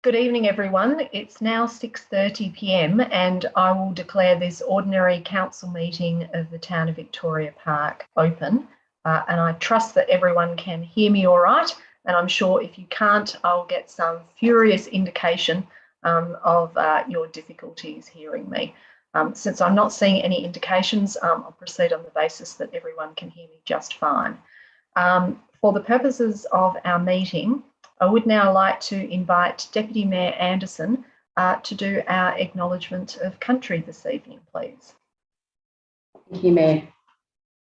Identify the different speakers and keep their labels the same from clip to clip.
Speaker 1: Good evening, everyone. It's now 6:30 p.m. and I will declare this ordinary council meeting of the town of Victoria Park open. And I trust that everyone can hear me all right. And I'm sure if you can't, I'll get some furious indication of your difficulties hearing me. Since I'm not seeing any indications, I'll proceed on the basis that everyone can hear me just fine. For the purposes of our meeting, I would now like to invite Deputy Mayor Anderson to do our acknowledgement of country this evening, please.
Speaker 2: Thank you, Mayor.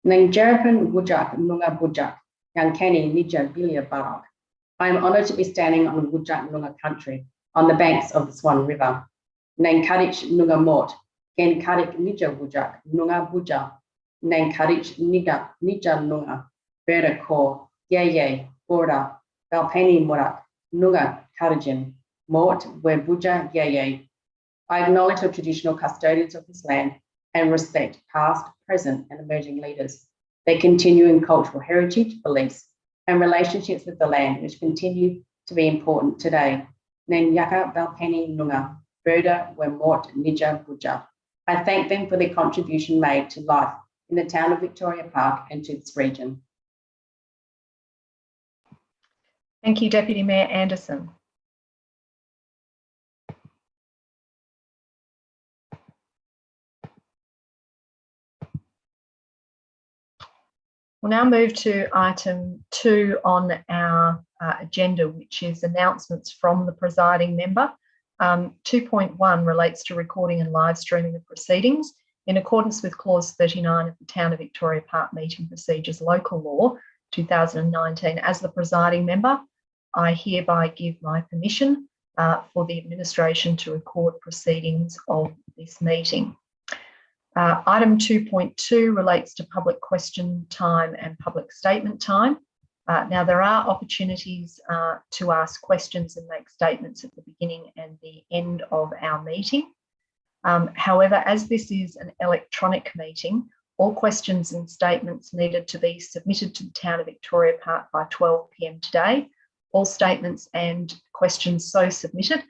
Speaker 2: Nang Jarapan Wujak Nunga Bujak, Yang Kenny Nija Bilia Barak. I am honoured to be standing on Wujak Nunga country on the banks of the Swan River. Nang Kadich Nunga Mort, Ken Kadik Nija Wujak Nunga Buja, Nang Kadich Niga Nija Nunga, Berda Ko, Yeye, Borda. Balpani Morak, Nunga, Karajan, Mort, Webuja, Yeye. I acknowledge the traditional custodians of this land and respect past, present, and emerging leaders, their continuing cultural heritage, beliefs, and relationships with the land, which continue to be important today. Nen Yaka Balpani Nunga, Berda, Mort, Nija, Buja. I thank them for their contribution made to life in the town of Victoria Park and to this region.
Speaker 1: Thank you, Deputy Mayor Anderson. We'll now move to item 2 on our agenda, which is announcements from the presiding member. 2.1 relates to recording and live streaming of proceedings in accordance with clause 39 of the Town of Victoria Park Meeting Procedures Local Law 2019. As the presiding member, I hereby give my permission for the administration to record proceedings of this meeting. Item 2.2 relates to public question time and public statement time. Now, there are opportunities to ask questions and make statements at the beginning and the end of our meeting. However, as this is an electronic meeting, all questions and statements needed to be submitted to the Town of Victoria Park by 12 p.m. today. All statements and questions so submitted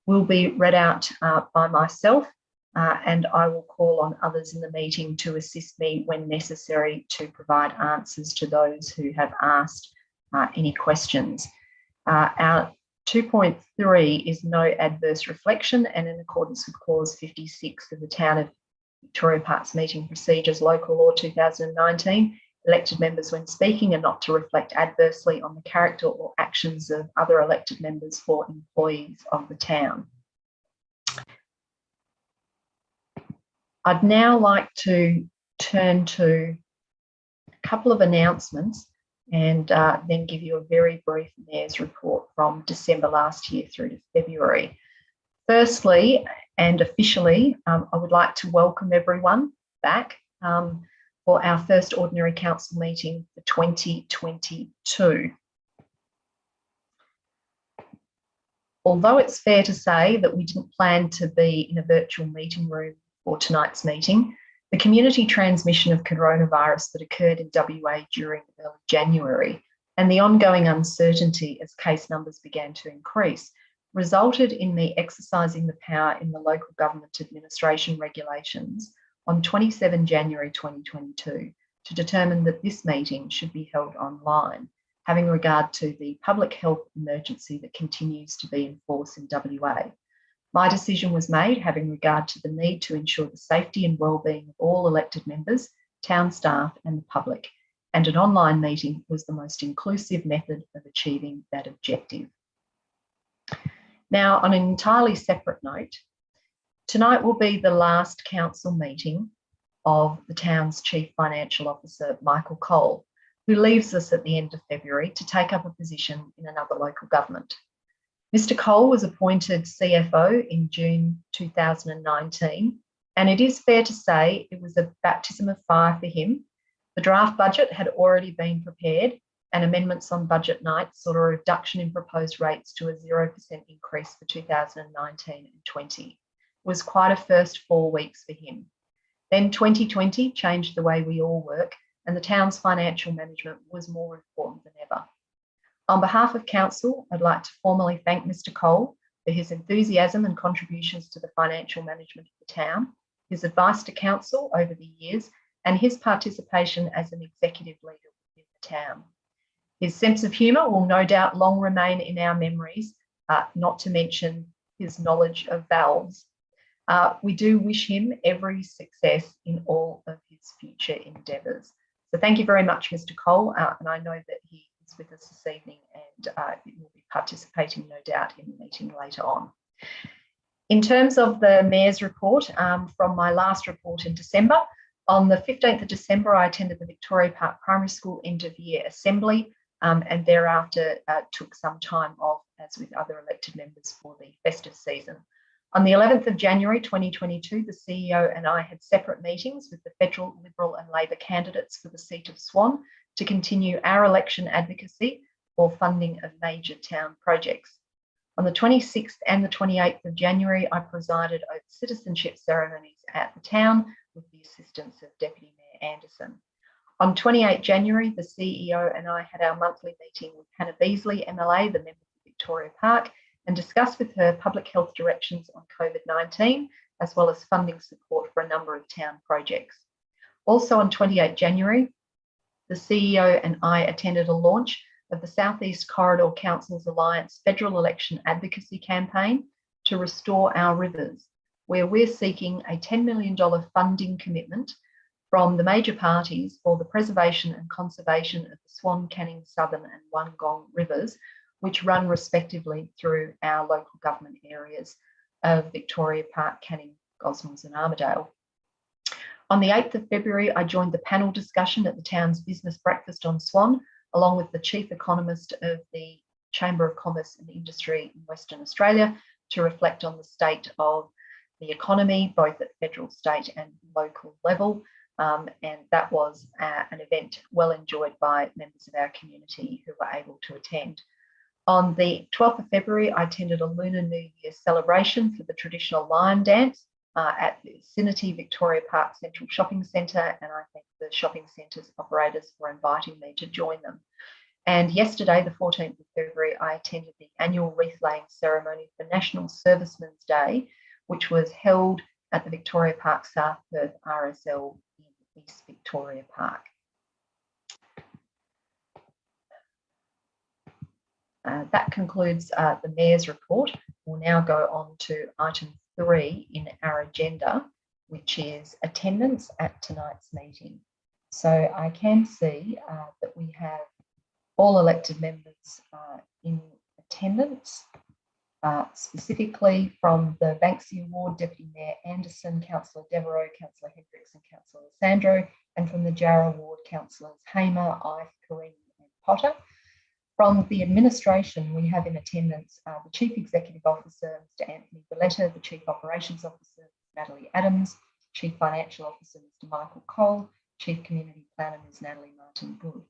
Speaker 1: will be read out by myself and I will call on others in the meeting to assist me when necessary to provide answers to those who have asked any questions. Our 2.3 is no adverse reflection, and in accordance with clause 56 of the Town of Victoria Park's Meeting Procedures Local Law 2019, elected members when speaking are not to reflect adversely on the character or actions of other elected members or employees of the town. I'd now like to turn to a couple of announcements and then give you a very brief Mayor's report from December last year through to February. Firstly, and officially, I would like to welcome everyone back for our first ordinary council meeting for 2022. Although it's fair to say that we didn't plan to be in a virtual meeting room for tonight's meeting, the community transmission of coronavirus that occurred in WA during early January and the ongoing uncertainty as case numbers began to increase resulted in me exercising the power in the local government administration regulations on 27 January 2022 to determine that this meeting should be held online, having regard to the public health emergency that continues to be in force in WA. My decision was made having regard to the need to ensure the safety and wellbeing of all elected members, town staff and the public, and an online meeting was the most inclusive method of achieving that objective. Now, on an entirely separate note, tonight will be the last council meeting of the town's Chief Financial Officer, Michael Cole, who leaves us at the end of February to take up a position in another local government. Mr. Cole was appointed CFO in June 2019, and it is fair to say it was a baptism of fire for him. The draft budget had already been prepared and amendments on budget night saw a reduction in proposed rates to a 0% increase for 2019 and 20. It was quite a first 4 weeks for him. Then 2020 changed the way we all work, and the town's financial management was more important than ever. On behalf of Council, I'd like to formally thank Mr. Cole for his enthusiasm and contributions to the financial management of the town, his advice to council over the years, and his participation as an executive leader within the town. His sense of humour will no doubt long remain in our memories, not to mention his knowledge of valves. We do wish him every success in all of his future endeavours. So thank you very much, Mr. Cole, and I know that he is with us this evening and will be participating, no doubt, in the meeting later on. In terms of the Mayor's report, from my last report in December, on the 15th of December, I attended the Victoria Park Primary School end-of-year assembly and thereafter took some time off, as with other elected members, for the festive season. On the 11th of January 2022, the CEO and I had separate meetings with the Federal, Liberal and Labor candidates for the seat of Swan to continue our election advocacy for funding of major town projects. On the 26th and the 28th of January, I presided over citizenship ceremonies at the town with the assistance of Deputy Mayor Anderson. On 28 January, the CEO and I had our monthly meeting with Hannah Beasley, MLA, the member for Victoria Park, and discussed with her public health directions on COVID-19, as well as funding support for a number of town projects. Also on 28 January, the CEO and I attended a launch of the South East Corridor Council's Alliance Federal Election Advocacy Campaign to restore our rivers, where we're seeking a $10 million funding commitment from the major parties for the preservation and conservation of the Swan, Canning, Southern and Wollongong rivers, which run respectively through our local government areas of Victoria Park, Canning, Gosnells and Armidale. On the 8th of February, I joined the panel discussion at the town's business breakfast on Swan, along with the Chief Economist of the Chamber of Commerce and Industry in Western Australia, to reflect on the state of the economy, both at federal, state and local level. And that was an event well enjoyed by members of our community who were able to attend. On the 12th of February, I attended a Lunar New Year celebration for the traditional lion dance at the Vicinity Victoria Park Central Shopping Centre, and I thank the shopping centre's operators for inviting me to join them. And yesterday, the 14th of February, I attended the annual wreath laying ceremony for National Servicemen's Day, which was held at the Victoria Park South Perth RSL in East Victoria Park. That concludes the Mayor's report. We'll now go on to item 3 in our agenda, which is attendance at tonight's meeting. So I can see that we have all elected members in attendance, specifically from the Banksy Ward, Deputy Mayor Anderson, Councillor Devereux, Councillor Hendricks and Councillor Sandro, and from the Jarrah Ward, Councillors Hamer, Ife, Kareem and Potter. From the administration, we have in attendance the Chief Executive Officer, Mr. Anthony Valletta, the Chief Operations Officer, Natalie Adams, Chief Financial Officer, Mr. Michael Cole, Chief Community Planner, Ms. Natalie Martin-Good.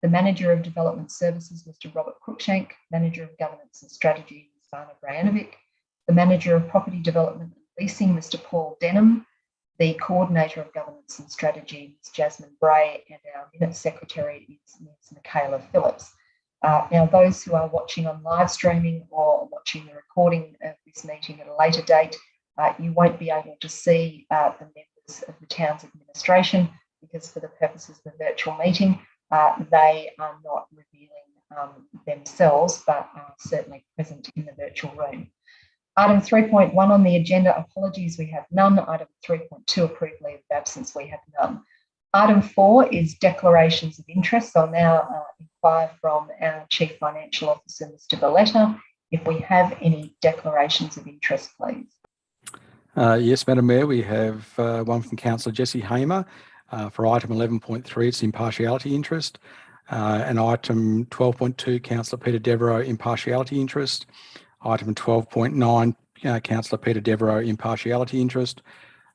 Speaker 1: The Manager of Development Services, Mr. Robert Cruikshank, Manager of Governance and Strategy, Ms. Vana Brajanovic, the Manager of Property Development and Leasing, Mr. Paul Denham, the Coordinator of Governance and Strategy, Ms. Jasmine Bray, and our Minutes Secretary is Ms. Michaela Phillips. Now, those who are watching on live streaming or watching the recording of this meeting at a later date, you won't be able to see the members of the town's administration, because for the purposes of the virtual meeting, they are not revealing themselves, but are certainly present in the virtual room. Item 3.1 on the agenda, apologies, we have none. Item 3.2, approve leave of absence, we have none. Item 4 is declarations of interest. I'll now inquire from our Chief Financial Officer, Mr. Valletta, if we have any declarations of interest, please.
Speaker 3: Yes, Madam Mayor, we have one from Councillor Jessie Hamer for item 11.3, it's impartiality interest, and item 12.2, Councillor Peter Devereux, impartiality interest. Item 12.9, Councillor Peter Devereux, impartiality interest.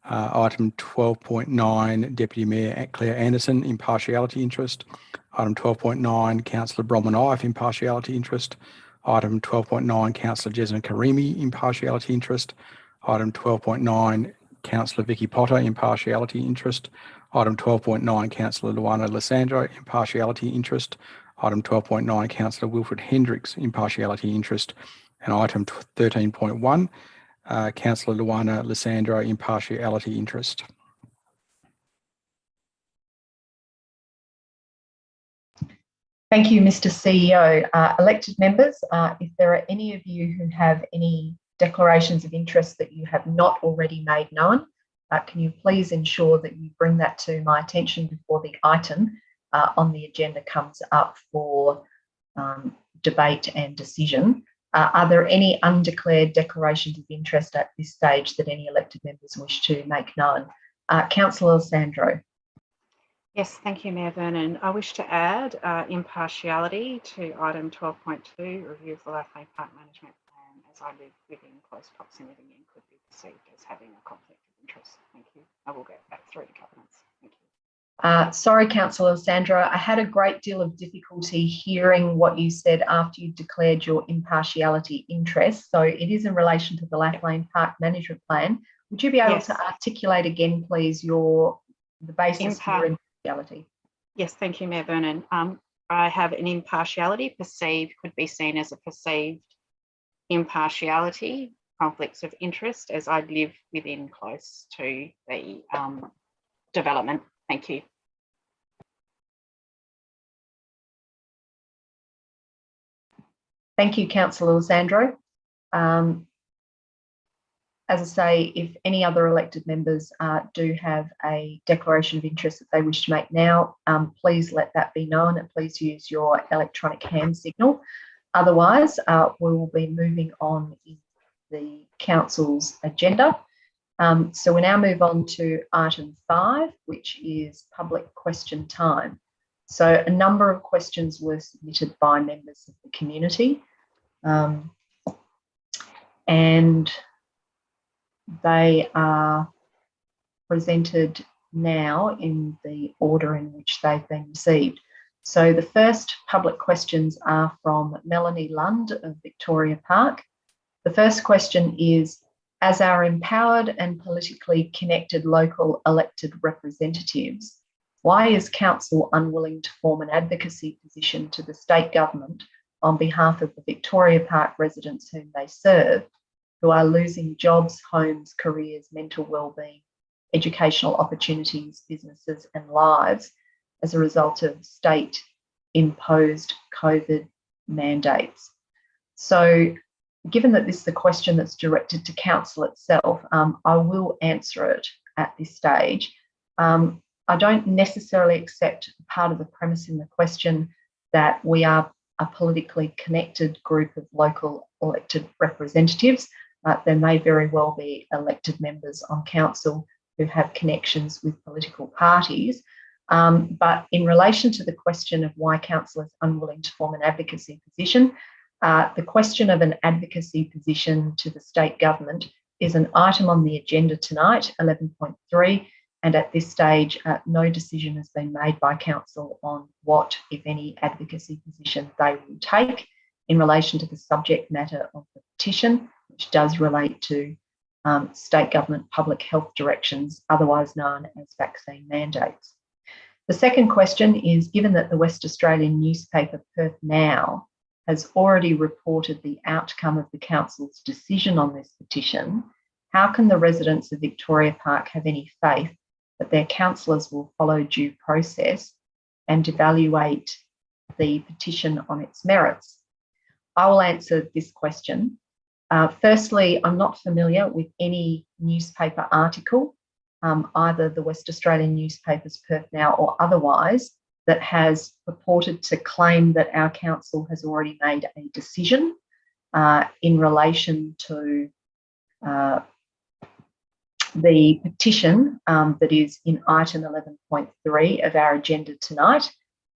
Speaker 3: Item 12.9, Deputy Mayor Claire Anderson, impartiality interest. Item 12.9, Councillor Bronwyn Ife, impartiality interest. Item 12.9, Councillor Jesna Karimi, impartiality interest. Item 12.9, Councillor Vicky Potter, impartiality interest. Item 12.9, Councillor Luana Lissandro, impartiality interest. Item 12.9, Councillor Wilfred Hendricks, impartiality interest. And item 13.1, Councillor Luana Lissandro, impartiality interest.
Speaker 1: Thank you, Mr. CEO. Elected members, if there are any of you who have any declarations of interest that you have not already made known, can you please ensure that you bring that to my attention before the item on the agenda comes up for debate and decision. Are there any undeclared declarations of interest at this stage that any elected members wish to make known? Councillor Sandro.
Speaker 4: Yes, thank you, Mayor Vernon. I wish to add impartiality to item 12.2, review of the Lathley Park Management Plan, as I live within close proximity and could be perceived as having a conflict of interest. Thank you. I will get back through to governance. Thank you.
Speaker 1: Sorry, Councillor Sandro, I had a great deal of difficulty hearing what you said after you declared your impartiality interest. So it is in relation to the Lathley Park Management Plan. Would you be able to articulate again, please, the basis for your impartiality?
Speaker 4: Yes, thank you, Mayor Vernon. I have an impartiality perceived, could be seen as a perceived impartiality, conflicts of interest, as I live within close to the development. Thank you.
Speaker 1: Thank you, Councillor Sandro. As I say, if any other elected members do have a declaration of interest that they wish to make now, please let that be known and please use your electronic hand signal. Otherwise, we will be moving on in the Council's agenda. So we now move on to item 5, which is public question time. So a number of questions were submitted by members of the community, and they are presented now in the order in which they've been received. So the first public questions are from Melanie Lund of Victoria Park. The first question is, as our empowered and politically connected local elected representatives, why is Council unwilling to form an advocacy position to the state government on behalf of the Victoria Park residents whom they serve, who are losing jobs, homes, careers, mental wellbeing, educational opportunities, businesses and lives as a result of state-imposed COVID mandates? So given that this is a question that's directed to Council itself, I will answer it at this stage. I don't necessarily accept part of the premise in the question that we are a politically connected group of local elected representatives. There may very well be elected members on Council who have connections with political parties. But in relation to the question of why Council is unwilling to form an advocacy position, the question of an advocacy position to the state government is an item on the agenda tonight, 11.3, and at this stage, no decision has been made by Council on what, if any, advocacy position they will take in relation to the subject matter of the petition, which does relate to state government public health directions, otherwise known as vaccine mandates. The second question is, given that the West Australian newspaper Perth Now has already reported the outcome of the Council's decision on this petition, how can the residents of Victoria Park have any faith that their councillors will follow due process and evaluate the petition on its merits? I will answer this question. Firstly, I'm not familiar with any newspaper article, either the West Australian newspapers Perth Now or otherwise, that has purported to claim that our council has already made a decision in relation to the petition that is in item 11.3 of our agenda tonight.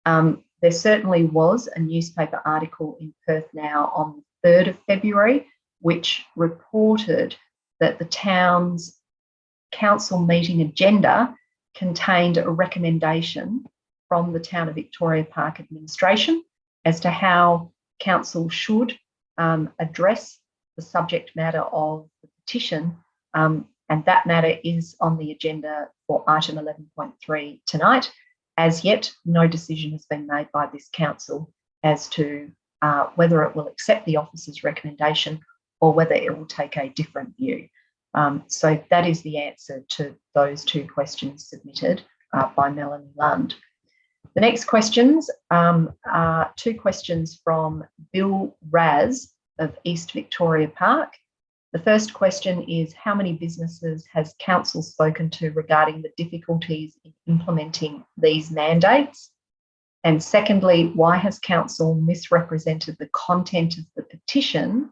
Speaker 1: There certainly was a newspaper article in Perth Now on the 3rd of February, which reported that the town's council meeting agenda contained a recommendation from the Town of Victoria Park administration as to how council should address the subject matter of the petition, and that matter is on the agenda for item 11.3 tonight. As yet, no decision has been made by this council as to whether it will accept the officer's recommendation or whether it will take a different view. So that is the answer to those two questions submitted by Melanie Lund. The next questions are two questions from Bill Raz of East Victoria Park. The first question is, how many businesses has council spoken to regarding the difficulties in implementing these mandates? And secondly, why has council misrepresented the content of the petition,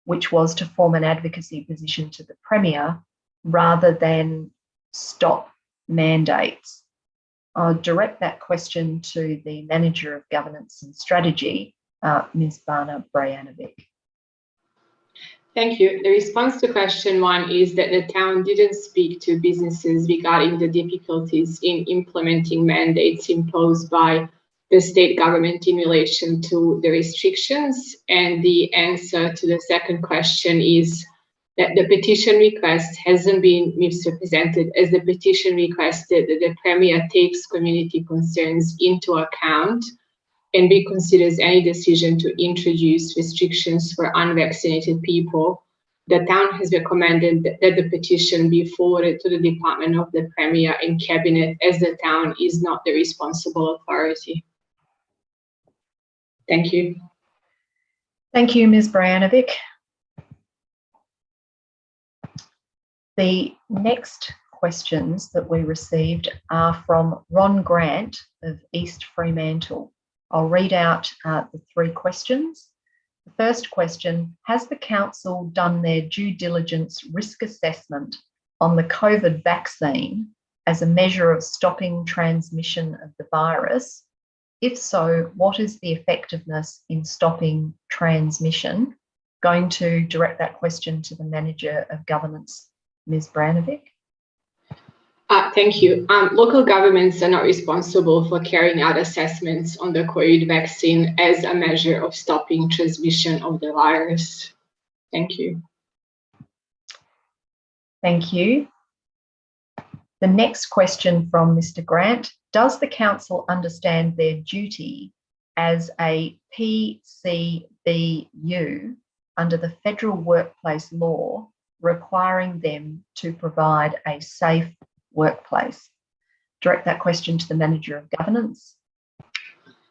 Speaker 1: which was to form an advocacy position to the Premier rather than stop mandates? I'll direct that question to the Manager of Governance and Strategy, Ms. Bana Brajanovic.
Speaker 5: Thank you. The response to question one is that the town didn't speak to businesses regarding the difficulties in implementing mandates imposed by the state government in relation to the restrictions. And the answer to the second question is that the petition request hasn't been misrepresented, as the petition requested that the Premier takes community concerns into account and reconsiders any decision to introduce restrictions for unvaccinated people. The town has recommended that the petition be forwarded to the Department of the Premier and Cabinet, as the town is not the responsible authority. Thank you.
Speaker 1: Thank you, Ms. Brajanovic. The next questions that we received are from Ron Grant of East Fremantle. I'll read out the three questions. The first question, has the council done their due diligence risk assessment on the COVID vaccine as a measure of stopping transmission of the virus? If so, what is the effectiveness in stopping transmission? Going to direct that question to the Manager of Governance, Ms. Brajanovic.
Speaker 5: Thank you. Local governments are not responsible for carrying out assessments on the COVID vaccine as a measure of stopping transmission of the virus. Thank you.
Speaker 1: Thank you. The next question from Mr. Grant, does the council understand their duty as a PCBU under the federal workplace law requiring them to provide a safe workplace? Direct that question to the Manager of Governance.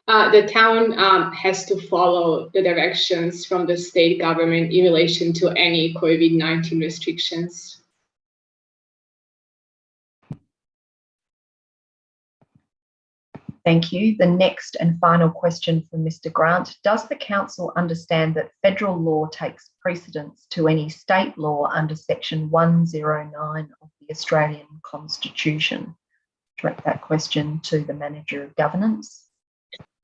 Speaker 5: The town has to follow the directions from the state government in relation to any COVID-19 restrictions.
Speaker 1: Thank you. The next and final question from Mr. Grant. Does the council understand that federal law takes precedence to any state law under section 109 of the Australian Constitution? Direct that question to the Manager of Governance.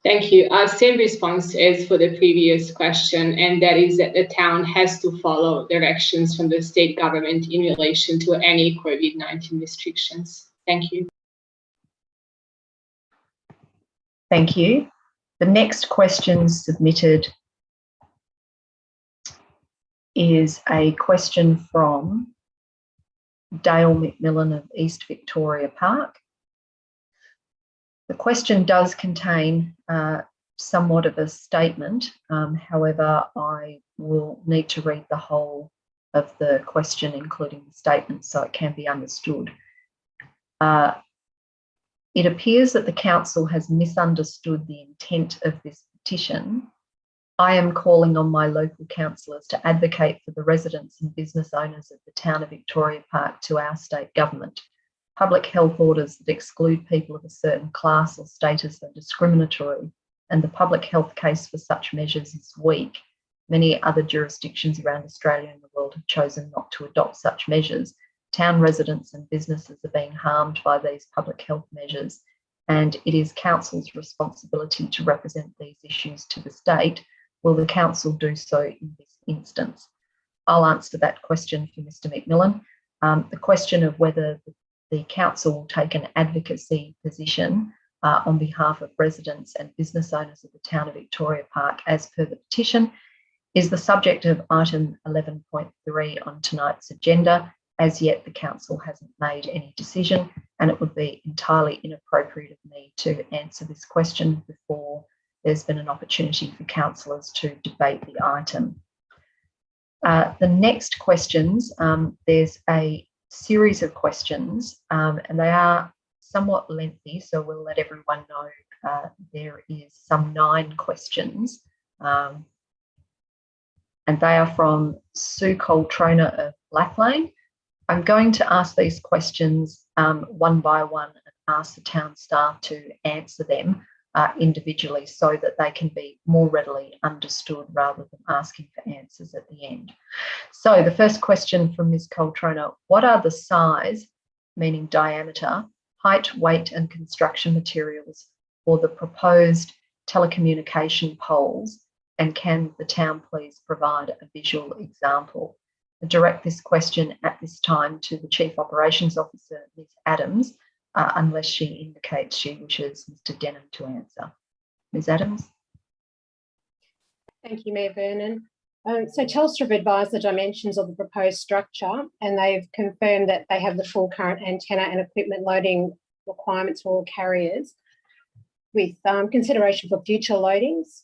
Speaker 5: Thank you. Same response as for the previous question, and that is that the town has to follow directions from the state government in relation to any COVID-19 restrictions. Thank you.
Speaker 1: Thank you. The next question submitted is a question from Dale Mcmillan of East Victoria Park. The question does contain somewhat of a statement. However, I will need to read the whole of the question, including the statement, so it can be understood. It appears that the council has misunderstood the intent of this petition. I am calling on my local councillors to advocate for the residents and business owners of the town of Victoria Park to our state government. Public health orders that exclude people of a certain class or status are discriminatory, and the public health case for such measures is weak. Many other jurisdictions around Australia and the world have chosen not to adopt such measures. Town residents and businesses are being harmed by these public health measures, and it is council's responsibility to represent these issues to the state. Will the council do so in this instance? I'll answer that question for Mr. Mcmillan. The question of whether the council will take an advocacy position on behalf of residents and business owners of the town of Victoria Park as per the petition is the subject of item 11.3 on tonight's agenda. As yet, the council hasn't made any decision, and it would be entirely inappropriate of me to answer this question before there's been an opportunity for councillors to debate the item. The next questions, there's a series of questions and they are somewhat lengthy, so we'll let everyone know there is some 9 questions and they are from Sue Coltrona of Lathlane. I'm going to ask these questions one by one and ask the town staff to answer them individually so that they can be more readily understood rather than asking for answers at the end. So the first question from Ms. Coltrona, what are the size, meaning diameter, height, weight and construction materials for the proposed telecommunication poles, and can the town please provide a visual example? I direct this question at this time to the Chief Operations Officer, Ms. Adams, unless she indicates she wishes Mr. Denham to answer. Ms. Adams.
Speaker 6: Thank you, Mayor Vernon. So Telstra have advised the dimensions of the proposed structure and they've confirmed that they have the full current antenna and equipment loading requirements for all carriers with consideration for future loadings.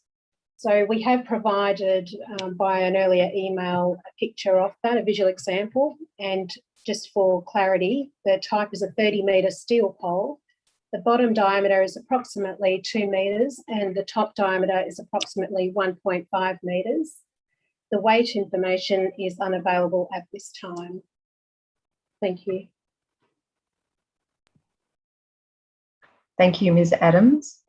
Speaker 6: So we have provided by an earlier email a picture of that, a visual example, and just for clarity, the type is a 30-metre steel pole. The bottom diameter is approximately 2 metres and the top diameter is approximately 1.5 metres. The weight information is unavailable at this time. Thank you.
Speaker 1: Thank you, Ms. Adams.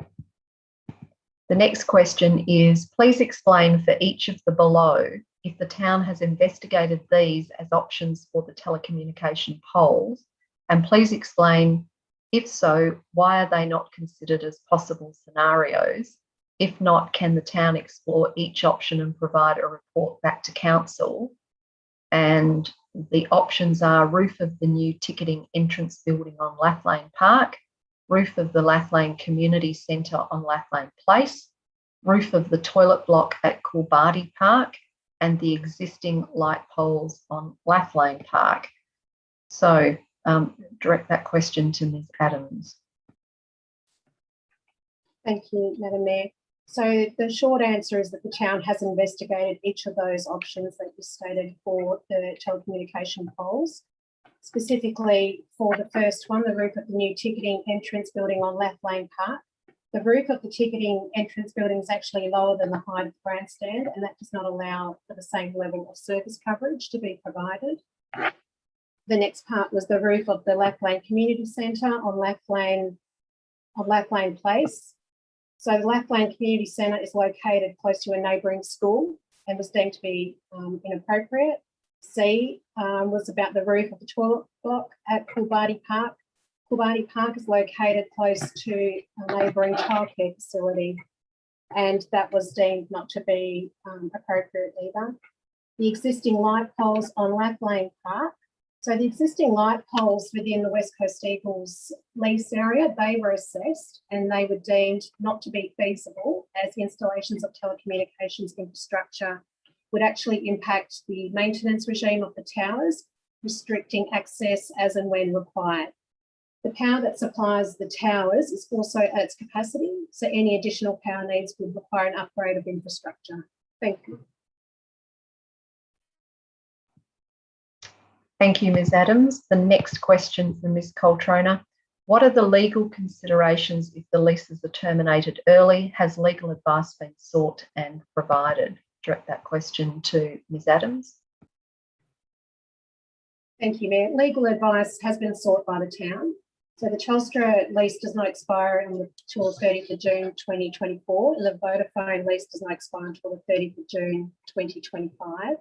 Speaker 1: The next question is, please explain for each of the below if the town has investigated these as options for the telecommunication poles, and please explain, if so, why are they not considered as possible scenarios? If not, can the town explore each option and provide a report back to council? And the options are roof of the new ticketing entrance building on Lathlane Park, roof of the Lathlane Community Centre on Lathlane Place, roof of the toilet block at Coolbarty Park, and the existing light poles on Lathlane Park. So direct that question to Ms. Adams.
Speaker 6: Thank you, Madam Mayor. So the short answer is that the town has investigated each of those options that you stated for the telecommunication poles. Specifically for the first one, the roof of the new ticketing entrance building on Lathlane Park. The roof of the ticketing entrance building is actually lower than the height of the grandstand, and that does not allow for the same level of service coverage to be provided. The next part was the roof of the Lathlane Community Centre on Lathlane Place. So the Lathlane Community Centre is located close to a neighbouring school and was deemed to be inappropriate. C was about the roof of the toilet block at Coolbarty Park. Coolbarty Park is located close to a neighbouring childcare facility, and that was deemed not to be appropriate either. The existing light poles on Lathlane Park. So the existing light poles within the West Coast Eagles lease area, they were assessed and they were deemed not to be feasible as installations of telecommunications infrastructure would actually impact the maintenance regime of the towers, restricting access as and when required. The power that supplies the towers is also at its capacity, so any additional power needs would require an upgrade of infrastructure. Thank you.
Speaker 1: Thank you, Ms. Adams. The next question from Ms. Coltrona. What are the legal considerations if the leases are terminated early? Has legal advice been sought and provided? Direct that question to Ms. Adams.
Speaker 6: Thank you, Mayor. Legal advice has been sought by the town. So the Telstra lease does not expire until the 30th of June 2024, and the Vodafone lease does not expire until the 30th of June 2025.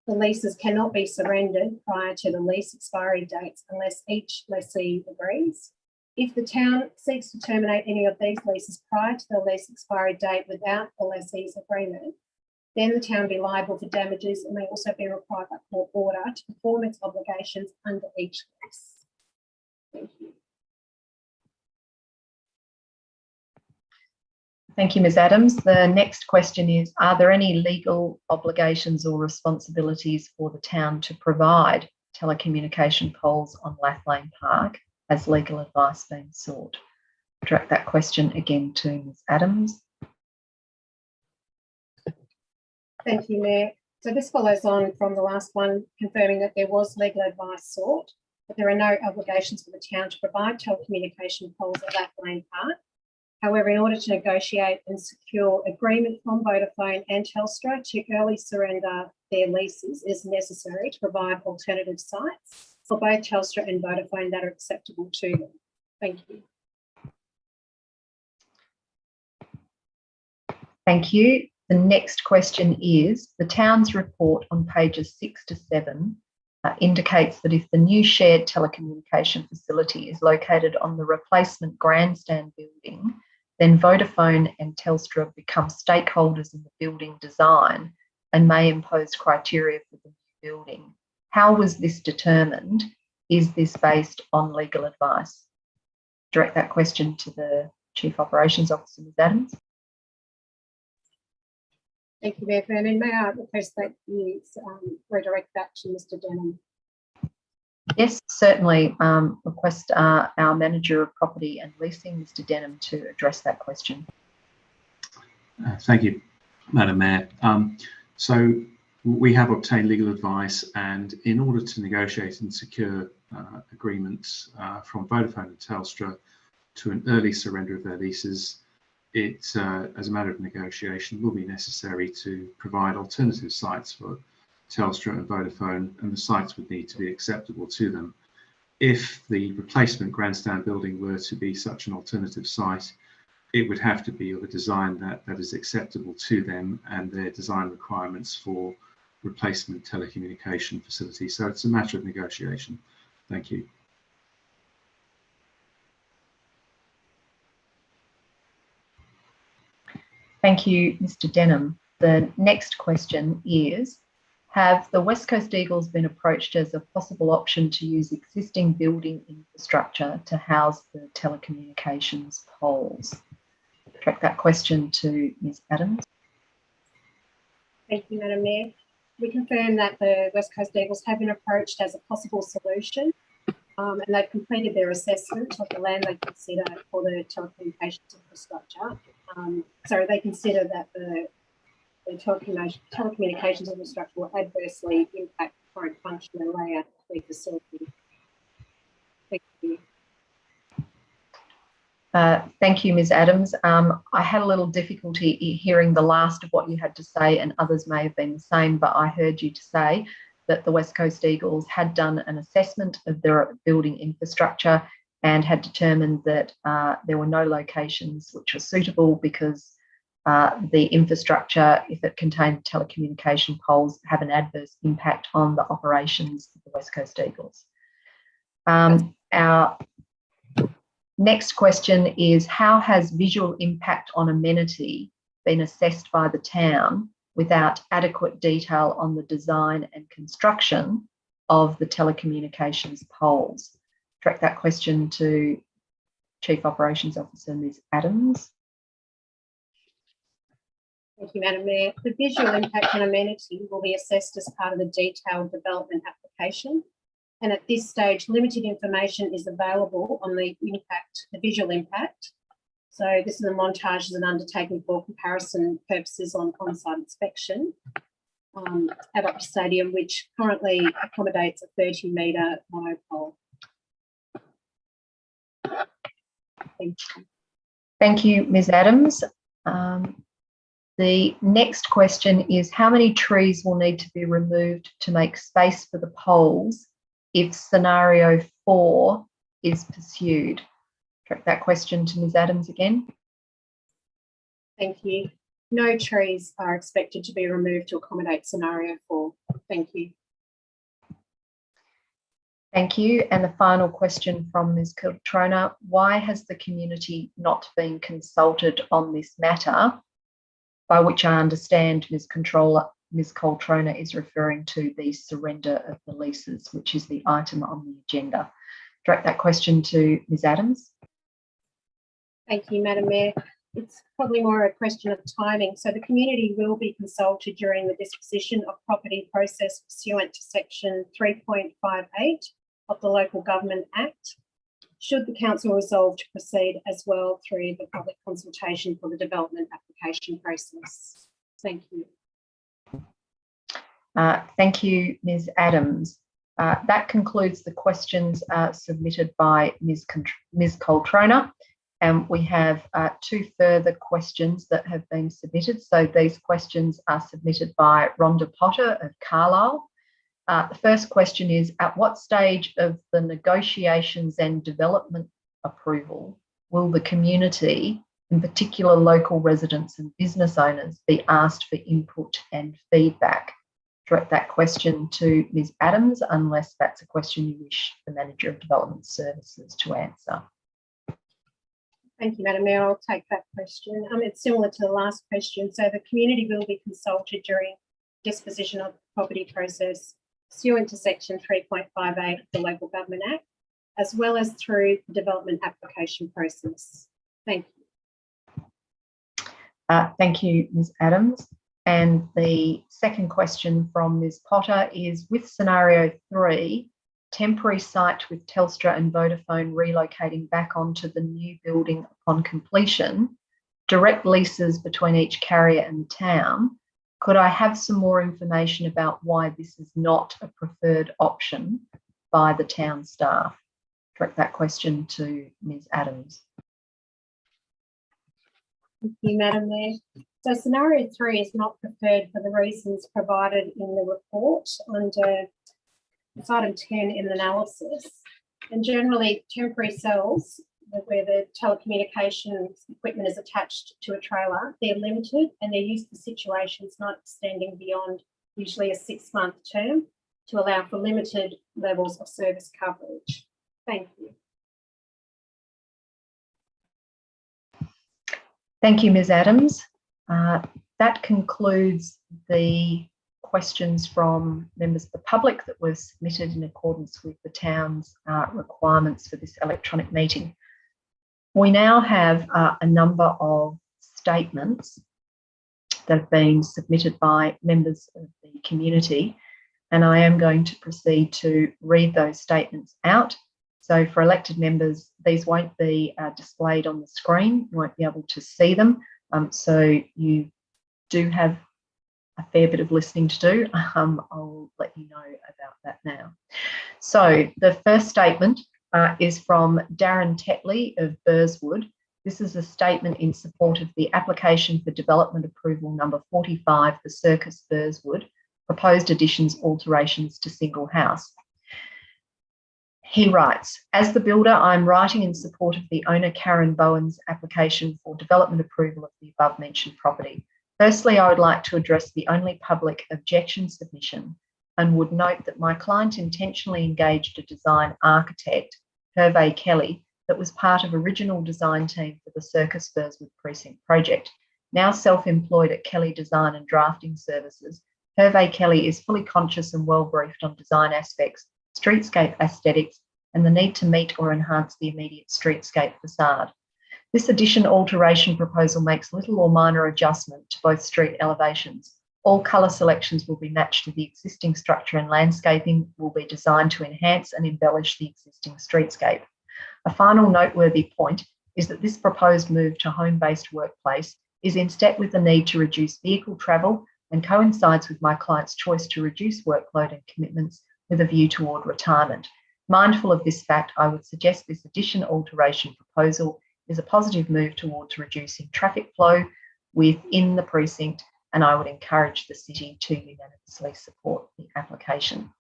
Speaker 6: The leases cannot be surrendered prior to the lease expiry dates unless each lessee agrees. If the town seeks to terminate any of these leases prior to the lease expiry date without the lessee's agreement, then the town be liable for damages and may also be required by court order to perform its obligations under each lease. Thank you.
Speaker 1: Thank you, Ms. Adams. The next question is, are there any legal obligations or responsibilities for the town to provide telecommunication poles on Lathlane Park? Has legal advice been sought? Direct that question again to Ms. Adams.
Speaker 6: Thank you, Mayor. So this follows on from the last one, confirming that there was legal advice sought, but there are no obligations for the town to provide telecommunication poles at Laflane Park. However, in order to negotiate and secure agreement from Vodafone and Telstra to early surrender their leases, it is necessary to provide alternative sites for both Telstra and Vodafone that are acceptable to them. Thank you.
Speaker 1: Thank you. The next question is, the town's report on pages 6 to 7 indicates that if the new shared telecommunication facility is located on the replacement grandstand building, then Vodafone and Telstra become stakeholders in the building design and may impose criteria for the new building. How was this determined? Is this based on legal advice? Direct that question to the Chief Operations Officer, Ms Adams.
Speaker 6: Thank you, Mayor Vernon. May I request that you redirect that to Mr Denham?
Speaker 1: Yes, certainly. Request our Manager of Property and Leasing, Mr Denham, to address that question.
Speaker 7: Thank you, Madam Mayor. So we have obtained legal advice, and in order to negotiate and secure agreements from Vodafone and Telstra to an early surrender of their leases, it, as a matter of negotiation, will be necessary to provide alternative sites for Telstra and Vodafone, and the sites would need to be acceptable to them. If the replacement grandstand building were to be such an alternative site, it would have to be of a design that is acceptable to them and their design requirements for replacement telecommunication facilities. So it's a matter of negotiation. Thank you.
Speaker 1: Thank you, Mr Denham. The next question is, have the West Coast Eagles been approached as a possible option to use existing building infrastructure to house the telecommunications poles? Direct that question to Ms Adams.
Speaker 6: Thank you, Madam Mayor. We confirm that the West Coast Eagles have been approached as a possible solution, and they've completed their assessment of the land they consider for the telecommunications infrastructure. So they consider that the telecommunications infrastructure will adversely impact the current function and layout of the facility. Thank you.
Speaker 1: Thank you, Ms Adams. I had a little difficulty hearing the last of what you had to say, and others may have been the same, but I heard you to say that the West Coast Eagles had done an assessment of their building infrastructure and had determined that there were no locations which were suitable because the infrastructure, if it contained telecommunication poles, have an adverse impact on the operations of the West Coast Eagles. Our next question is, how has visual impact on amenity been assessed by the town without adequate detail on the design and construction of the telecommunications poles? Direct that question to Chief Operations Officer, Ms Adams.
Speaker 6: Thank you, Madam Mayor. The visual impact on amenity will be assessed as part of the detailed development application. And at this stage, limited information is available on the visual impact. So this is a montage as an undertaking for comparison purposes on on-site inspection at Opera Stadium, which currently accommodates a 30-metre monopole. Thank you.
Speaker 1: Thank you, Ms Adams. The next question is, how many trees will need to be removed to make space for the poles if scenario 4 is pursued? Direct that question to Ms Adams again.
Speaker 6: Thank you. No trees are expected to be removed to accommodate scenario 4. Thank you.
Speaker 1: Thank you. And the final question from Ms Coltrona, why has the community not been consulted on this matter? By which I understand Ms Coltrona is referring to the surrender of the leases, which is the item on the agenda. Direct that question to Ms Adams.
Speaker 6: Thank you, Madam Mayor. It's probably more a question of timing. So the community will be consulted during the disposition of property process pursuant to section 3.58 of the Local Government Act, should the council resolve to proceed as well through the public consultation for the development application process. Thank you.
Speaker 1: Thank you, Ms. Adams. That concludes the questions submitted by Ms. Coltrona. And we have 2 further questions that have been submitted. So these questions are submitted by Rhonda Potter of Carlisle. The first question is, at what stage of the negotiations and development approval will the community, in particular local residents and business owners, be asked for input and feedback? Direct that question to Ms. Adams, unless that's a question you wish the Manager of Development Services to answer.
Speaker 6: Thank you, Madam Mayor. I'll take that question. It's similar to the last question. So the community will be consulted during disposition of the property process pursuant to Section 3.58 of the Local Government Act, as well as through the development application process. Thank you.
Speaker 1: Thank you, Ms. Adams. And the second question from Ms. Potter is, with scenario 3, temporary site with Telstra and Vodafone relocating back onto the new building upon completion, direct leases between each carrier and the town, could I have some more information about why this is not a preferred option by the town staff? Direct that question to Ms. Adams.
Speaker 6: Thank you, Madam Mayor. So scenario 3 is not preferred for the reasons provided in the report under item 10 in the analysis. And generally, temporary cells where the telecommunications equipment is attached to a trailer, they're limited and they're used for situations not extending beyond usually a 6-month term to allow for limited levels of service coverage. Thank you.
Speaker 1: Thank you, Ms. Adams. That concludes the questions from members of the public that were submitted in accordance with the town's requirements for this electronic meeting. We now have a number of statements that have been submitted by members of the community, and I am going to proceed to read those statements out. So for elected members, these won't be displayed on the screen. You won't be able to see them. So you do have a fair bit of listening to do. I'll let you know about that now. So the first statement is from Darren Tetley of Burswood. This is a statement in support of the application for development approval number 45 for Circus Burswood, proposed additions, alterations to single house. He writes, as the builder, I'm writing in support of the owner Karen Bowen's application for development approval of the above mentioned property. Firstly, I would like to address the only public objection submission and would note that my client intentionally engaged a design architect, Hervé Kelly, that was part of original design team for the Circus Burswood Precinct project. Now self-employed at Kelly Design and Drafting Services, Hervé Kelly is fully conscious and well briefed on design aspects, streetscape aesthetics, and the need to meet or enhance the immediate streetscape facade. This addition alteration proposal makes little or minor adjustment to both street elevations. All colour selections will be matched to the existing structure, and landscaping will be designed to enhance and embellish the existing streetscape. A final noteworthy point is that this proposed move to home-based workplace is in step with the need to reduce vehicle travel and coincides with my client's choice to reduce workload and commitments with a view toward retirement. Mindful of this fact, I would suggest this addition alteration proposal is a positive move towards reducing traffic flow within the precinct, and I would encourage the city to unanimously support the application.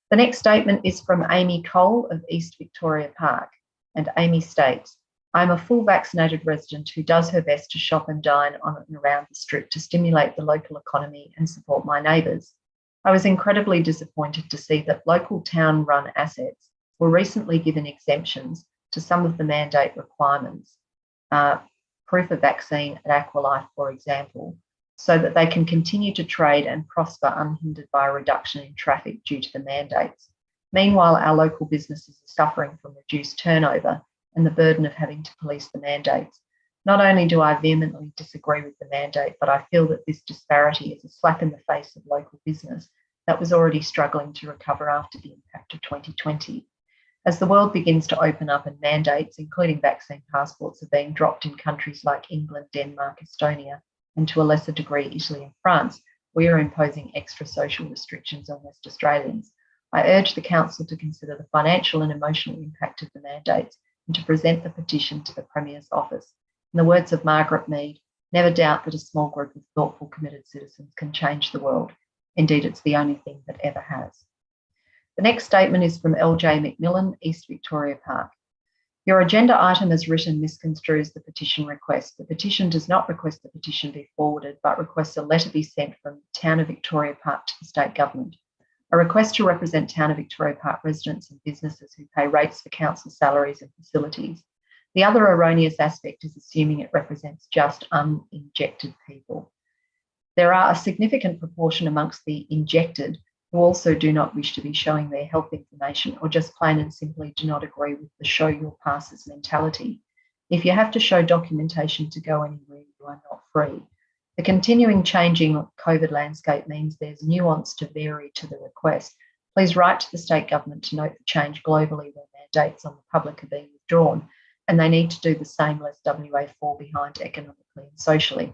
Speaker 1: The next statement is from Amy Cole of East Victoria Park, and Amy states, I'm a full vaccinated resident who does her best to shop and dine on and around the strip to stimulate the local economy and support my neighbours. I was incredibly disappointed to see that local town-run assets were recently given exemptions to some of the mandate requirements, proof of vaccine at Aqualife, for example, so that they can continue to trade and prosper unhindered by a reduction in traffic due to the mandates. Meanwhile, our local businesses are suffering from reduced turnover and the burden of having to police the mandates. Not only do I vehemently disagree with the mandate, but I feel that this disparity is a slap in the face of local business that was already struggling to recover after the impact of 2020. As the world begins to open up and mandates, including vaccine passports, are being dropped in countries like England, Denmark, Estonia, and to a lesser degree, Italy and France, we are imposing extra social restrictions on West Australians. I urge the Council to consider the financial and emotional impact of the mandates and to present the petition to the Premier's office. In the words of Margaret Mead, never doubt that a small group of thoughtful, committed citizens can change the world. Indeed, it's the only thing that ever has. The next statement is from LJ Mcmillan, East Victoria Park. Your agenda item as written misconstrues the petition request. The petition does not request the petition be forwarded, but requests a letter be sent from Town of Victoria Park to the state government. A request to represent Town of Victoria Park residents and businesses who pay rates for council salaries and facilities. The other erroneous aspect is assuming it represents just uninjected people. There are a significant proportion amongst the injected who also do not wish to be showing their health information or just plain and simply do not agree with the show your passes mentality. If you have to show documentation to go anywhere, you are not free. The continuing changing COVID landscape means there's nuance to vary to the request. Please write to the state government to note the change globally where mandates on the public are being withdrawn, and they need to do the same lest WA fall behind economically and socially.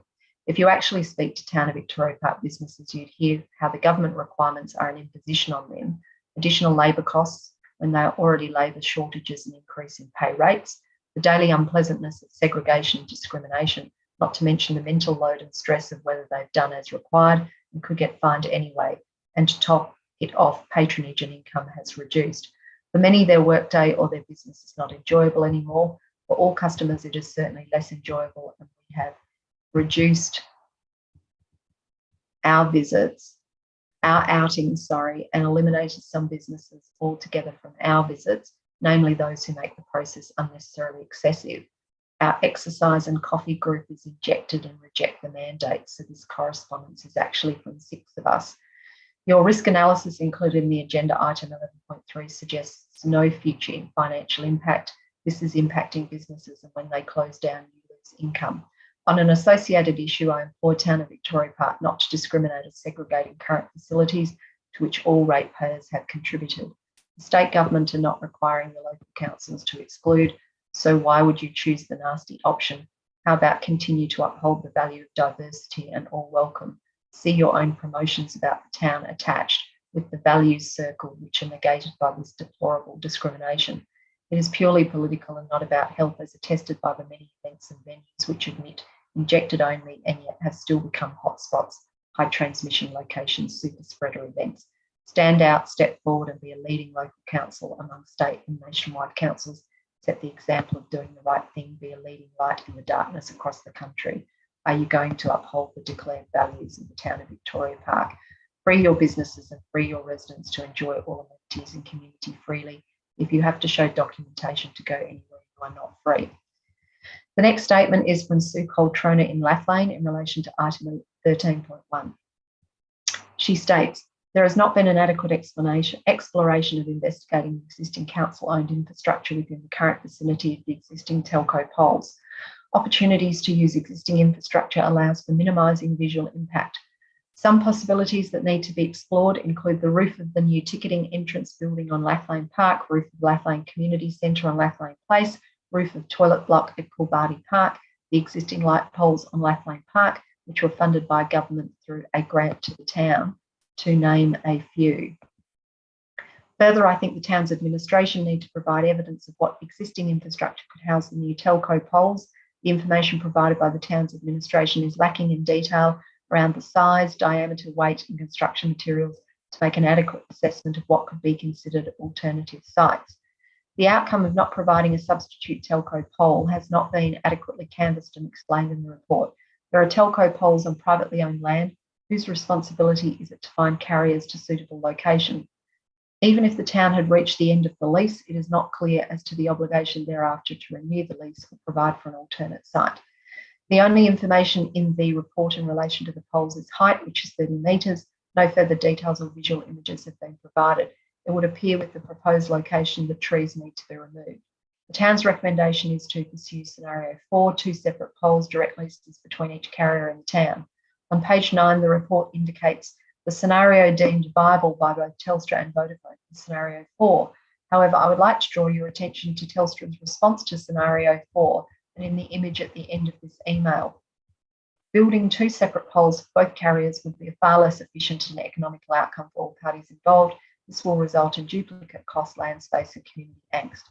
Speaker 1: If you actually speak to Town of Victoria Park businesses, you'd hear how the government requirements are an imposition on them, additional labour costs when there are already labour shortages and increase in pay rates, the daily unpleasantness of segregation and discrimination, not to mention the mental load and stress of whether they've done as required and could get fined anyway. And to top it off, patronage and income has reduced. For many, their workday or their business is not enjoyable anymore. For all customers, it is certainly less enjoyable, and we have reduced our outings, and eliminated some businesses altogether from our visits, namely those who make the process unnecessarily excessive. Our exercise and coffee group is injected and reject the mandate, so this correspondence is actually from 6 of us. Your risk analysis included in the agenda item 11.3 suggests no future financial impact. This is impacting businesses, and when they close down, you lose income. On an associated issue, I implore Town of Victoria Park not to discriminate as segregating current facilities to which all ratepayers have contributed. The state government are not requiring the local councils to exclude, so why would you choose the nasty option? How about continue to uphold the value of diversity and all welcome? See your own promotions about the town attached with the values circle, which are negated by this deplorable discrimination. It is purely political and not about health, as attested by the many events and venues which admit injected only and yet have still become hotspots, high transmission locations, super spreader events. Stand out, step forward and be a leading local council among state and nationwide councils. Set the example of doing the right thing, be a leading light in the darkness across the country. Are you going to uphold the declared values of the Town of Victoria Park? Free your businesses and free your residents to enjoy all amenities and community freely. If you have to show documentation to go anywhere, you are not free. The next statement is from Sue Coltrona in Lathlane in relation to item 13.1. She states, there has not been an adequate exploration of investigating existing council-owned infrastructure within the current vicinity of the existing Telco Polls. Opportunities to use existing infrastructure allows for minimising visual impact. Some possibilities that need to be explored include the roof of the new ticketing entrance building on Lathlane Park, roof of Lathlane Community Centre on Lathlane Place, roof of toilet block at Coolbarty Park, the existing light poles on Lathlane Park, which were funded by government through a grant to the town, to name a few. Further, I think the town's administration need to provide evidence of what existing infrastructure could house the new Telco Polls. The information provided by the town's administration is lacking in detail around the size, diameter, weight and construction materials to make an adequate assessment of what could be considered alternative sites. The outcome of not providing a substitute telco pole has not been adequately canvassed and explained in the report. There are telco poles on privately owned land. Whose responsibility is it to find carriers to suitable location? Even if the town had reached the end of the lease, it is not clear as to the obligation thereafter to renew the lease or provide for an alternate site. The only information in the report in relation to the poles is height, which is 30 metres. No further details or visual images have been provided. It would appear with the proposed location that trees need to be removed. The town's recommendation is to pursue scenario 4, 2 separate poles, direct leases between each carrier and the town. On page 9, the report indicates the scenario deemed viable by both Telstra and Vodafone is scenario 4. However, I would like to draw your attention to Telstra's response to scenario 4 and in the image at the end of this email. Building 2 separate polls for both carriers would be a far less efficient and economical outcome for all parties involved. This will result in duplicate cost, land space and community angst.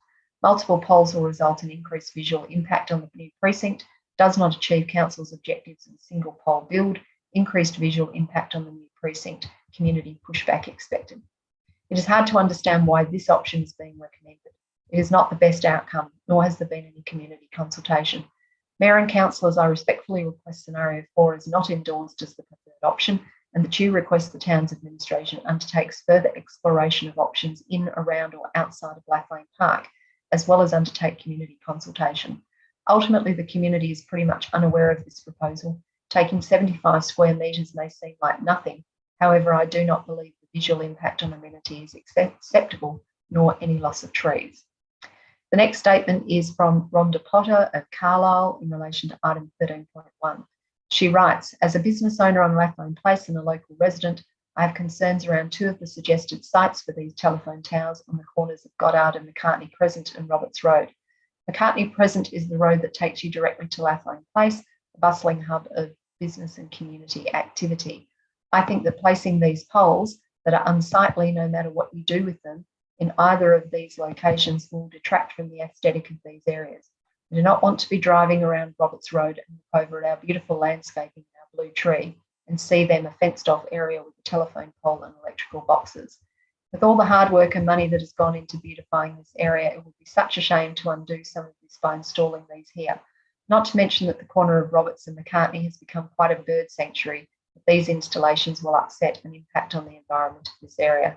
Speaker 1: Multiple polls will result in increased visual impact on the new precinct, does not achieve council's objectives of a single poll build, increased visual impact on the new precinct, community pushback expected. It is hard to understand why this option is being recommended. It is not the best outcome, nor has there been any community consultation. Mayor and councillors, I respectfully request scenario 4 is not endorsed as the preferred option, and the Chair requests the town's administration undertakes further exploration of options in, around or outside of Black Lane Park, as well as undertake community consultation. Ultimately, the community is pretty much unaware of this proposal. Taking 75 square metres may seem like nothing. However, I do not believe the visual impact on amenity is acceptable, nor any loss of trees. The next statement is from Rhonda Potter of Carlisle in relation to item 13.1. She writes, as a business owner on Lathlane Place and a local resident, I have concerns around 2 of the suggested sites for these telephone towers on the corners of Goddard and McCartney Crescent and Roberts Road. McCartney Crescent is the road that takes you directly to Lathlane Place, a bustling hub of business and community activity. I think that placing these poles that are unsightly no matter what you do with them in either of these locations will detract from the aesthetic of these areas. I do not want to be driving around Roberts Road and look over at our beautiful landscaping, our blue tree, and see them a fenced off area with a telephone pole and electrical boxes. With all the hard work and money that has gone into beautifying this area, it would be such a shame to undo some of this by installing these here. Not to mention that the corner of Roberts and McCartney has become quite a bird sanctuary. These installations will upset and impact on the environment of this area.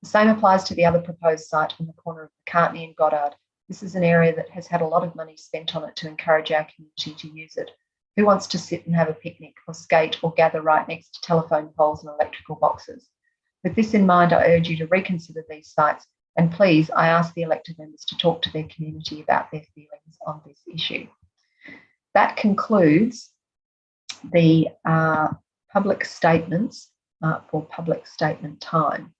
Speaker 1: The same applies to the other proposed site on the corner of McCartney and Goddard. This is an area that has had a lot of money spent on it to encourage our community to use it. Who wants to sit and have a picnic or skate or gather right next to telephone poles and electrical boxes? With this in mind, I urge you to reconsider these sites, and please, I ask the elected members to talk to their community about their feelings on this issue. That concludes the public statements for public statement time.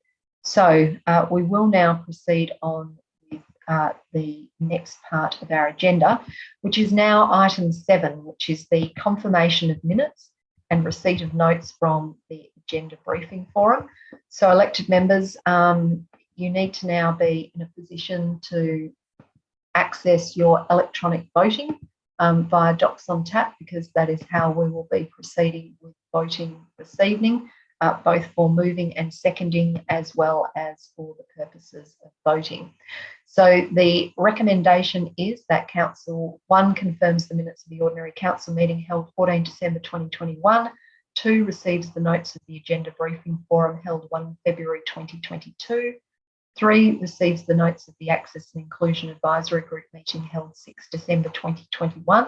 Speaker 1: So we will now proceed on with the next part of our agenda, which is now item 7, which is the confirmation of minutes and receipt of notes from the agenda briefing forum. So elected members, you need to now be in a position to access your electronic voting via Docs on Tap, because that is how we will be proceeding with voting this evening. Both for moving and seconding, as well as for the purposes of voting. So the recommendation is that Council 1 confirms the minutes of the ordinary council meeting held 14 December 2021, 2 receives the notes of the agenda briefing forum held 1 February 2022, 3 receives the notes of the Access and Inclusion Advisory Group meeting held 6 December 2021,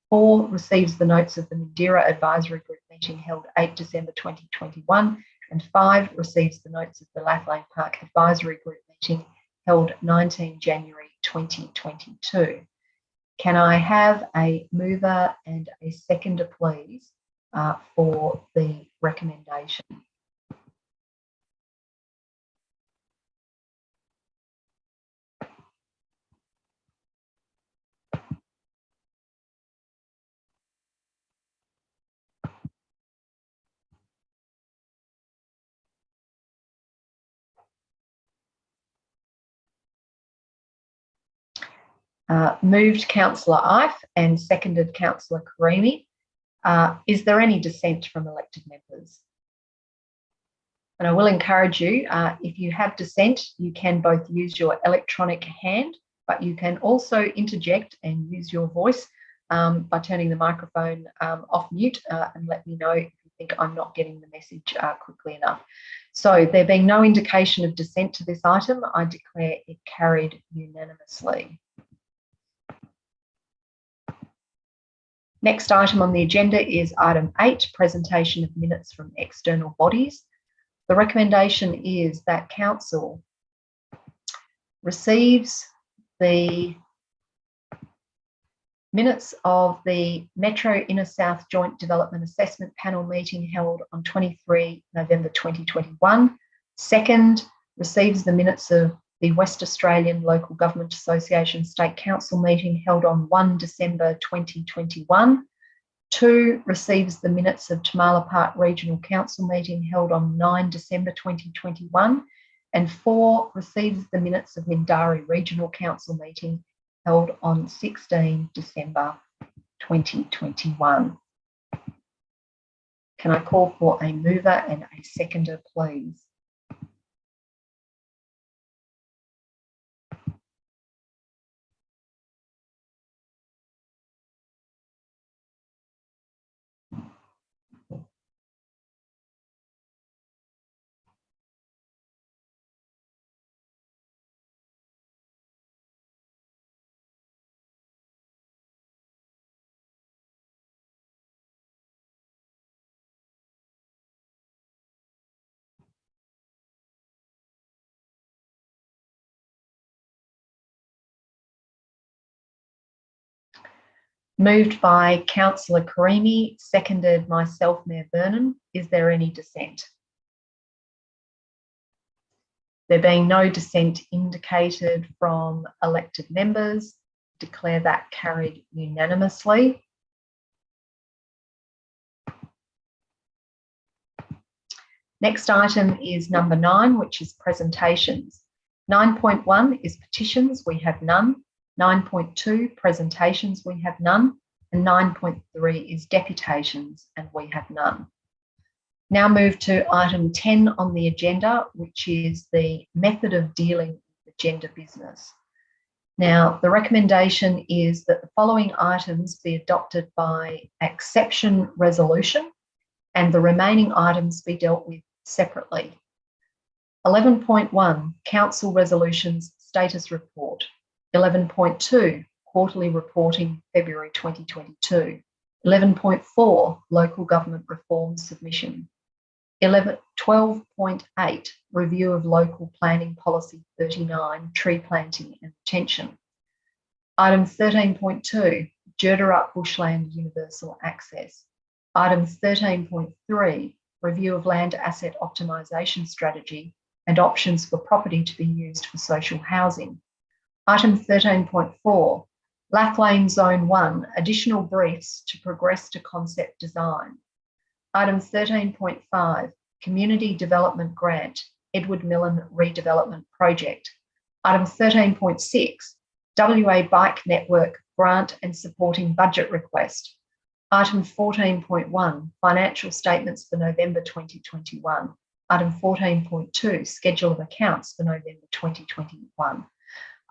Speaker 1: 4 receives the notes of the Madeira Advisory Group meeting held 8 December 2021, and 5 receives the notes of the Lathlane Park Advisory Group meeting held 19 January 2022. Can I have a mover and a seconder, please, for the recommendation? Moved Councillor Ife and seconded Councillor Karimi. Is there any dissent from elected members? And I will encourage you, if you have dissent, you can both use your electronic hand, but you can also interject and use your voice by turning the microphone off mute and let me know if you think I'm not getting the message quickly enough. So there being no indication of dissent to this item, I declare it carried unanimously. Next item on the agenda is item 8, presentation of minutes from external bodies. The recommendation is that Council receives the minutes of the Metro Inner South Joint Development Assessment Panel meeting held on 23 November 2021. Second, receives the minutes of the West Australian Local Government Association State Council meeting held on 1 December 2021. 2, receives the minutes of Tamala Park Regional Council meeting held on 9 December 2021. And 4, receives the minutes of Mindarie Regional Council meeting held on 16 December 2021. Can I call for a mover and a seconder, please? Moved by Councillor Karimi, seconded myself, Mayor Vernon. Is there any dissent? There being no dissent indicated from elected members, declare that carried unanimously. Next item is number 9, which is presentations. 9.1 is petitions, we have none. 9.2, presentations, we have none. And 9.3 is deputations, and we have none. Now move to item 10 on the agenda, which is the method of dealing with gender business. Now, the recommendation is that the following items be adopted by exception resolution and the remaining items be dealt with separately. 11.1, Council Resolutions Status Report. 11.2, Quarterly Reporting, February 2022. 11.4, Local Government Reform Submission. 12.8, Review of Local Planning Policy 39, Tree Planting and Retention. Item 13.2, Jirdarup Bushland Universal Access. Item 13.3, Review of Land Asset Optimisation Strategy and Options for Property to be Used for Social Housing. Item 13.4, Black Lane Zone 1, Additional Briefs to Progress to Concept Design. Item 13.5, Community Development Grant, Edward Millen Redevelopment Project. Item 13.6, WA Bike Network Grant and Supporting Budget Request. Item 14.1, Financial Statements for November 2021. Item 14.2, Schedule of Accounts for November 2021.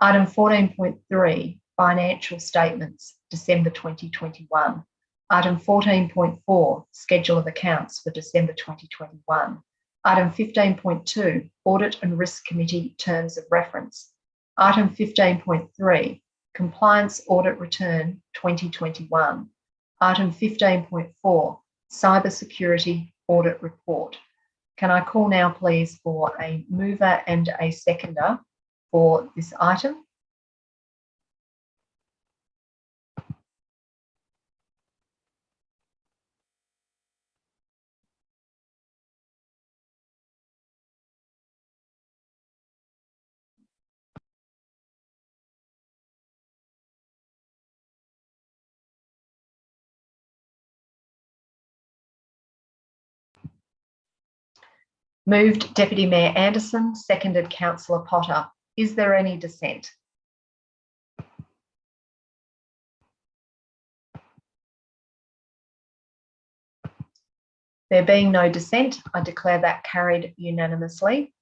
Speaker 1: Item 14.3, Financial Statements, December 2021. Item 14.4, Schedule of Accounts for December 2021. Item 15.2, Audit and Risk Committee Terms of Reference. Item 15.3, Compliance Audit Return 2021. Item 15.4, Cyber Security Audit Report. Can I call now, please, for a mover and a seconder for this item? Moved Deputy Mayor Anderson, seconded Councillor Potter. Is there any dissent? There being no dissent, I declare that carried unanimously.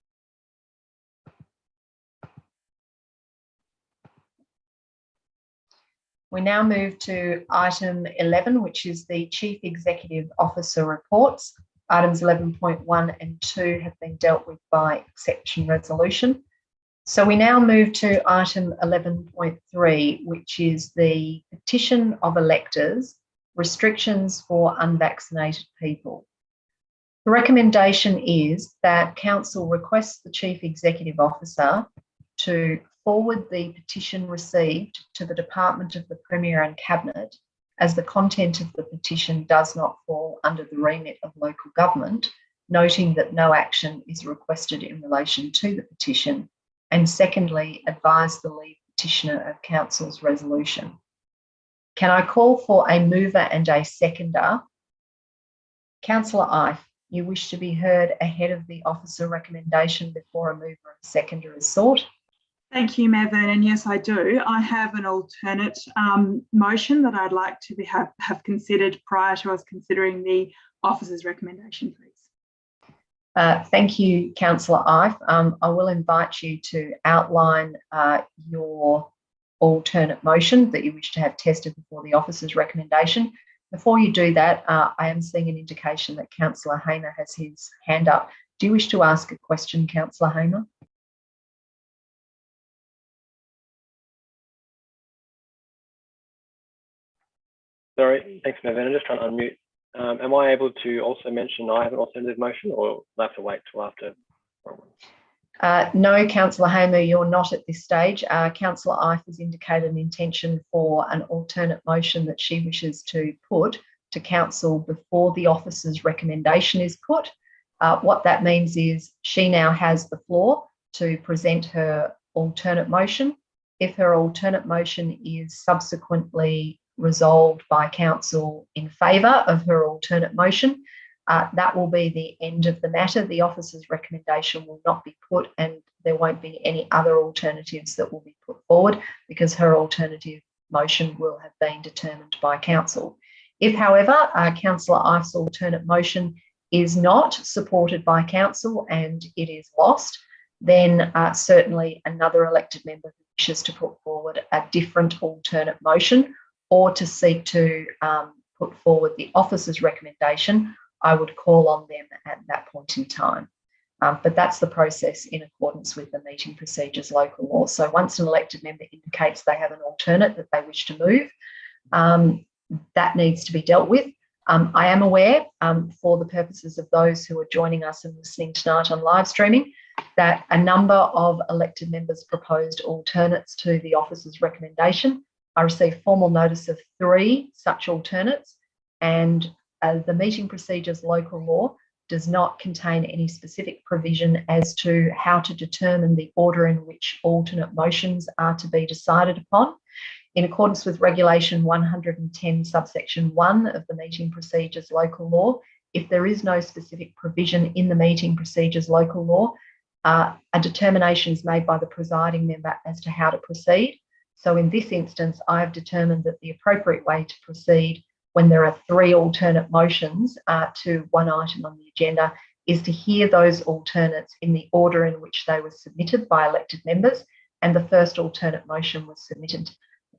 Speaker 1: We now move to item 11, which is the Chief Executive Officer reports. Items 11.1 and 2 have been dealt with by exception resolution. So we now move to item 11.3, which is the petition of electors, restrictions for unvaccinated people. The recommendation is that Council requests the Chief Executive Officer to forward the petition received to the Department of the Premier and Cabinet, as the content of the petition does not fall under the remit of local government, noting that no action is requested in relation to the petition, and secondly, advise the lead petitioner of Council's resolution. Can I call for a mover and a seconder? Councillor Ife, you wish to be heard ahead of the officer recommendation before a mover and seconder is sought?
Speaker 8: Thank you, Mayor Vernon. Yes, I do. I have an alternate motion that I'd like to have considered prior to us considering the officer's recommendation, please.
Speaker 1: Thank you, Councillor Ife. I will invite you to outline your alternate motion that you wish to have tested before the officer's recommendation. Before you do that, I am seeing an indication that Councillor Hamer has his hand up. Do you wish to ask a question, Councillor Hamer?
Speaker 9: Sorry, thanks, Mayor Vernon. I'm just trying to unmute. Am I able to also mention I have an alternative motion, or will I have to wait till after?
Speaker 1: No, Councillor Hamer, you're not at this stage. Councillor Ife has indicated an intention for an alternate motion that she wishes to put to council before the officer's recommendation is put. What that means is she now has the floor to present her alternate motion. If her alternate motion is subsequently resolved by council in favour of her alternate motion, that will be the end of the matter. The officer's recommendation will not be put, and there won't be any other alternatives that will be put forward because her alternative motion will have been determined by council. If, however, Councillor Ife's alternate motion is not supported by council and it is lost, then certainly another elected member who wishes to put forward a different alternate motion or to seek to put forward the officer's recommendation, I would call on them at that point in time. But that's the process in accordance with the meeting procedures local law. So once an elected member indicates they have an alternate that they wish to move, that needs to be dealt with. I am aware, for the purposes of those who are joining us and listening tonight on live streaming, that a number of elected members proposed alternates to the officer's recommendation. I received formal notice of 3 such alternates, and the meeting procedures local law does not contain any specific provision as to how to determine the order in which alternate motions are to be decided upon. In accordance with Regulation 110 subsection 1 of the meeting procedures local law, if there is no specific provision in the meeting procedures local law, a determination is made by the presiding member as to how to proceed. So in this instance, I've determined that the appropriate way to proceed when there are 3 alternate motions to one item on the agenda is to hear those alternates in the order in which they were submitted by elected members. And the first alternate motion was submitted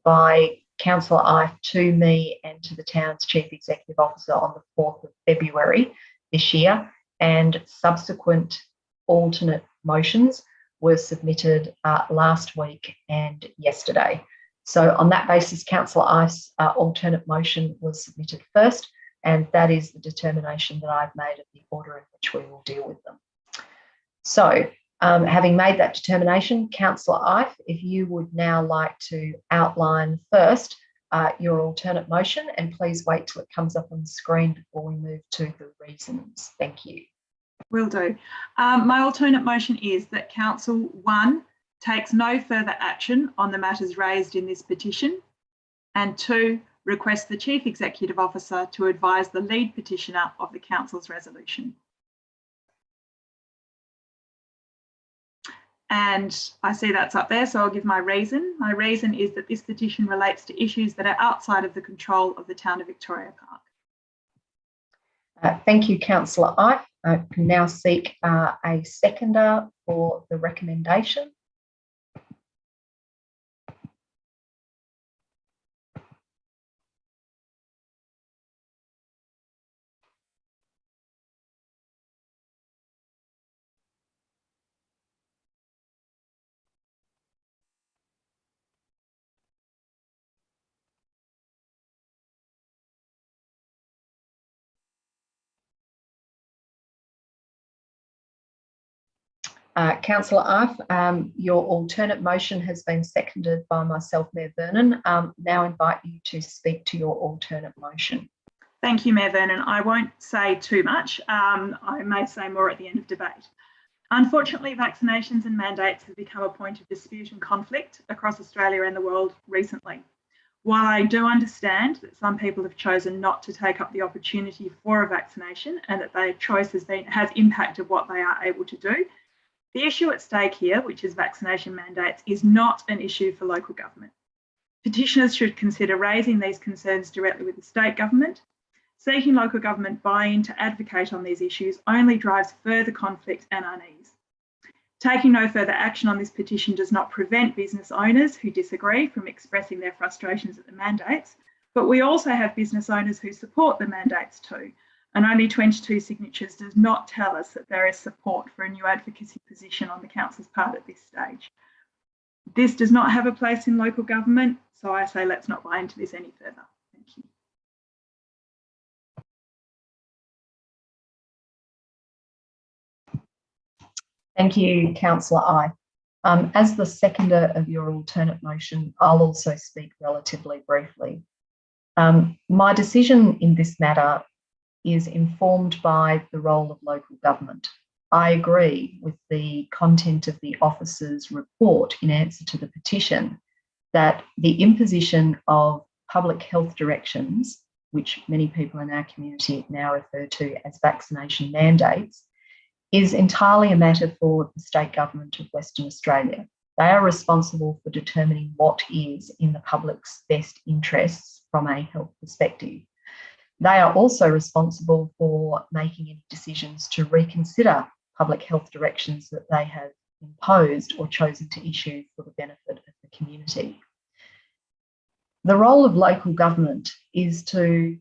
Speaker 1: by Councillor Ife to me and to the town's Chief Executive Officer on the 4th of February this year, and subsequent alternate motions were submitted last week and yesterday. So on that basis, Councillor Ife's alternate motion was submitted first, and that is the determination that I've made of the order in which we will deal with them. So having made that determination, Councillor Ife, if you would now like to outline first your alternate motion, and please wait till it comes up on the screen before we move to the reasons. Thank you.
Speaker 8: Will do. My alternate motion is that Council 1 takes no further action on the matters raised in this petition, and 2, requests the Chief Executive Officer to advise the lead petitioner of the Council's resolution. And I see that's up there, so I'll give my reason. My reason is that this petition relates to issues that are outside of the control of the Town of Victoria Park.
Speaker 1: Thank you, Councillor Ife. I can now seek a seconder for the recommendation. Councillor Ife, your alternate motion has been seconded by myself, Mayor Vernon. Now invite you to speak to your alternate motion.
Speaker 8: Thank you, Mayor Vernon. I won't say too much. I may say more at the end of debate. Unfortunately, vaccinations and mandates have become a point of dispute and conflict across Australia and the world recently. While I do understand that some people have chosen not to take up the opportunity for a vaccination and that their choice has impacted what they are able to do, the issue at stake here, which is vaccination mandates, is not an issue for local government. Petitioners should consider raising these concerns directly with the state government. Seeking local government buy-in to advocate on these issues only drives further conflict and unease. Taking no further action on this petition does not prevent business owners who disagree from expressing their frustrations at the mandates, but we also have business owners who support the mandates too, and only 22 signatures does not tell us that there is support for a new advocacy position on the council's part at this stage. This does not have a place in local government, so I say let's not buy into this any further. Thank you.
Speaker 1: Thank you, Councillor I. As the seconder of your alternate motion, I'll also speak relatively briefly. My decision in this matter is informed by the role of local government. I agree with the content of the officer's report in answer to the petition that the imposition of public health directions, which many people in our community now refer to as vaccination mandates, is entirely a matter for the state government of Western Australia. They are responsible for determining what is in the public's best interests from a health perspective. They are also responsible for making any decisions to reconsider public health directions that they have imposed or chosen to issue for the benefit of the community. The role of local government is to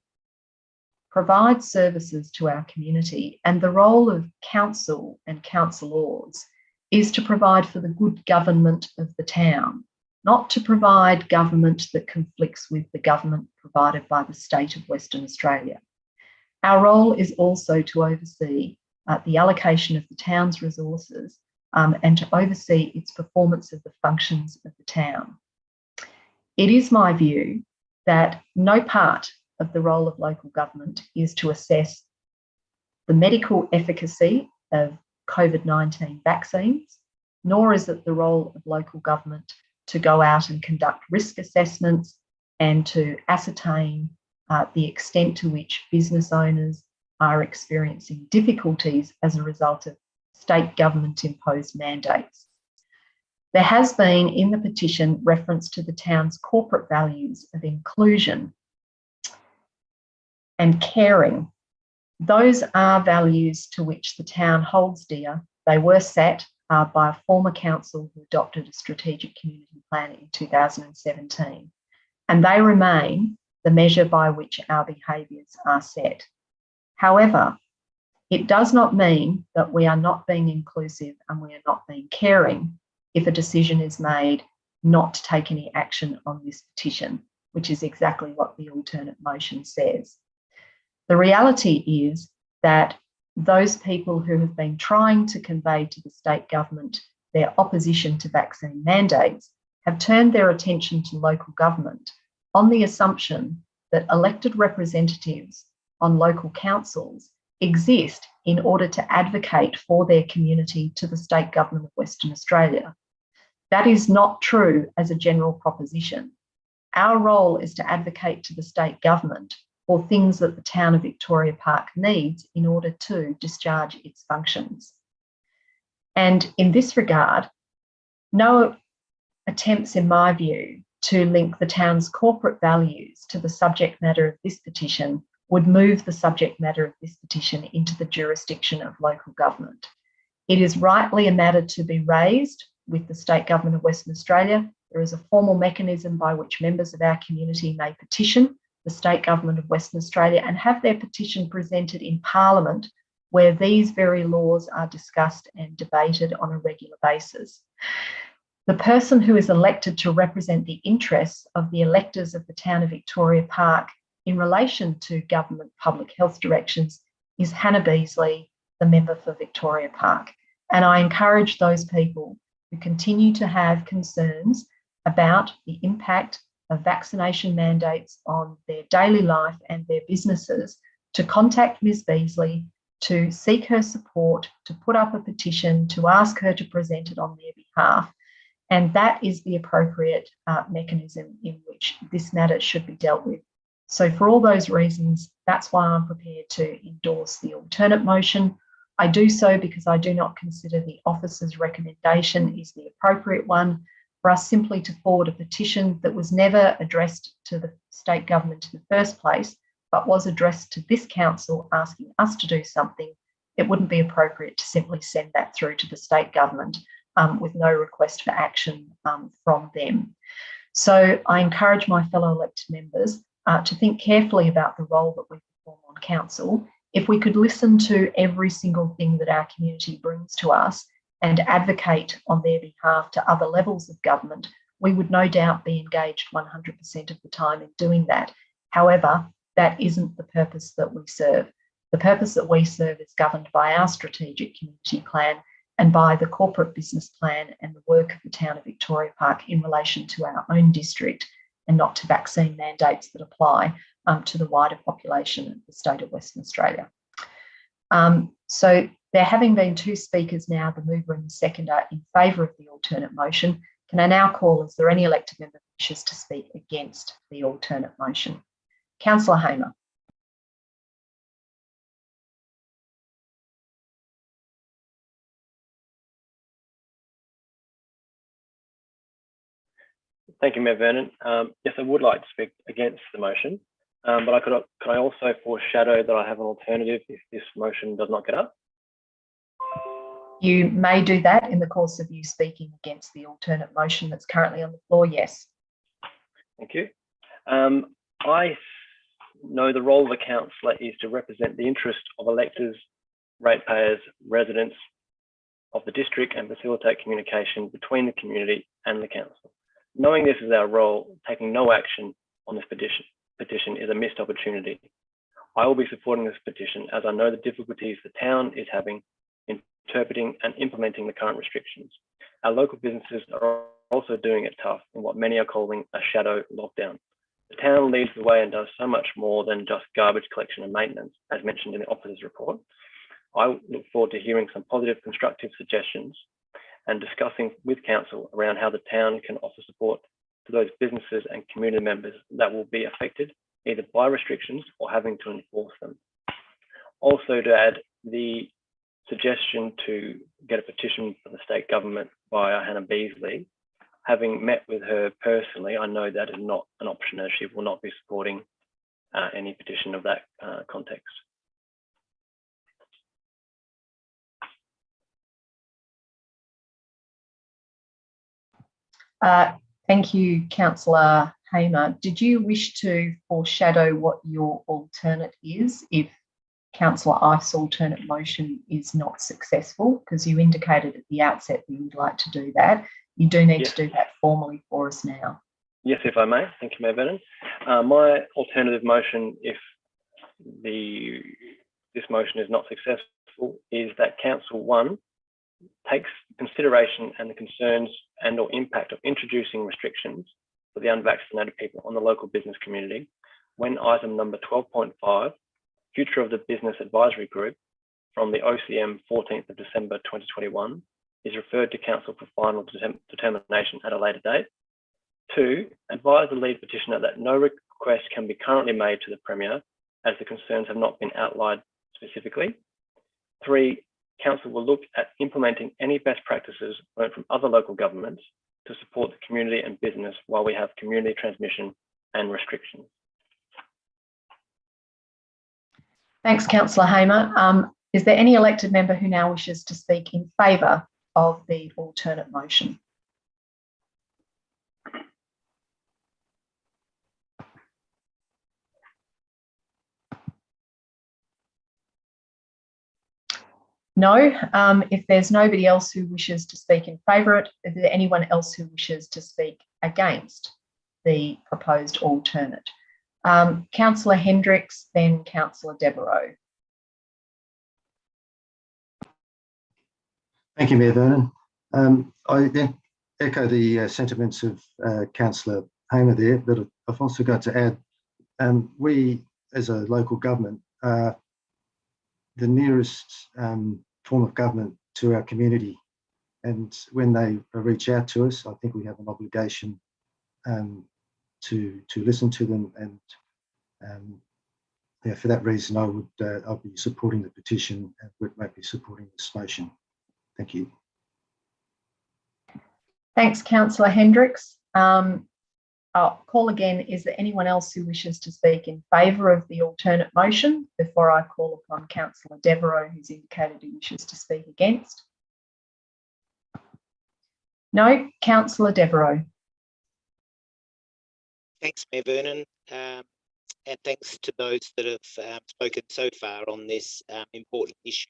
Speaker 1: provide services to our community, and the role of council and councillors is to provide for the good government of the town, not to provide government that conflicts with the government provided by the state of Western Australia. Our role is also to oversee the allocation of the town's resources and to oversee its performance of the functions of the town. It is my view that no part of the role of local government is to assess the medical efficacy of COVID-19 vaccines, nor is it the role of local government to go out and conduct risk assessments and to ascertain the extent to which business owners are experiencing difficulties as a result of state government imposed mandates. There has been in the petition reference to the town's corporate values of inclusion and caring. Those are values to which the town holds dear. They were set by a former council who adopted a strategic community plan in 2017, and they remain the measure by which our behaviours are set. However, it does not mean that we are not being inclusive and we are not being caring if a decision is made not to take any action on this petition, which is exactly what the alternate motion says. The reality is that those people who have been trying to convey to the state government their opposition to vaccine mandates have turned their attention to local government on the assumption that elected representatives on local councils exist in order to advocate for their community to the state government of Western Australia. That is not true as a general proposition. Our role is to advocate to the state government for things that the town of Victoria Park needs in order to discharge its functions. And in this regard, no attempts, in my view, to link the town's corporate values to the subject matter of this petition would move the subject matter of this petition into the jurisdiction of local government. It is rightly a matter to be raised with the state government of Western Australia. There is a formal mechanism by which members of our community may petition the state government of Western Australia and have their petition presented in Parliament, where these very laws are discussed and debated on a regular basis. The person who is elected to represent the interests of the electors of the town of Victoria Park in relation to government public health directions is Hannah Beasley, the member for Victoria Park. And I encourage those people who continue to have concerns about the impact of vaccination mandates on their daily life and their businesses to contact Ms. Beasley, to seek her support, to put up a petition, to ask her to present it on their behalf, And that is the appropriate mechanism in which this matter should be dealt with. So for all those reasons, that's why I'm prepared to endorse the alternate motion. I do so because I do not consider the officer's recommendation is the appropriate one for us simply to forward a petition that was never addressed to the state government in the first place, but was addressed to this council asking us to do something. It wouldn't be appropriate to simply send that through to the state government with no request for action from them. So I encourage my fellow elected members to think carefully about the role that we perform on council. If we could listen to every single thing that our community brings to us and advocate on their behalf to other levels of government, we would no doubt be engaged 100% of the time in doing that. However, that isn't the purpose that we serve. The purpose that we serve is governed by our strategic community plan and by the corporate business plan and the work of the town of Victoria Park in relation to our own district, and not to vaccine mandates that apply to the wider population of the state of Western Australia. So there having been two speakers now, the mover and the seconder, in favour of the alternate motion, can I now call, is there any elected member who wishes to speak against the alternate motion? Councillor Hamer.
Speaker 9: Thank you, Mayor Vernon. Yes, I would like to speak against the motion, but could I also foreshadow that I have an alternative if this motion does not get up?
Speaker 1: You may do that in the course of you speaking against the alternate motion that's currently on the floor, yes.
Speaker 9: Thank you. I know the role of the councillor is to represent the interest of electors, ratepayers, residents of the district and facilitate communication between the community and the council. Knowing this is our role, taking no action on this petition is a missed opportunity. I will be supporting this petition as I know the difficulties the town is having in interpreting and implementing the current restrictions. Our local businesses are also doing it tough in what many are calling a shadow lockdown. The town leads the way and does so much more than just garbage collection and maintenance, as mentioned in the officer's report. I look forward to hearing some positive, constructive suggestions and discussing with council around how the town can offer support to those businesses and community members that will be affected either by restrictions or having to enforce them. Also, to add the suggestion to get a petition from the state government via Hannah Beasley, having met with her personally, I know that is not an option as she will not be supporting any petition of that context.
Speaker 1: Thank you, Councillor Hamer. Did you wish to foreshadow what your alternate is if Councillor Ife's alternate motion is not successful? Because you indicated at the outset that you would like to do that. You do need to do that formally for us now.
Speaker 9: Yes, if I may. Thank you, Mayor Vernon. My alternative motion, if this motion is not successful, is that Council 1 takes consideration and the concerns and or impact of introducing restrictions for the unvaccinated people on the local business community when item number 12.5, Future of the Business Advisory Group from the OCM 14th of December 2021 is referred to Council for final determination at a later date. 2, advise the lead petitioner that no request can be currently made to the Premier as the concerns have not been outlined specifically. 3, Council will look at implementing any best practices learned from other local governments to support the community and business while we have community transmission and restrictions.
Speaker 1: Thanks, Councillor Hamer. Is there any elected member who now wishes to speak in favour of the alternate motion? No. If there's nobody else who wishes to speak in favour of it, is there anyone else who wishes to speak against the proposed alternate? Councillor Hendricks, then Councillor Devereux.
Speaker 10: Thank you, Mayor Vernon. I then echo the sentiments of Councillor Hamer there, but I've also got to add, we as a local government are the nearest form of government to our community. and when they reach out to us, I think we have an obligation to listen to them, and yeah, for that reason, I'll be supporting the petition and won't be supporting this motion. Thank you.
Speaker 1: Thanks, Councillor Hendricks. I'll call again. Is there anyone else who wishes to speak in favour of the alternate motion before I call upon Councillor Devereux, who's indicated he wishes to speak against? No. Councillor Devereux.
Speaker 11: Thanks, Mayor Vernon, and thanks to those that have spoken so far on this important issue.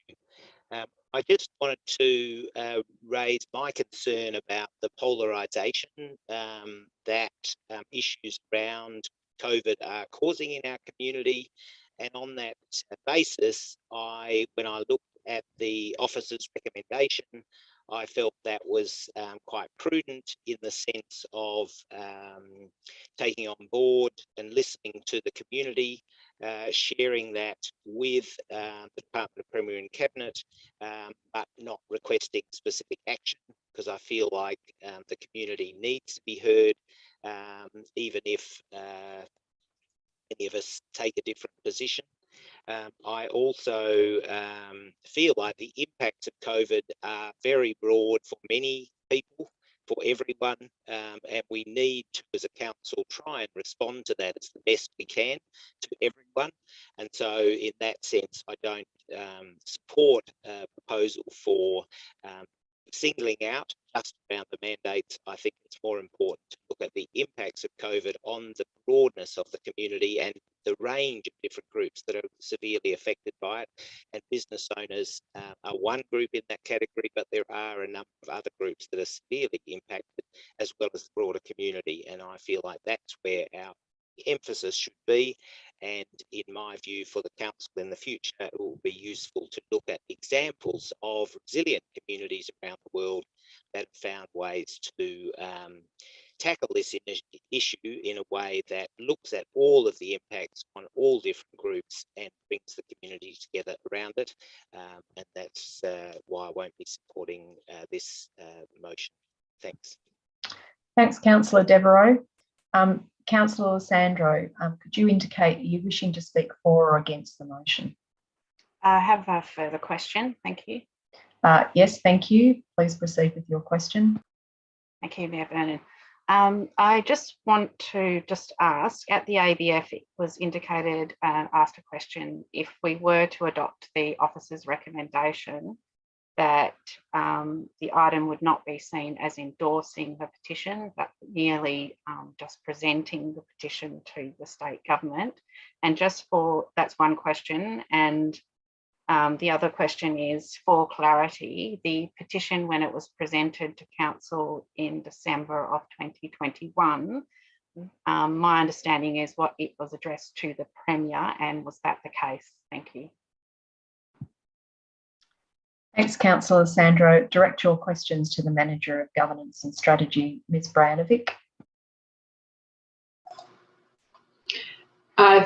Speaker 11: I just wanted to raise my concern about the polarisation that issues around COVID are causing in our community. And on that basis, when I looked at the officer's recommendation, I felt that was quite prudent in the sense of taking on board and listening to the community, sharing that with the Department of Premier and Cabinet, but not requesting specific action, because I feel like the community needs to be heard, even if many of us take a different position. I also feel like the impacts of COVID are very broad for many people, for everyone, and we need to, as a council, try and respond to that as the best we can to everyone. And so in that sense, I don't support a proposal for singling out just around the mandates. I think it's more important to look at the impacts of COVID on the broadness of the community and the range of different groups that are severely affected by it. And business owners are one group in that category, but there are a number of other groups that are severely impacted, as well as the broader community. And I feel like that's where our emphasis should be. And in my view, for the council in the future, it will be useful to look at examples of resilient communities around the world that have found ways to tackle this issue in a way that looks at all of the impacts on all different groups and brings the community together around it. And that's why I won't be supporting this motion. Thanks.
Speaker 1: Thanks, Councillor Devereux. Councillor Sandro, could you indicate, are you wishing to speak for or against the motion?
Speaker 4: I have a further question. Thank you.
Speaker 1: Yes, thank you. Please proceed with your question.
Speaker 4: Thank you, Mayor Vernon. I just want to ask, at the ABF, it was indicated and asked a question, if we were to adopt the officer's recommendation, that the item would not be seen as endorsing the petition, but merely just presenting the petition to the state government. And that's one question. And the other question is, for clarity, the petition, when it was presented to council in December of 2021, my understanding is what it was addressed to the Premier, and was that the case? Thank you.
Speaker 1: Thanks, Councillor Sandro. Direct your questions to the Manager of Governance and Strategy, Ms. Brajanovic.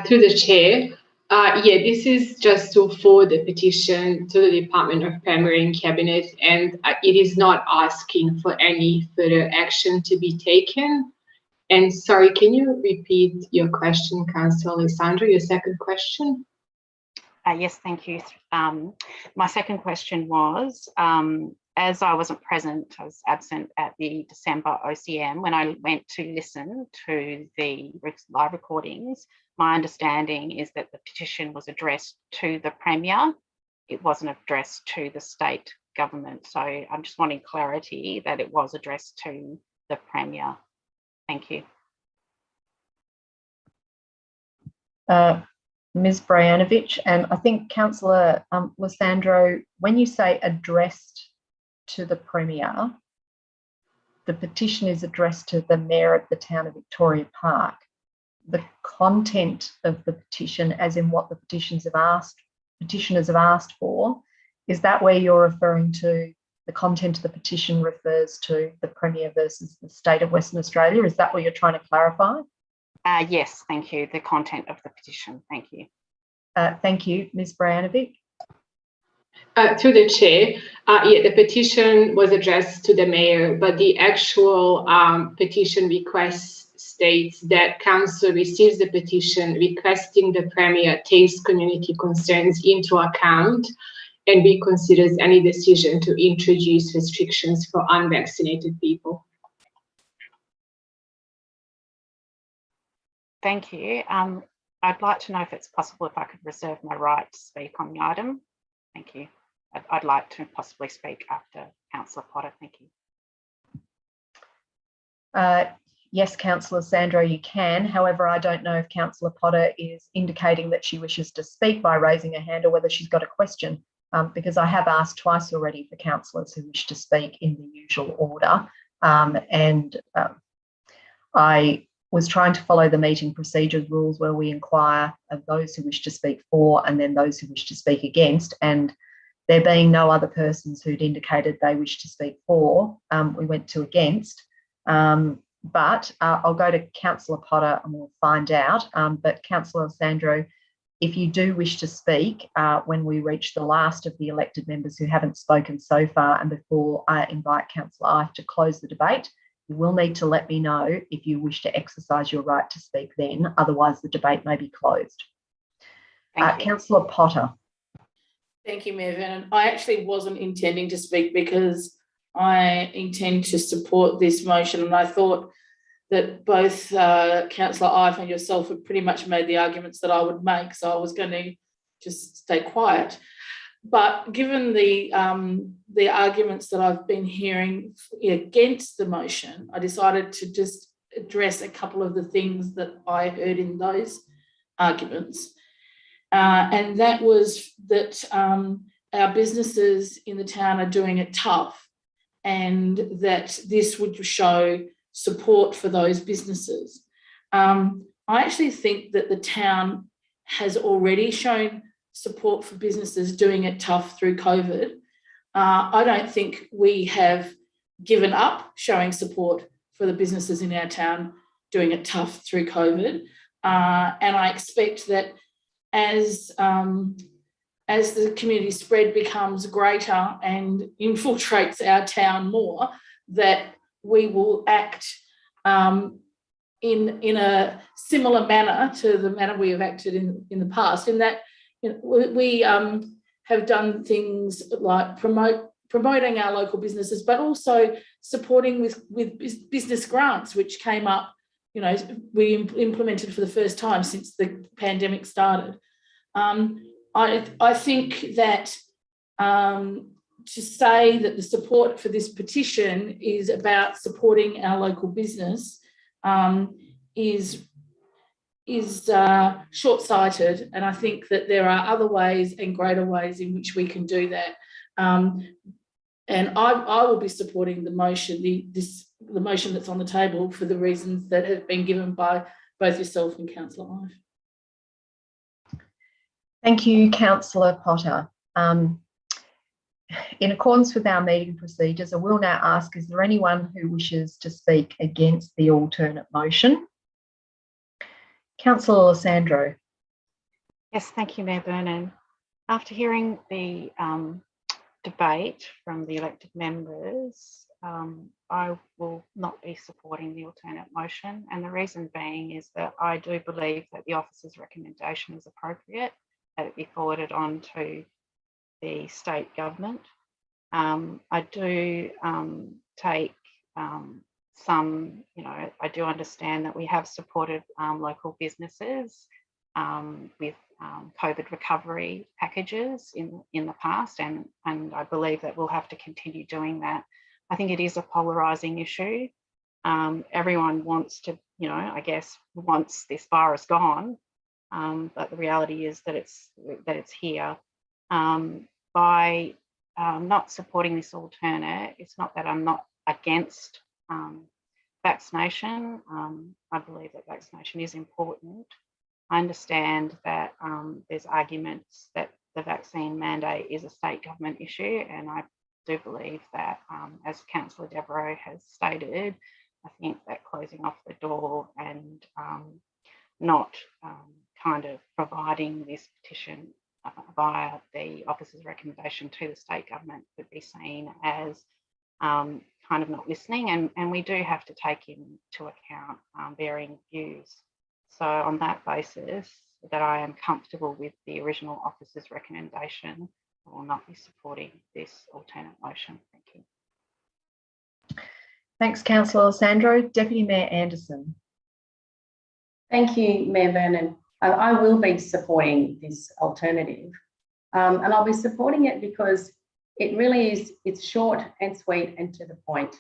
Speaker 5: Through the chair, yeah, this is just to forward the petition to the Department of Premier and Cabinet, and it is not asking for any further action to be taken. And sorry, can you repeat your question, Councillor Alessandro, your second question?
Speaker 4: Yes, thank you. My second question was, as I wasn't present, I was absent at the December OCM, when I went to listen to the live recordings, my understanding is that the petition was addressed to the Premier. It wasn't addressed to the state government. So I'm just wanting clarity that it was addressed to the Premier. Thank you.
Speaker 1: Ms. Brajanovic, and I think Councillor Lysandro, when you say addressed to the Premier, the petition is addressed to the Mayor of the town of Victoria Park. The content of the petition, as in what the petitioners have asked for, is that where you're referring to? The content of the petition refers to the Premier versus the state of Western Australia. Is that what you're trying to clarify?
Speaker 4: Yes, thank you. The content of the petition. Thank you.
Speaker 1: Thank you, Ms. Brajanovic.
Speaker 5: To the chair, yeah, the petition was addressed to the mayor, but the actual petition request states that council receives the petition requesting the premier takes community concerns into account and reconsiders any decision to introduce restrictions for unvaccinated people.
Speaker 4: Thank you. I'd like to know if it's possible if I could reserve my right to speak on the item. Thank you. I'd like to possibly speak after Councillor Potter. Thank you.
Speaker 1: Yes, Councillor Sandro, you can. However, I don't know if Councillor Potter is indicating that she wishes to speak by raising her hand or whether she's got a question, because I have asked twice already for councillors who wish to speak in the usual order. I was trying to follow the meeting procedures rules where we inquire of those who wish to speak for and then those who wish to speak against. And there being no other persons who'd indicated they wish to speak for, we went to against. But I'll go to Councillor Potter and we'll find out. But Councillor Sandro, if you do wish to speak when we reach the last of the elected members who haven't spoken so far and before I invite Councillor Ike to close the debate, you will need to let me know if you wish to exercise your right to speak then, otherwise the debate may be closed. Councillor Potter.
Speaker 12: Thank you, Mayor Vernon. I actually wasn't intending to speak because I intend to support this motion, and I thought that both Councillor Ive and yourself had pretty much made the arguments that I would make, so I was going to just stay quiet. But given the arguments that I've been hearing against the motion, I decided to just address a couple of the things that I heard in those arguments. And that was that our businesses in the town are doing it tough, and that this would show support for those businesses. I actually think that the town has already shown support for businesses doing it tough through COVID. I don't think we have given up showing support for the businesses in our town doing it tough through COVID. And I expect that as the community spread becomes greater and infiltrates our town more, that we will act in a similar manner to the manner we have acted in the past, in that we have done things like promoting our local businesses, but also supporting with business grants, which came up, we implemented for the first time since the pandemic started. I think that to say that the support for this petition is about supporting our local business is short-sighted, and I think that there are other ways and greater ways in which we can do that. And I will be supporting the motion, the motion that's on the table, for the reasons that have been given by both yourself and Councillor Ive.
Speaker 1: Thank you, Councillor Potter. In accordance with our meeting procedures, I will now ask, is there anyone who wishes to speak against the alternate motion? Councillor Sandro.
Speaker 4: Yes, thank you, Mayor Vernon. After hearing the debate from the elected members, I will not be supporting the alternate motion, and the reason being is that I do believe that the officer's recommendation is appropriate, that it be forwarded on to the state government. I do take some, I do understand that we have supported local businesses with COVID recovery packages in the past, and I believe that we'll have to continue doing that. I think it is a polarising issue. Everyone wants to, I guess, once this virus gone, but the reality is that it's here. By not supporting this alternate, it's not that I'm not against vaccination. I believe that vaccination is important. I understand that there's arguments that the vaccine mandate is a state government issue, and I do believe that, as Councillor Devereux has stated, I think that closing off the door and not kind of providing this petition via the officer's recommendation to the state government could be seen as kind of not listening, and we do have to take into account varying views. So on that basis, that I am comfortable with the original officer's recommendation, I will not be supporting this alternate motion. Thank you.
Speaker 1: Thanks, Councillor Sandro. Deputy Mayor Anderson.
Speaker 2: Thank you, Mayor Vernon. I will be supporting this alternative, and I'll be supporting it because it really is, it's short and sweet and to the point.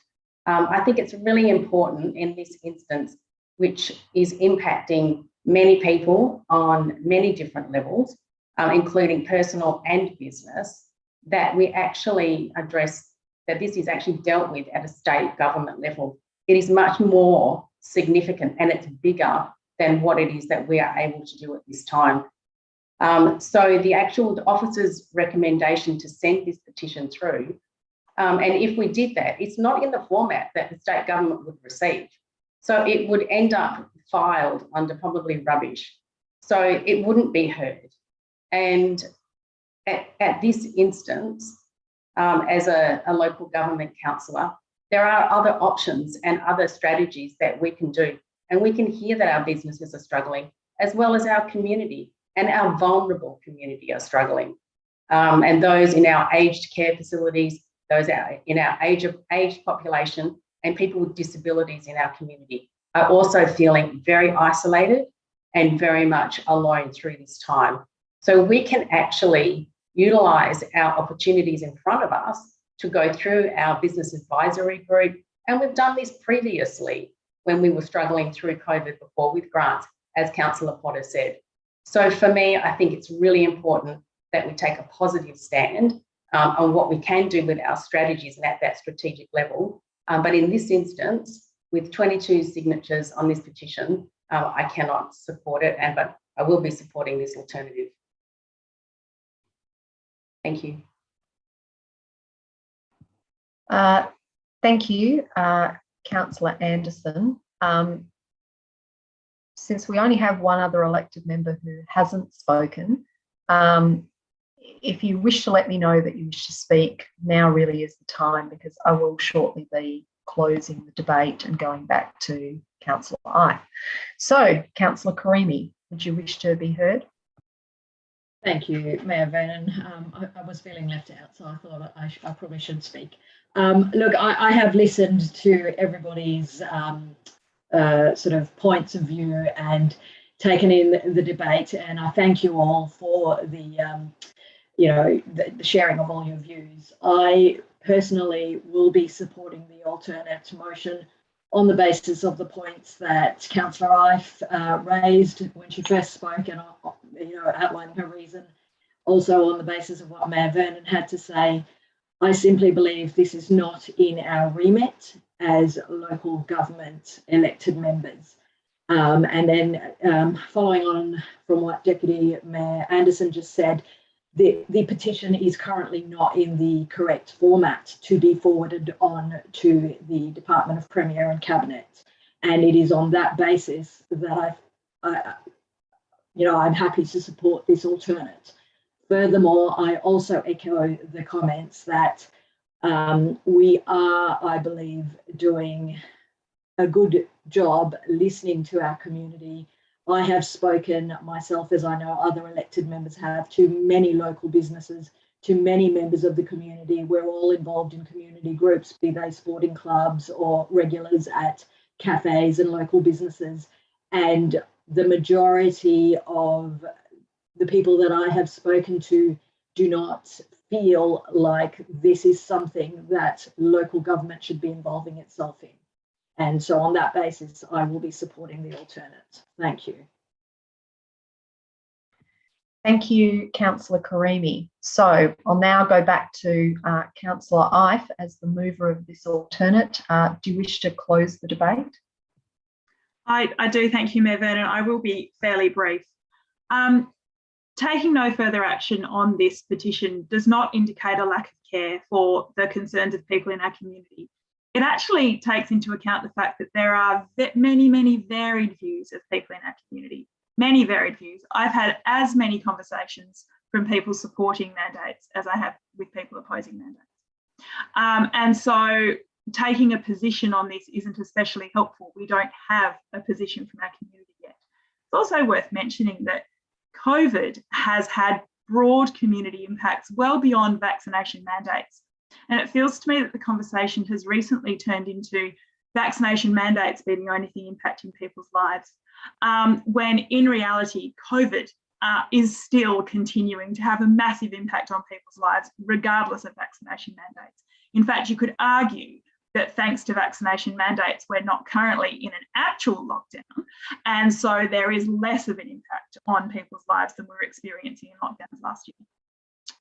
Speaker 2: I think it's really important in this instance, which is impacting many people on many different levels, including personal and business, that we actually address that this is actually dealt with at a state government level. It is much more significant and it's bigger than what it is that we are able to do at this time. So the actual officer's recommendation to send this petition through, and if we did that, it's not in the format that the state government would receive. So it would end up filed under probably rubbish. So it wouldn't be heard. And at this instance, as a local government councillor, there are other options and other strategies that we can do. And we can hear that our businesses are struggling, as well as our community, and our vulnerable community are struggling. And those in our aged care facilities, those in our aged population, and people with disabilities in our community are also feeling very isolated and very much alone through this time. So we can actually utilise our opportunities in front of us to go through our business advisory group. And we've done this previously when we were struggling through COVID before with grants, as Councillor Potter said. So for me, I think it's really important that we take a positive stand on what we can do with our strategies and at that strategic level. But in this instance, with 22 signatures on this petition, I cannot support it, but I will be supporting this alternative. Thank you.
Speaker 1: Thank you, Councillor Anderson. Since we only have one other elected member who hasn't spoken, if you wish to let me know that you wish to speak, now really is the time, because I will shortly be closing the debate and going back to Councillor Ife. So, Councillor Karimi, would you wish to be heard?
Speaker 13: Thank you, Mayor Vernon. I was feeling left out, so I thought I probably should speak. Look, I have listened to everybody's sort of points of view and taken in the debate, and I thank you all for the sharing of all your views. I personally will be supporting the alternate motion on the basis of the points that Councillor Ife raised when she first spoke, and outlined her reason. Also on the basis of what Mayor Vernon had to say, I simply believe this is not in our remit as local government elected members. And then following on from what Deputy Mayor Anderson just said, the petition is currently not in the correct format to be forwarded on to the Department of Premier and Cabinet. And it is on that basis that I'm happy to support this alternate. Furthermore, I also echo the comments that we are, I believe, doing a good job listening to our community. I have spoken myself, as I know other elected members have, to many local businesses, to many members of the community. We're all involved in community groups, be they sporting clubs or regulars at cafes and local businesses. And the majority of the people that I have spoken to do not feel like this is something that local government should be involving itself in. And so on that basis, I will be supporting the alternate. Thank you.
Speaker 1: Thank you, Councillor Karimi. So I'll now go back to Councillor Ife as the mover of this alternate. Do you wish to close the debate?
Speaker 8: I do, thank you, Mayor Vernon. I will be fairly brief. Taking no further action on this petition does not indicate a lack of care for the concerns of people in our community. It actually takes into account the fact that there are many, many varied views of people in our community, many varied views. I've had as many conversations from people supporting mandates as I have with people opposing mandates. And so taking a position on this isn't especially helpful. We don't have a position from our community yet. It's also worth mentioning that COVID has had broad community impacts well beyond vaccination mandates. And it feels to me that the conversation has recently turned into vaccination mandates being the only thing impacting people's lives, when in reality, COVID is still continuing to have a massive impact on people's lives, regardless of vaccination mandates. In fact, you could argue that thanks to vaccination mandates, we're not currently in an actual lockdown. And so there is less of an impact on people's lives than we were experiencing in lockdowns last year.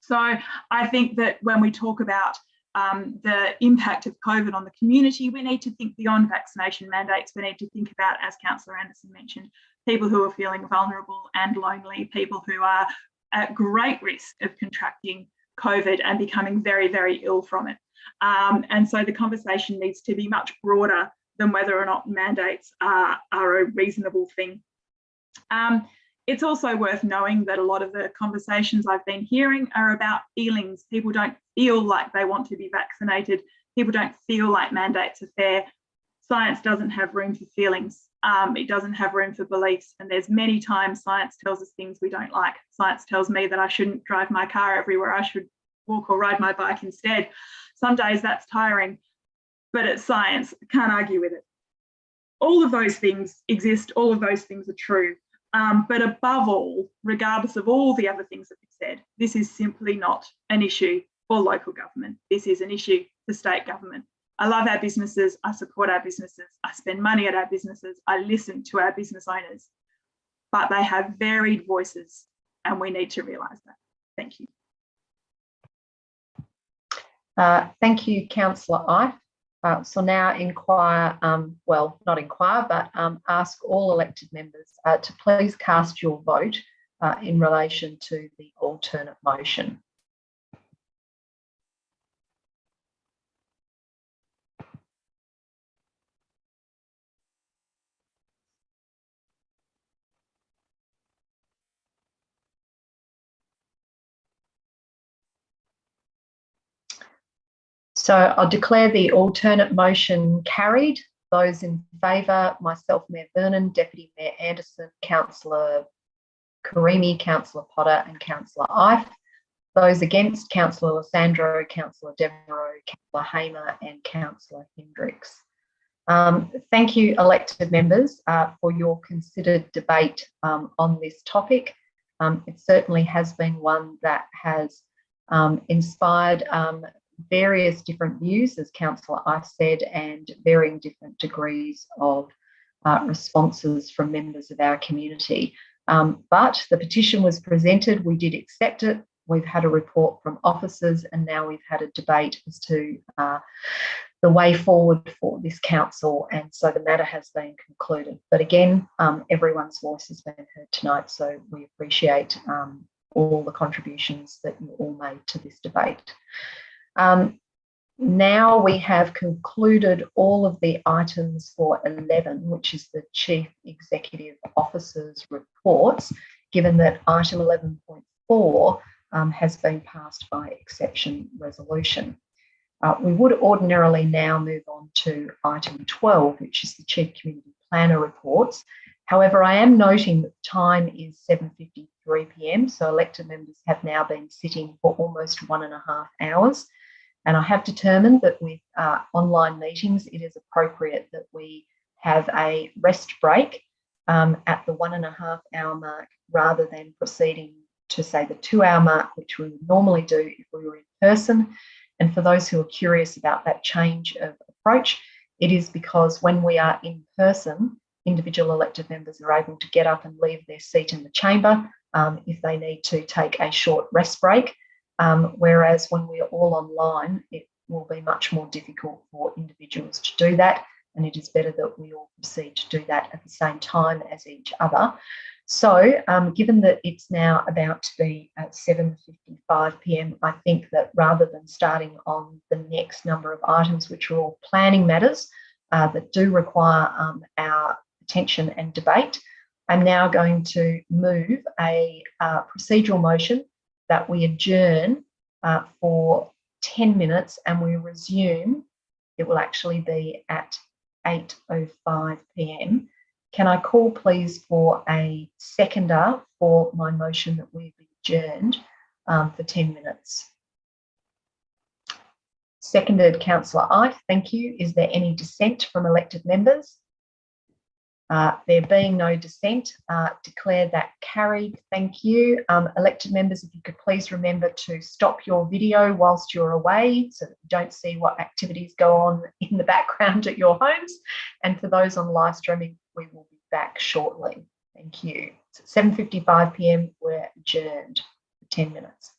Speaker 8: So I think that when we talk about the impact of COVID on the community, we need to think beyond vaccination mandates. We need to think about, as Councillor Anderson mentioned, people who are feeling vulnerable and lonely, people who are at great risk of contracting COVID and becoming very, very ill from it. And so the conversation needs to be much broader than whether or not mandates are a reasonable thing. It's also worth knowing that a lot of the conversations I've been hearing are about feelings. People don't feel like they want to be vaccinated. People don't feel like mandates are fair. Science doesn't have room for feelings. It doesn't have room for beliefs. And there's many times science tells us things we don't like. Science tells me that I shouldn't drive my car everywhere. I should walk or ride my bike instead. Some days that's tiring, but it's science. I can't argue with it. All of those things exist. All of those things are true. But above all, regardless of all the other things that we've said, this is simply not an issue for local government. This is an issue for state government. I love our businesses. I support our businesses. I spend money at our businesses. I listen to our business owners, but they have varied voices and we need to realise that. Thank you.
Speaker 1: Thank you, Councillor Ife. So now inquire, well, not inquire, but ask all elected members to please cast your vote in relation to the alternate motion. So I'll declare the alternate motion carried. Those in favour, myself, Mayor Vernon, Deputy Mayor Anderson, Councillor Karimi, Councillor Potter and Councillor Ife. Those against, Councillor Lysandro, Councillor Devereux, Councillor Hamer and Councillor Hendricks. Thank you, elected members, for your considered debate on this topic. It certainly has been one that has inspired various different views, as Councillor Ife said, and varying different degrees of responses from members of our community. But the petition was presented, we did accept it, we've had a report from officers, and now we've had a debate as to the way forward for this council, and so the matter has been concluded. But again, everyone's voice has been heard tonight, so we appreciate all the contributions that you all made to this debate. Now we have concluded all of the items for 11, which is the Chief Executive Officer's reports, given that item 11.4 has been passed by exception resolution. We would ordinarily now move on to item 12, which is the Chief Community Planner reports. However, I am noting that the time is 7:53 p.m, so elected members have now been sitting for almost 1.5 hours. And I have determined that with online meetings, it is appropriate that we have a rest break at the 1.5 hour mark rather than proceeding to, say, the 2 hour mark, which we would normally do if we were in person. And for those who are curious about that change of approach, it is because when we are in person, individual elected members are able to get up and leave their seat in the chamber if they need to take a short rest break. Whereas when we are all online, it will be much more difficult for individuals to do that, and it is better that we all proceed to do that at the same time as each other. So given that it's now about to be at 7:55 p.m, I think that rather than starting on the next number of items, which are all planning matters that do require our attention and debate, I'm now going to move a procedural motion that we adjourn for 10 minutes and we resume. It will actually be at 8:05 p.m. Can I call, please, for a seconder for my motion that we be adjourned for 10 minutes? Seconded, Councillor Ike. Thank you. Is there any dissent from elected members? There being no dissent, declare that carried. Thank you. Elected members, if you could please remember to stop your video whilst you're away so that you don't see what activities go on in the background at your homes. And for those on live streaming, we will be back shortly. Thank you. It's at 7:55 p.m. We're adjourned for 10 minutes.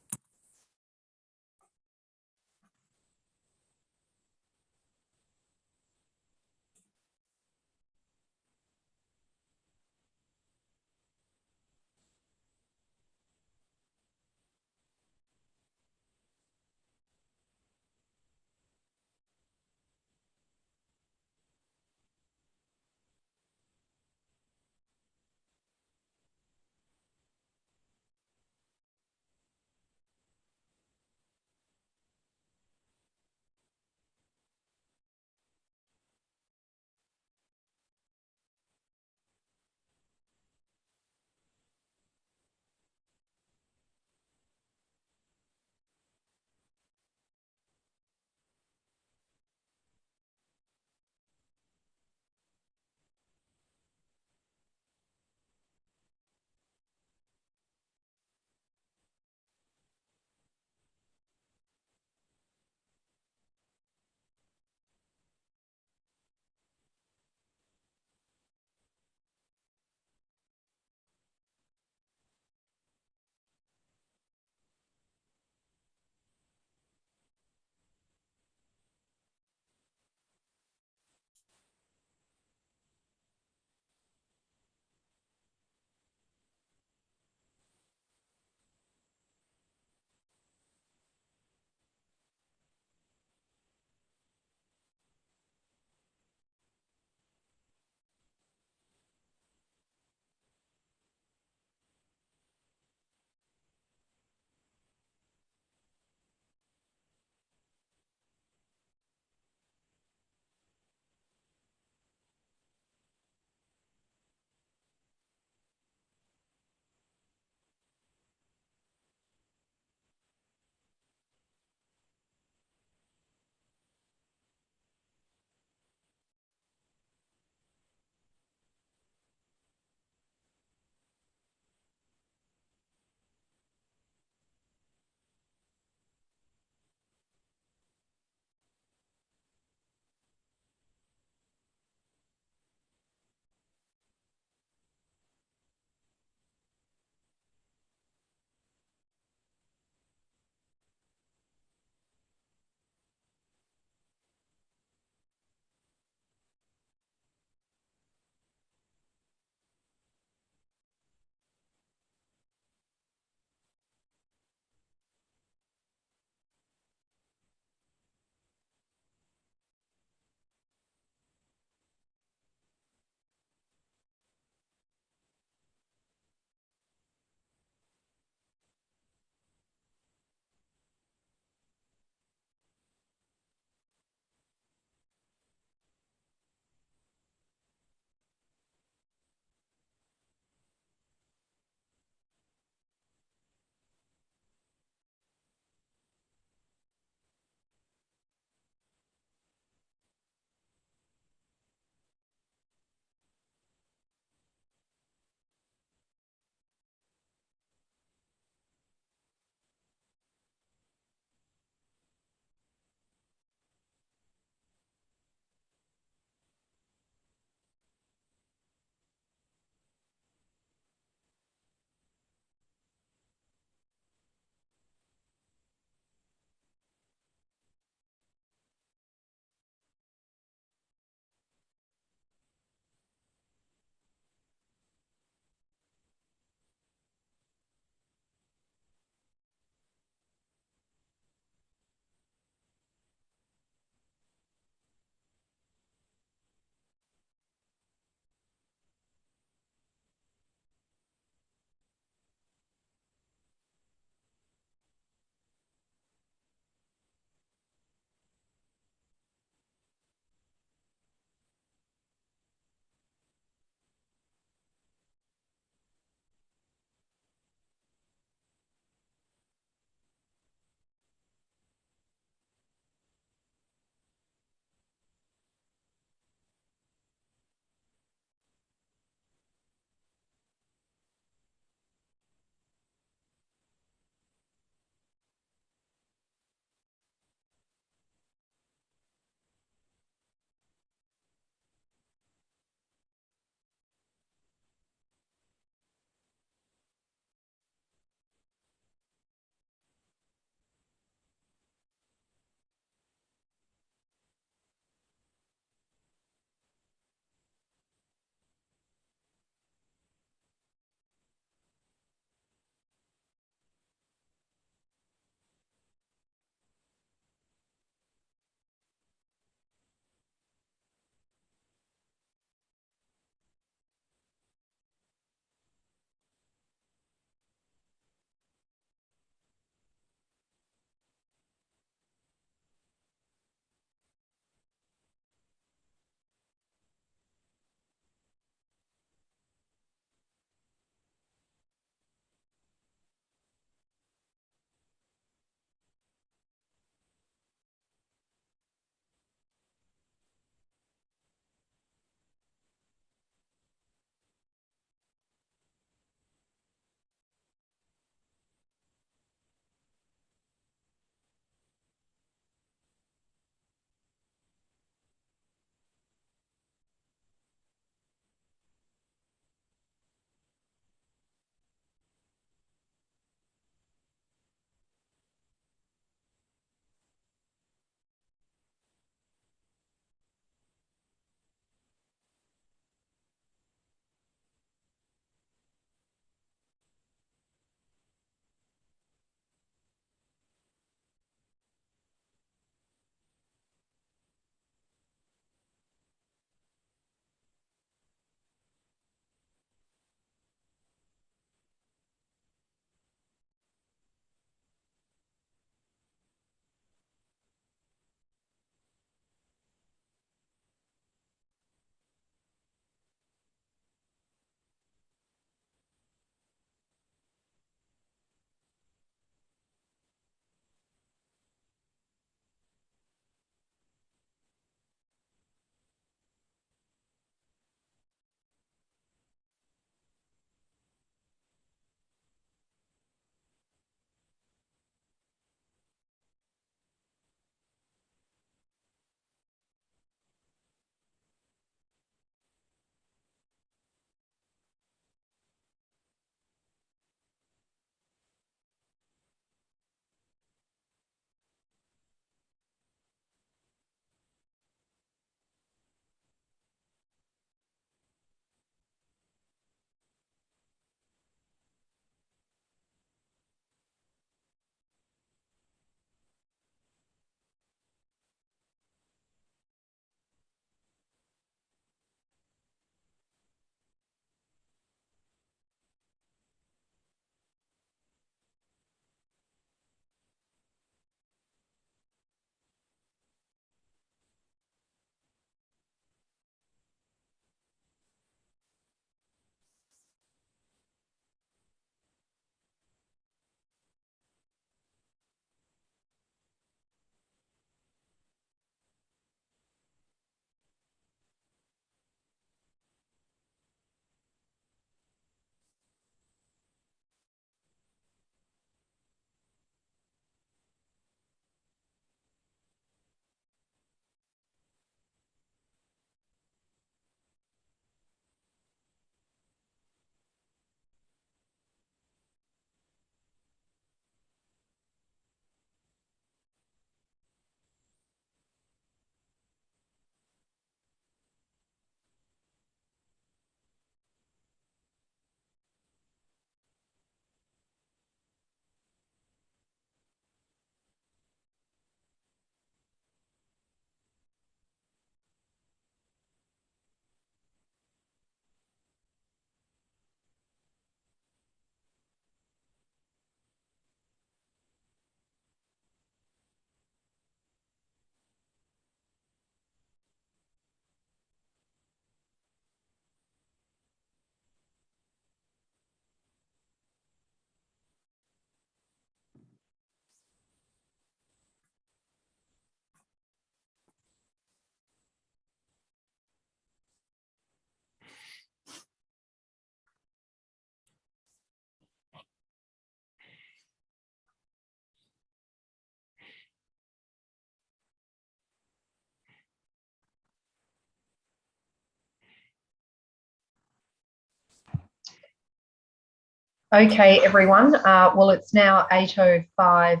Speaker 1: Okay, everyone. Well, it's now 8:05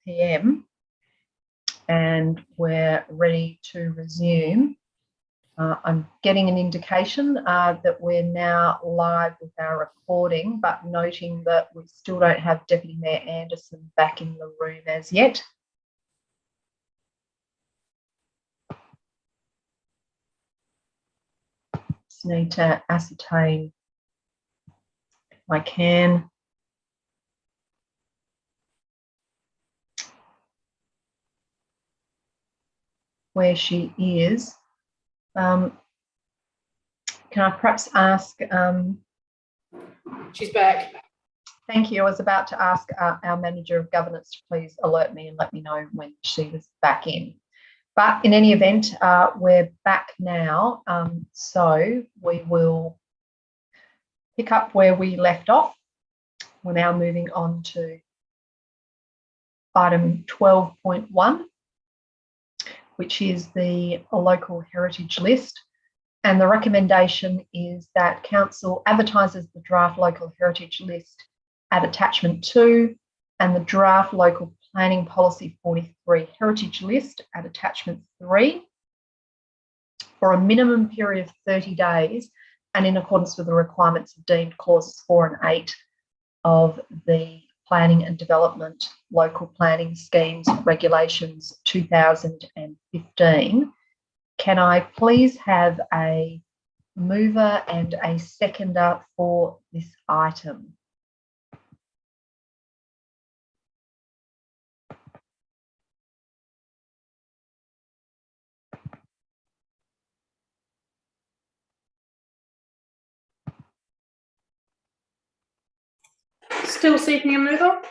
Speaker 1: p.m. and we're ready to resume. I'm getting an indication that we're now live with our recording, but noting that we still don't have Deputy Mayor Anderson back in the room as yet. Just need to ascertain if I can. Where she is. Can I perhaps ask?
Speaker 12: She's back.
Speaker 1: Thank you. I was about to ask our Manager of Governance to please alert me and let me know when she was back in. But in any event, we're back now. So we will pick up where we left off. We're now moving on to item 12.1, which is the local heritage list. And the recommendation is that Council advertises the draft local heritage list at attachment 2 and the draft local planning policy 43 heritage list at attachment 3 for a minimum period of 30 days and in accordance with the requirements of deemed clauses 4 and 8 of the Planning and Development Local Planning Schemes Regulations 2015. Can I please have a mover and a seconder for this item?
Speaker 12: Still seeking a mover?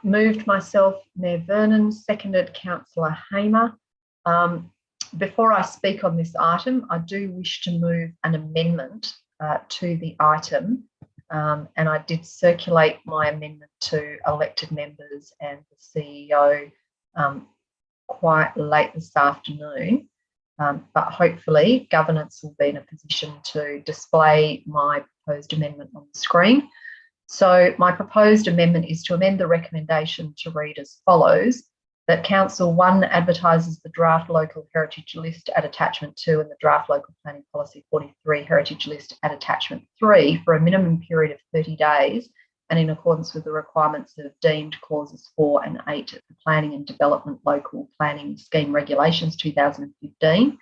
Speaker 1: Moved myself, Mayor Vernon, seconded Councillor Hamer. Before I speak on this item, I do wish to move an amendment to the item, and I did circulate my amendment to elected members and the CEO quite late this afternoon, but hopefully governance will be in a position to display my proposed amendment on the screen. So my proposed amendment is to amend the recommendation to read as follows: that Council 1 advertises the draft local heritage list at attachment 2 and the draft local planning policy 43 heritage list at attachment 3 for a minimum period of 30 days and in accordance with the requirements of deemed clauses 4 and 8 of the Planning and Development Local Planning Scheme Regulations 2015.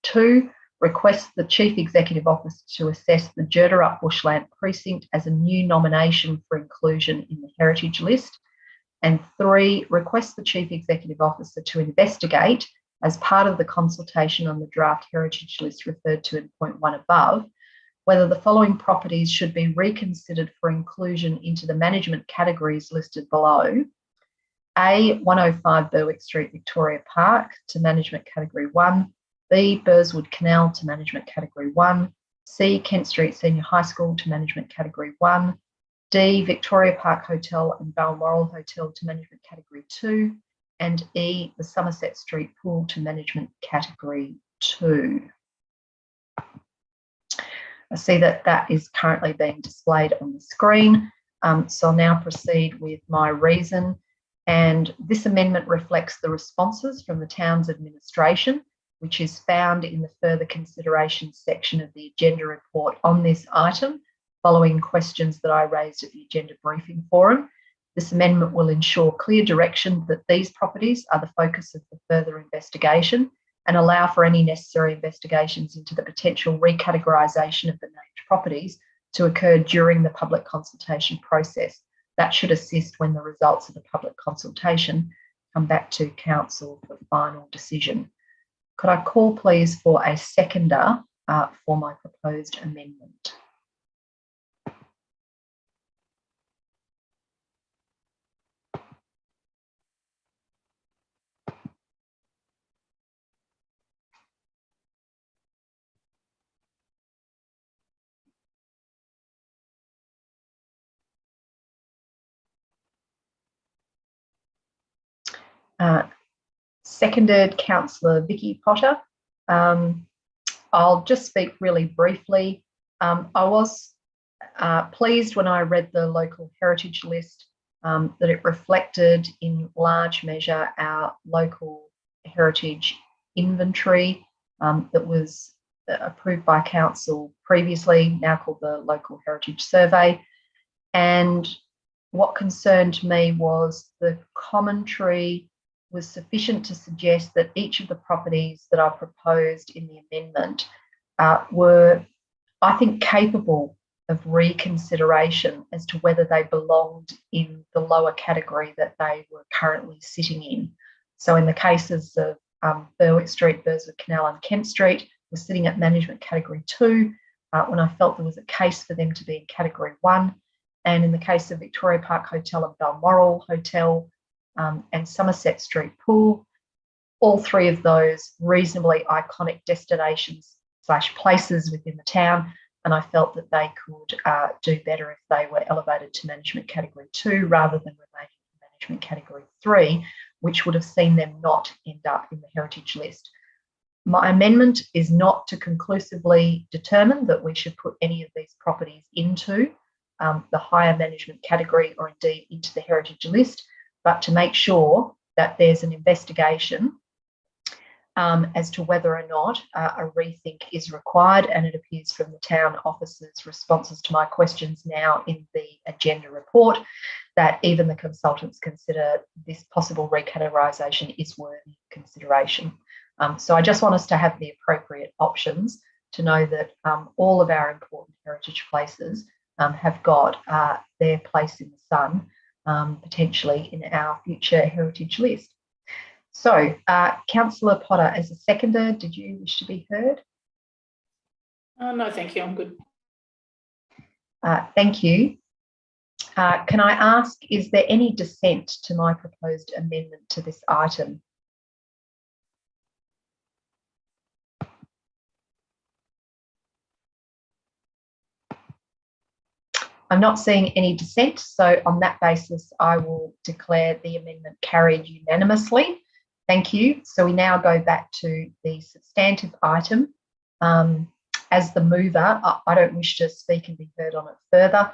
Speaker 1: 2, requests the Chief Executive Officer to assess the Jerderup Bushland Precinct as a new nomination for inclusion in the heritage list. And 3, requests the Chief Executive Officer to investigate, as part of the consultation on the draft heritage list referred to in point 1 above, whether the following properties should be reconsidered for inclusion into the management categories listed below. A, 105 Berwick Street, Victoria Park to management category 1. B, Burswood Canal to management category 1. C, Kent Street Senior High School to management category 1. D, Victoria Park Hotel and Balmoral Hotel to management category 2. And E, the Somerset Street Pool to management category 2. I see that that is currently being displayed on the screen. So I'll now proceed with my reason. And this amendment reflects the responses from the town's administration, which is found in the further consideration section of the agenda report on this item, following questions that I raised at the agenda briefing forum. This amendment will ensure clear direction that these properties are the focus of the further investigation and allow for any necessary investigations into the potential recategorisation of the named properties to occur during the public consultation process. That should assist when the results of the public consultation come back to Council for final decision. Could I call please for a seconder for my proposed amendment? Seconded, Councillor Vicky Potter. I'll just speak really briefly. I was pleased when I read the local heritage list that it reflected in large measure our local heritage inventory that was approved by council previously, now called the Local Heritage Survey. And what concerned me was the commentary was sufficient to suggest that each of the properties that I proposed in the amendment were, I think, capable of reconsideration as to whether they belonged in the lower category that they were currently sitting in. So in the cases of Berwick Street, Burswood Canal and Kent Street, was sitting at management category 2 when I felt there was a case for them to be in category 1. And in the case of Victoria Park Hotel and Balmoral Hotel and Somerset Street Pool, all three of those reasonably iconic destinations / places within the town, and I felt that they could do better if they were elevated to management category 2 rather than remaining in management category 3, which would have seen them not end up in the heritage list. My amendment is not to conclusively determine that we should put any of these properties into the higher management category or indeed into the heritage list, but to make sure that there's an investigation as to whether or not a rethink is required, and it appears from the Town Office's responses to my questions now in the agenda report that even the consultants consider this possible recategorisation is worthy of consideration. So I just want us to have the appropriate options to know that all of our important heritage places have got their place in the sun, potentially in our future heritage list. So, Councillor Potter, as a seconder, did you wish to be heard?
Speaker 12: No, thank you. I'm good.
Speaker 1: Thank you. Can I ask, is there any dissent to my proposed amendment to this item? I'm not seeing any dissent, so on that basis, I will declare the amendment carried unanimously. Thank you. So we now go back to the substantive item. As the mover, I don't wish to speak and be heard on it further.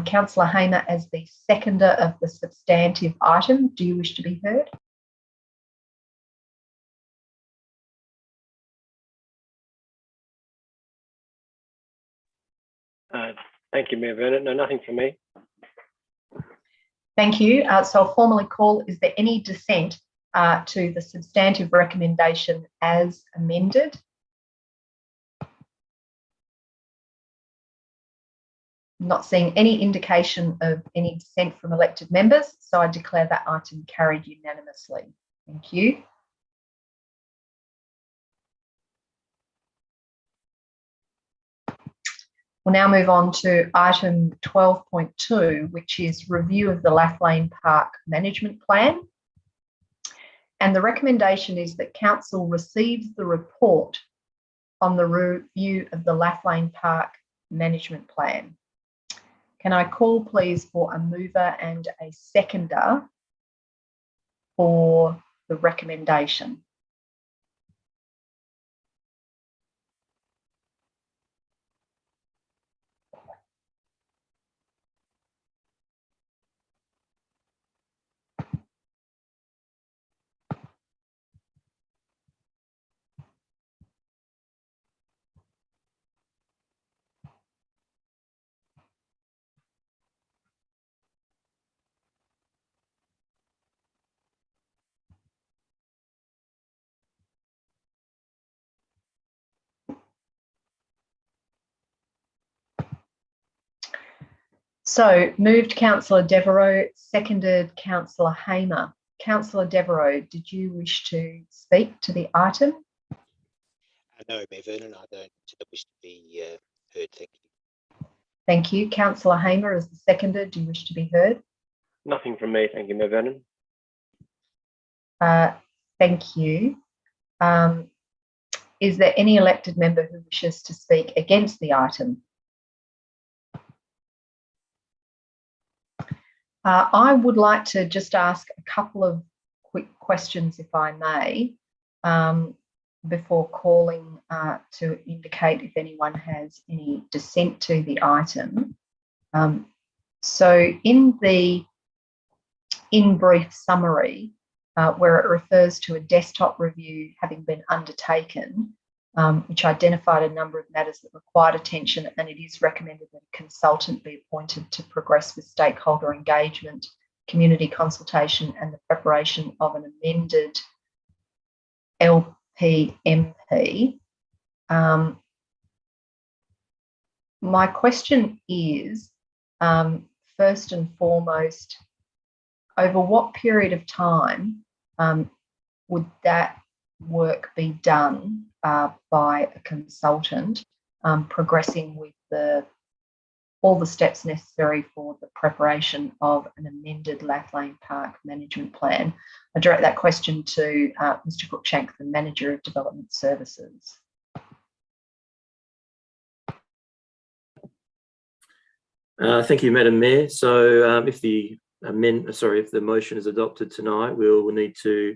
Speaker 1: Councillor Hamer, as the seconder of the substantive item, do you wish to be heard?
Speaker 9: Thank you, Mayor Vernon. No, nothing from me.
Speaker 1: Thank you. So I'll formally call, is there any dissent to the substantive recommendation as amended? I'm not seeing any indication of any dissent from elected members, so I declare that item carried unanimously. Thank you. We'll now move on to item 12.2, which is review of the Lathlane Park Management Plan. And the recommendation is that Council receives the report on the review of the Lathlane Park Management Plan. Can I call, please, for a mover and a seconder for the recommendation? So, moved Councillor Devereux, seconded Councillor Hamer. Councillor Devereux, did you wish to speak to the item?
Speaker 11: No, Mayor Vernon, I don't wish to be heard. Thank you.
Speaker 1: Thank you. Councillor Hamer, as the seconder, do you wish to be heard?
Speaker 9: Nothing from me, thank you, Mayor Vernon.
Speaker 1: Thank you. Is there any elected member who wishes to speak against the item? I would like to just ask a couple of quick questions, if I may, before calling to indicate if anyone has any dissent to the item. So in the in-brief summary, where it refers to a desktop review having been undertaken, which identified a number of matters that required attention, and it is recommended that a consultant be appointed to progress with stakeholder engagement, community consultation, and the preparation of an amended LPMP. My question is, first and foremost, over what period of time would that work be done by a consultant, progressing with all the steps necessary for the preparation of an amended Lathlane Park management plan? I direct that question to Mr. Cruikshank, the Manager of Development Services.
Speaker 14: Thank you, Madam Mayor. So if the motion is adopted tonight, we'll need to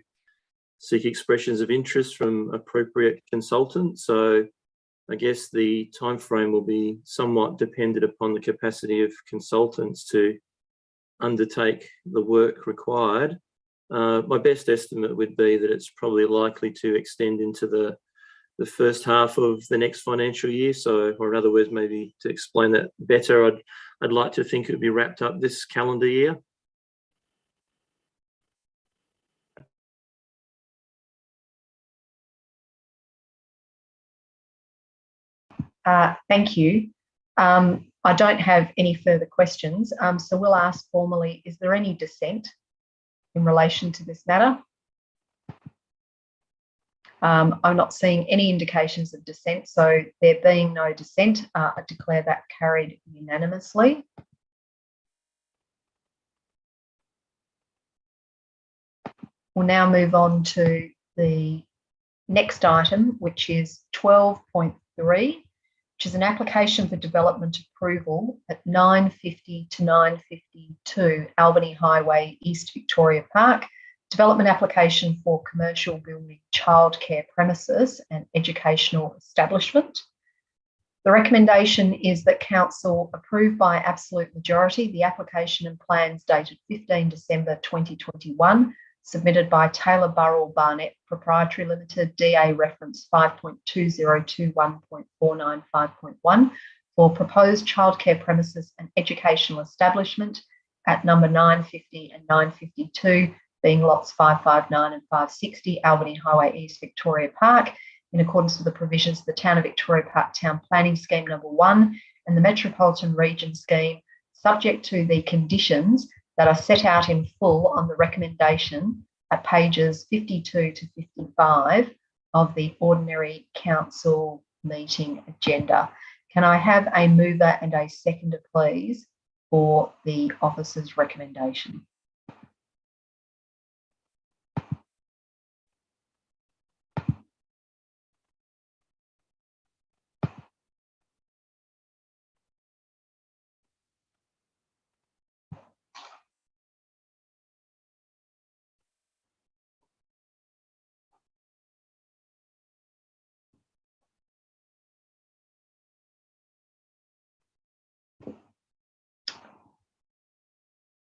Speaker 14: seek expressions of interest from appropriate consultants. So I guess the timeframe will be somewhat dependent upon the capacity of consultants to undertake the work required. My best estimate would be that it's probably likely to extend into the first half of the next financial year. So, or in other words, maybe to explain that better, I'd like to think it would be wrapped up this calendar year.
Speaker 1: Thank you. I don't have any further questions, so we'll ask formally, is there any dissent in relation to this matter? I'm not seeing any indications of dissent, so there being no dissent, I declare that carried unanimously. We'll now move on to the next item, which is 12.3, which is an application for development approval at 950 to 952 Albany Highway, East Victoria Park. Development application for commercial building, childcare premises and educational establishment. The recommendation is that Council approve by absolute majority the application and plans dated 15 December 2021, submitted by Taylor Burrell Barnett Proprietary Limited, DA reference 5.2021.495.1 for proposed childcare premises and educational establishment at number 950 and 952, being lots 559 and 560 Albany Highway, East Victoria Park, in accordance with the provisions of the Town of Victoria Park Town Planning Scheme number 1 and the Metropolitan Region Scheme, subject to the conditions that are set out in full on the recommendation at pages 52 to 55 of the Ordinary Council meeting agenda. Can I have a mover and a seconder, please, for the officer's recommendation?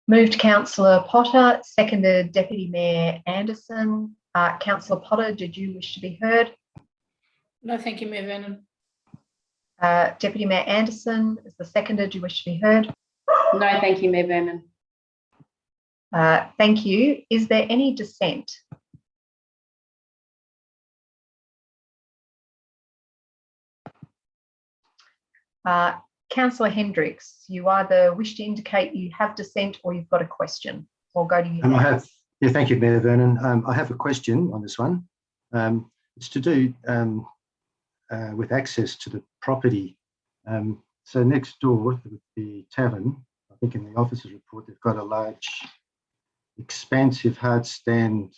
Speaker 1: Moved Councillor Potter, seconded Deputy Mayor Anderson. Councillor Potter, did you wish to be heard?
Speaker 12: No, thank you, Mayor Vernon.
Speaker 1: Deputy Mayor Anderson is the seconder. Do you wish to be heard?
Speaker 2: No, thank you, Mayor Vernon.
Speaker 1: Thank you. Is there any dissent? Councillor Hendricks, you either wish to indicate you have dissent or you've got a question. I'll go to you.
Speaker 10: Thank you, Mayor Vernon. I have a question on this one. It's to do with access to the property. So next door with the tavern, I think in the officer's report, they've got a large, expansive hard stand,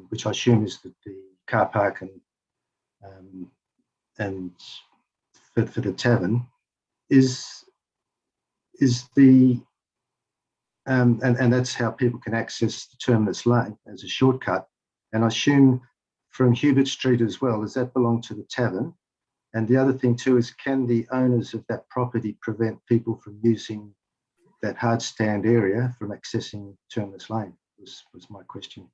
Speaker 10: which I assume is the car park and for the tavern. Is the and that's how people can access the Terminus Lane as a shortcut. And I assume from Hubert Street as well, does that belong to the tavern? And the other thing too is, can the owners of that property prevent people from using that hard stand area from accessing Terminus Lane, was my question.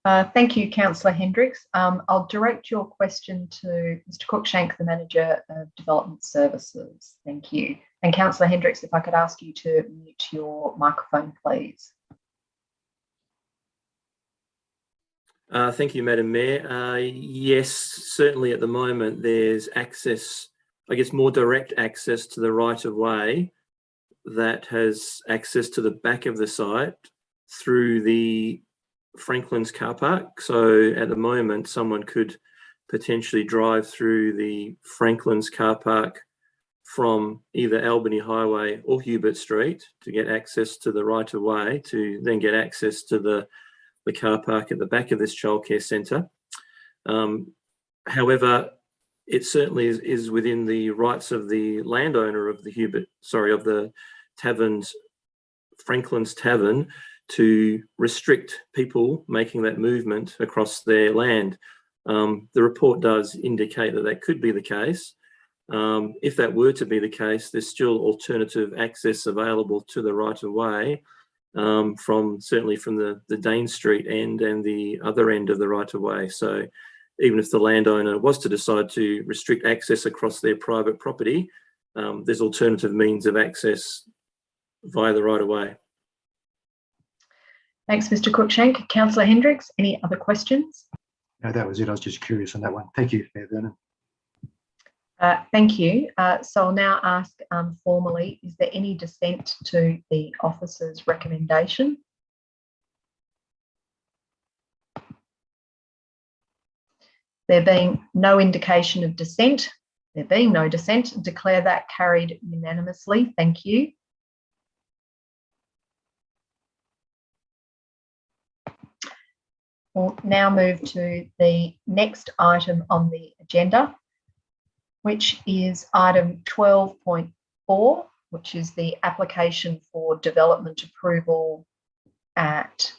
Speaker 1: Thank you, Councillor Hendricks. I'll direct your question to Mr. Cruikshank, the Manager of Development Services. Thank you. And Councillor Hendricks, if I could ask you to mute your microphone, please.
Speaker 14: Thank you, Madam Mayor. Yes, certainly at the moment there's access, I guess more direct access to the right of way that has access to the back of the site through the Franklin's car park. So at the moment, someone could potentially drive through the Franklin's car park from either Albany Highway or Hubert Street to get access to the right of way, to then get access to the car park at the back of this childcare centre. However, it certainly is within the rights of the landowner of the tavern's, Franklin's Tavern, to restrict people making that movement across their land. The report does indicate that that could be the case. If that were to be the case, there's still alternative access available to the right of way certainly from the Dane Street end and the other end of the right of way. So even if the landowner was to decide to restrict access across their private property, there's alternative means of access via the right of way.
Speaker 1: Thanks, Mr. Cruikshank. Councillor Hendricks, any other questions?
Speaker 10: No, that was it. I was just curious on that one. Thank you, Mayor Vernon.
Speaker 1: Thank you. So I'll now ask formally, is there any dissent to the officer's recommendation? There being no indication of dissent, declare that carried unanimously. Thank you. We'll now move to the next item on the agenda, which is item 12.4, which is the application for development approval at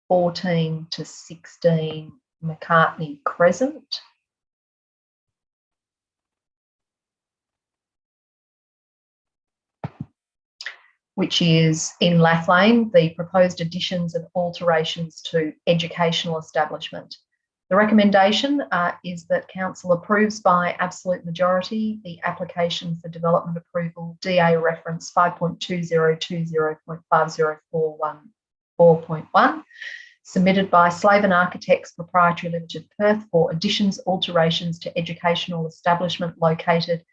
Speaker 1: 14 to 16 McCartney Crescent. Which is in Lathlane, the proposed additions and alterations to educational establishment. The recommendation is that Council approves by absolute majority the application for development approval DA reference 5.2020.5041.4.1 submitted by Slaven Architects Proprietary Limited Perth for additions, alterations to educational establishment located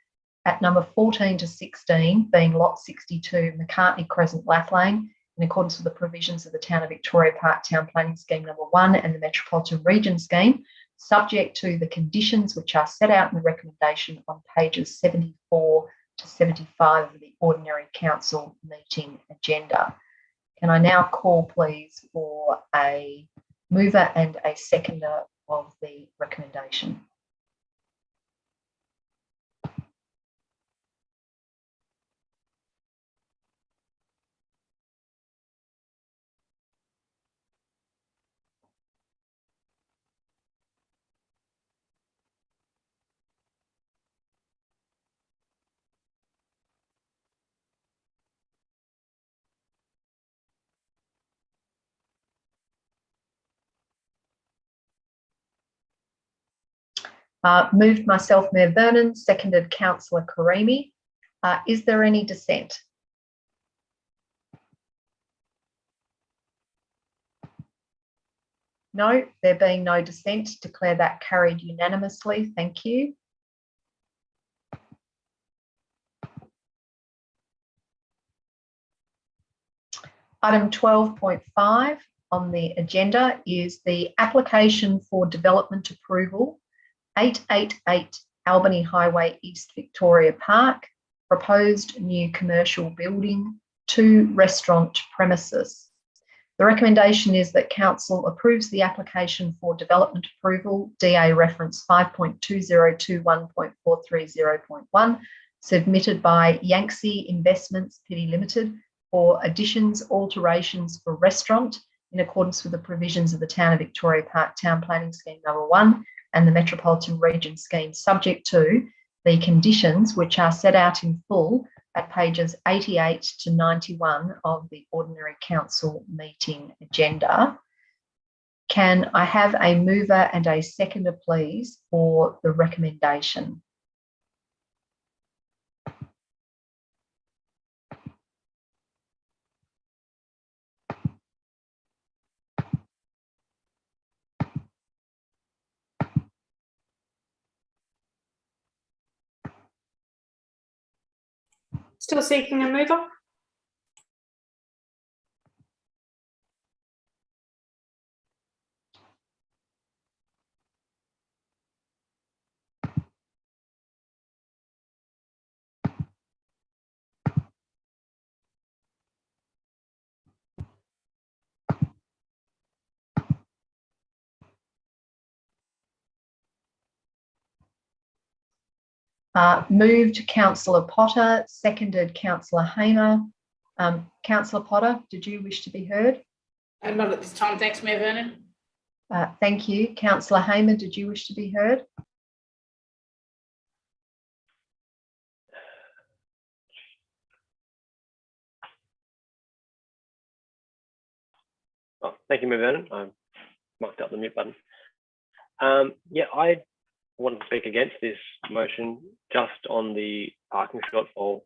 Speaker 1: at number 14 to 16, being lot 62, McCartney Crescent, Lathlane, in accordance with the provisions of the Town of Victoria Park Town Planning Scheme number 1 and the Metropolitan Region Scheme, subject to the conditions which are set out in the recommendation on pages 74 to 75 of the Ordinary Council meeting agenda. Can I now call, please, for a mover and a seconder of the recommendation? Moved myself, Mayor Vernon, seconded Councillor Karimi. Is there any dissent? No, there being no dissent, declare that carried unanimously. Thank you. Item 12.5 on the agenda is the application for development approval 888 Albany Highway, East Victoria Park, proposed new commercial building, 2 restaurant premises. The recommendation is that Council approves the application for development approval, DA reference 5.2021.430.1, submitted by Yangtze Investments Pty Limited for additions, alterations for restaurant in accordance with the provisions of the Town of Victoria Park Town Planning Scheme No. 1 and the Metropolitan Region Scheme, subject to the conditions which are set out in full at pages 88 to 91 of the Ordinary Council meeting agenda. Can I have a mover and a seconder, please, for the recommendation?
Speaker 4: Still seeking a mover?
Speaker 1: Moved Councillor Potter, seconded Councillor Hamer. Councillor Potter, did you wish to be heard?
Speaker 12: Not at this time, thanks, Mayor Vernon.
Speaker 1: Thank you. Councillor Hamer, did you wish to be heard?
Speaker 9: Oh, thank you, Mayor Vernon. I marked up the mute button. Yeah, I want to speak against this motion just on the parking shortfall,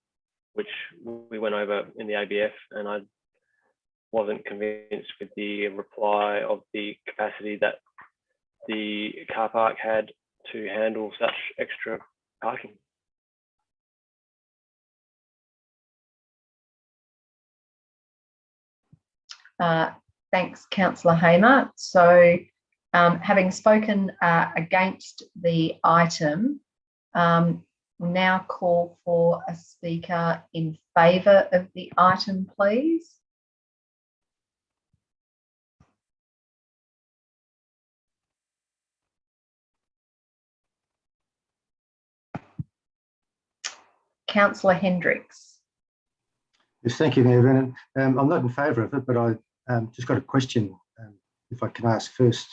Speaker 9: which we went over in the ABF, and I wasn't convinced with the reply of the capacity that the car park had to handle such extra parking.
Speaker 1: Thanks, Councillor Hamer. So, having spoken against the item, we now call for a speaker in favour of the item, please. Councillor Hendricks.
Speaker 10: Yes, thank you, Mayor Vernon. I'm not in favour of it, but I just got a question, if I can ask first.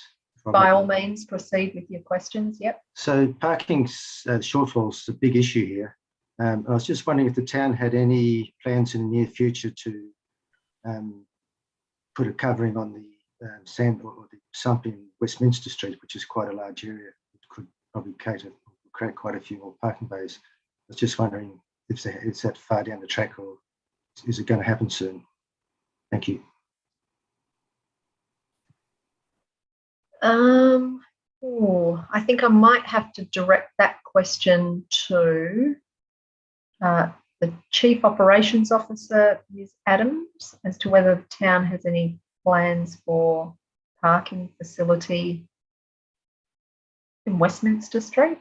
Speaker 1: By all means, proceed with your questions. Yep.
Speaker 10: So parking shortfalls is a big issue here. I was just wondering if the town had any plans in the near future to put a covering on the sand or the sump in Westminster Street, which is quite a large area. It could probably create quite a few more parking bays. I was just wondering if it's that far down the track, or is it going to happen soon? Thank you.
Speaker 1: I think I might have to direct that question to the Chief Operations Officer, Ms. Adams, as to whether the town has any plans for parking facility in Westminster Street.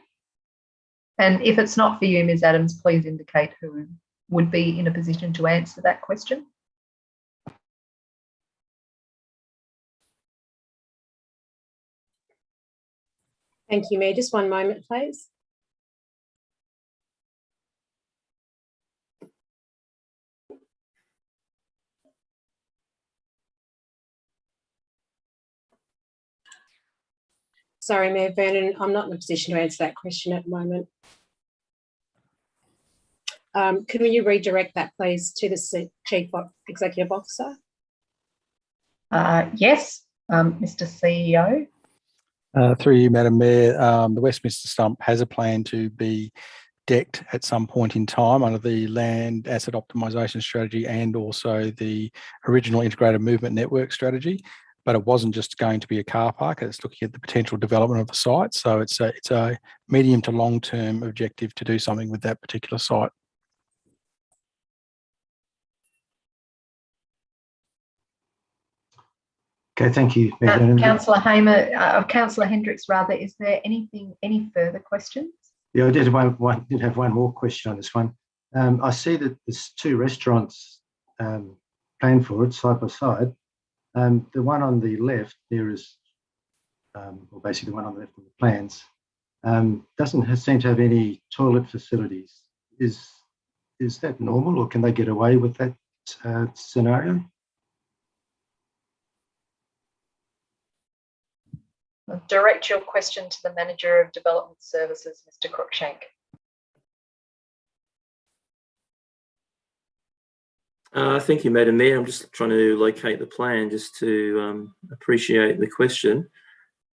Speaker 1: And if it's not for you, Ms. Adams, please indicate who would be in a position to answer that question.
Speaker 6: Thank you, Mayor. Just one moment, please. Sorry, Mayor Vernon, I'm not in a position to answer that question at the moment. Can you redirect that, please, to the Chief Executive Officer?
Speaker 1: Yes, Mr. CEO.
Speaker 3: Through you, Madam Mayor, the Westminster Stump has a plan to be decked at some point in time under the land asset optimisation strategy and also the original integrated movement network strategy. But it wasn't just going to be a car park, it's looking at the potential development of the site. So it's a medium to long-term objective to do something with that particular site.
Speaker 10: Okay, thank you.
Speaker 1: Councillor Hamer, Councillor Hendricks, rather, is there any further questions?
Speaker 10: Yeah, I did have one more question on this one. I see that there's two restaurants planned for it side by side. The one on the left there is, or basically the one on the left of the plans, doesn't seem to have any toilet facilities. Is is that normal, or can they get away with that scenario?
Speaker 1: I'll direct your question to the Manager of Development Services, Mr. Cruikshank.
Speaker 14: Thank you, Madam Mayor. I'm just trying to locate the plan just to appreciate the question.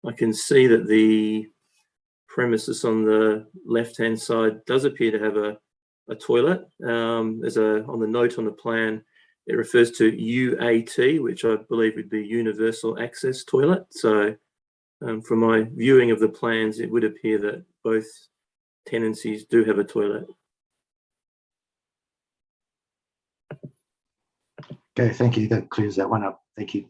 Speaker 14: I can see that the premises on the left-hand side does appear to have a toilet. On the note on the plan, it refers to UAT, which I believe would be Universal Access Toilet. So from my viewing of the plans, it would appear that both tenancies do have a toilet.
Speaker 10: Okay, thank you. That clears that one up. Thank you.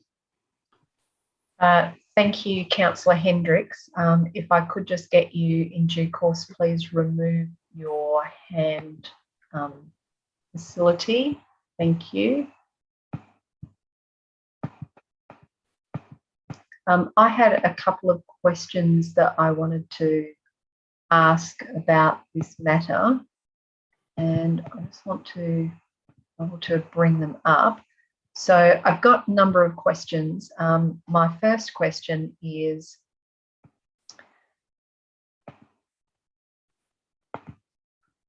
Speaker 1: Thank you, Councillor Hendricks. If I could just get you in due course, please remove your hand facility. Thank you. I had a couple of questions that I wanted to ask about this matter, and I just want to be able to bring them up. So I've got a number of questions. My first question is,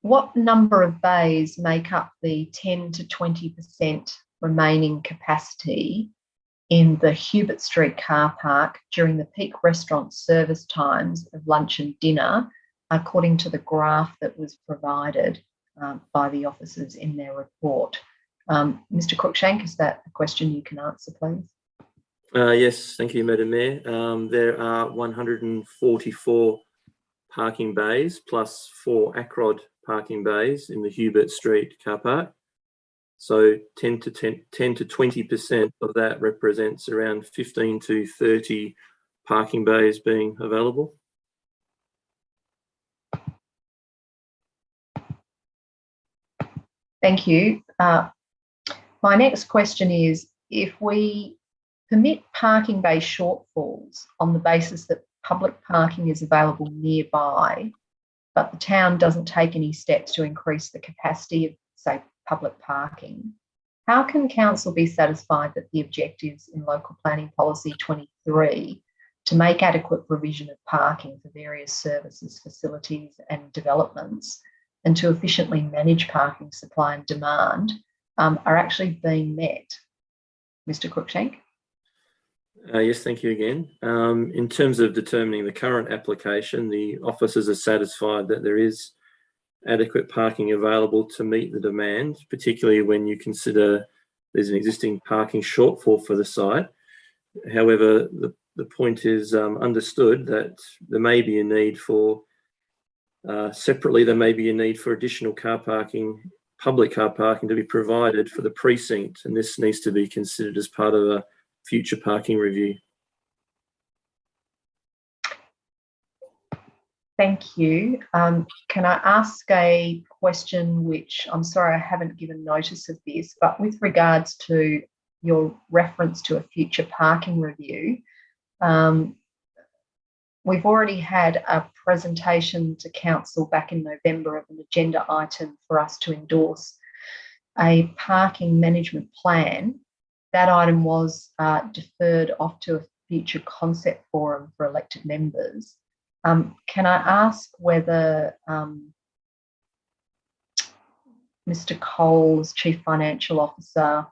Speaker 1: what number of bays make up the 10 to 20% remaining capacity in the Hubert Street car park during the peak restaurant service times of lunch and dinner, according to the graph that was provided by the officers in their report? Mr. Cruikshank, is that a question you can answer, please?
Speaker 14: Yes, thank you, Madam Mayor. There are 144 parking bays plus 4 Acrod parking bays in the Hubert Street car park. So 10 to 20% of that represents around 15 to 30 parking bays being available.
Speaker 1: Thank you. My next question is, if we permit parking bay shortfalls on the basis that public parking is available nearby, but the town doesn't take any steps to increase the capacity of, say, public parking, how can council be satisfied that the objectives in Local Planning Policy 23 to make adequate provision of parking for various services, facilities and developments, and to efficiently manage parking supply and demand are actually being met? Mr. Cruikshank?
Speaker 14: Yes, thank you again. In terms of determining the current application, the officers are satisfied that there is adequate parking available to meet the demand, particularly when you consider there's an existing parking shortfall for the site. However, the point is understood that there may be a need for, separately, there may be a need for additional car parking, public car parking to be provided for the precinct, and this needs to be considered as part of a future parking review.
Speaker 1: Thank you. Can I ask a question which, I'm sorry I haven't given notice of this, but with regards to your reference to a future parking review, we've already had a presentation to council back in November of an agenda item for us to endorse a parking management plan. That item was deferred off to a future concept forum for elected members. Can I ask whether Mr. Cole's Chief Financial Officer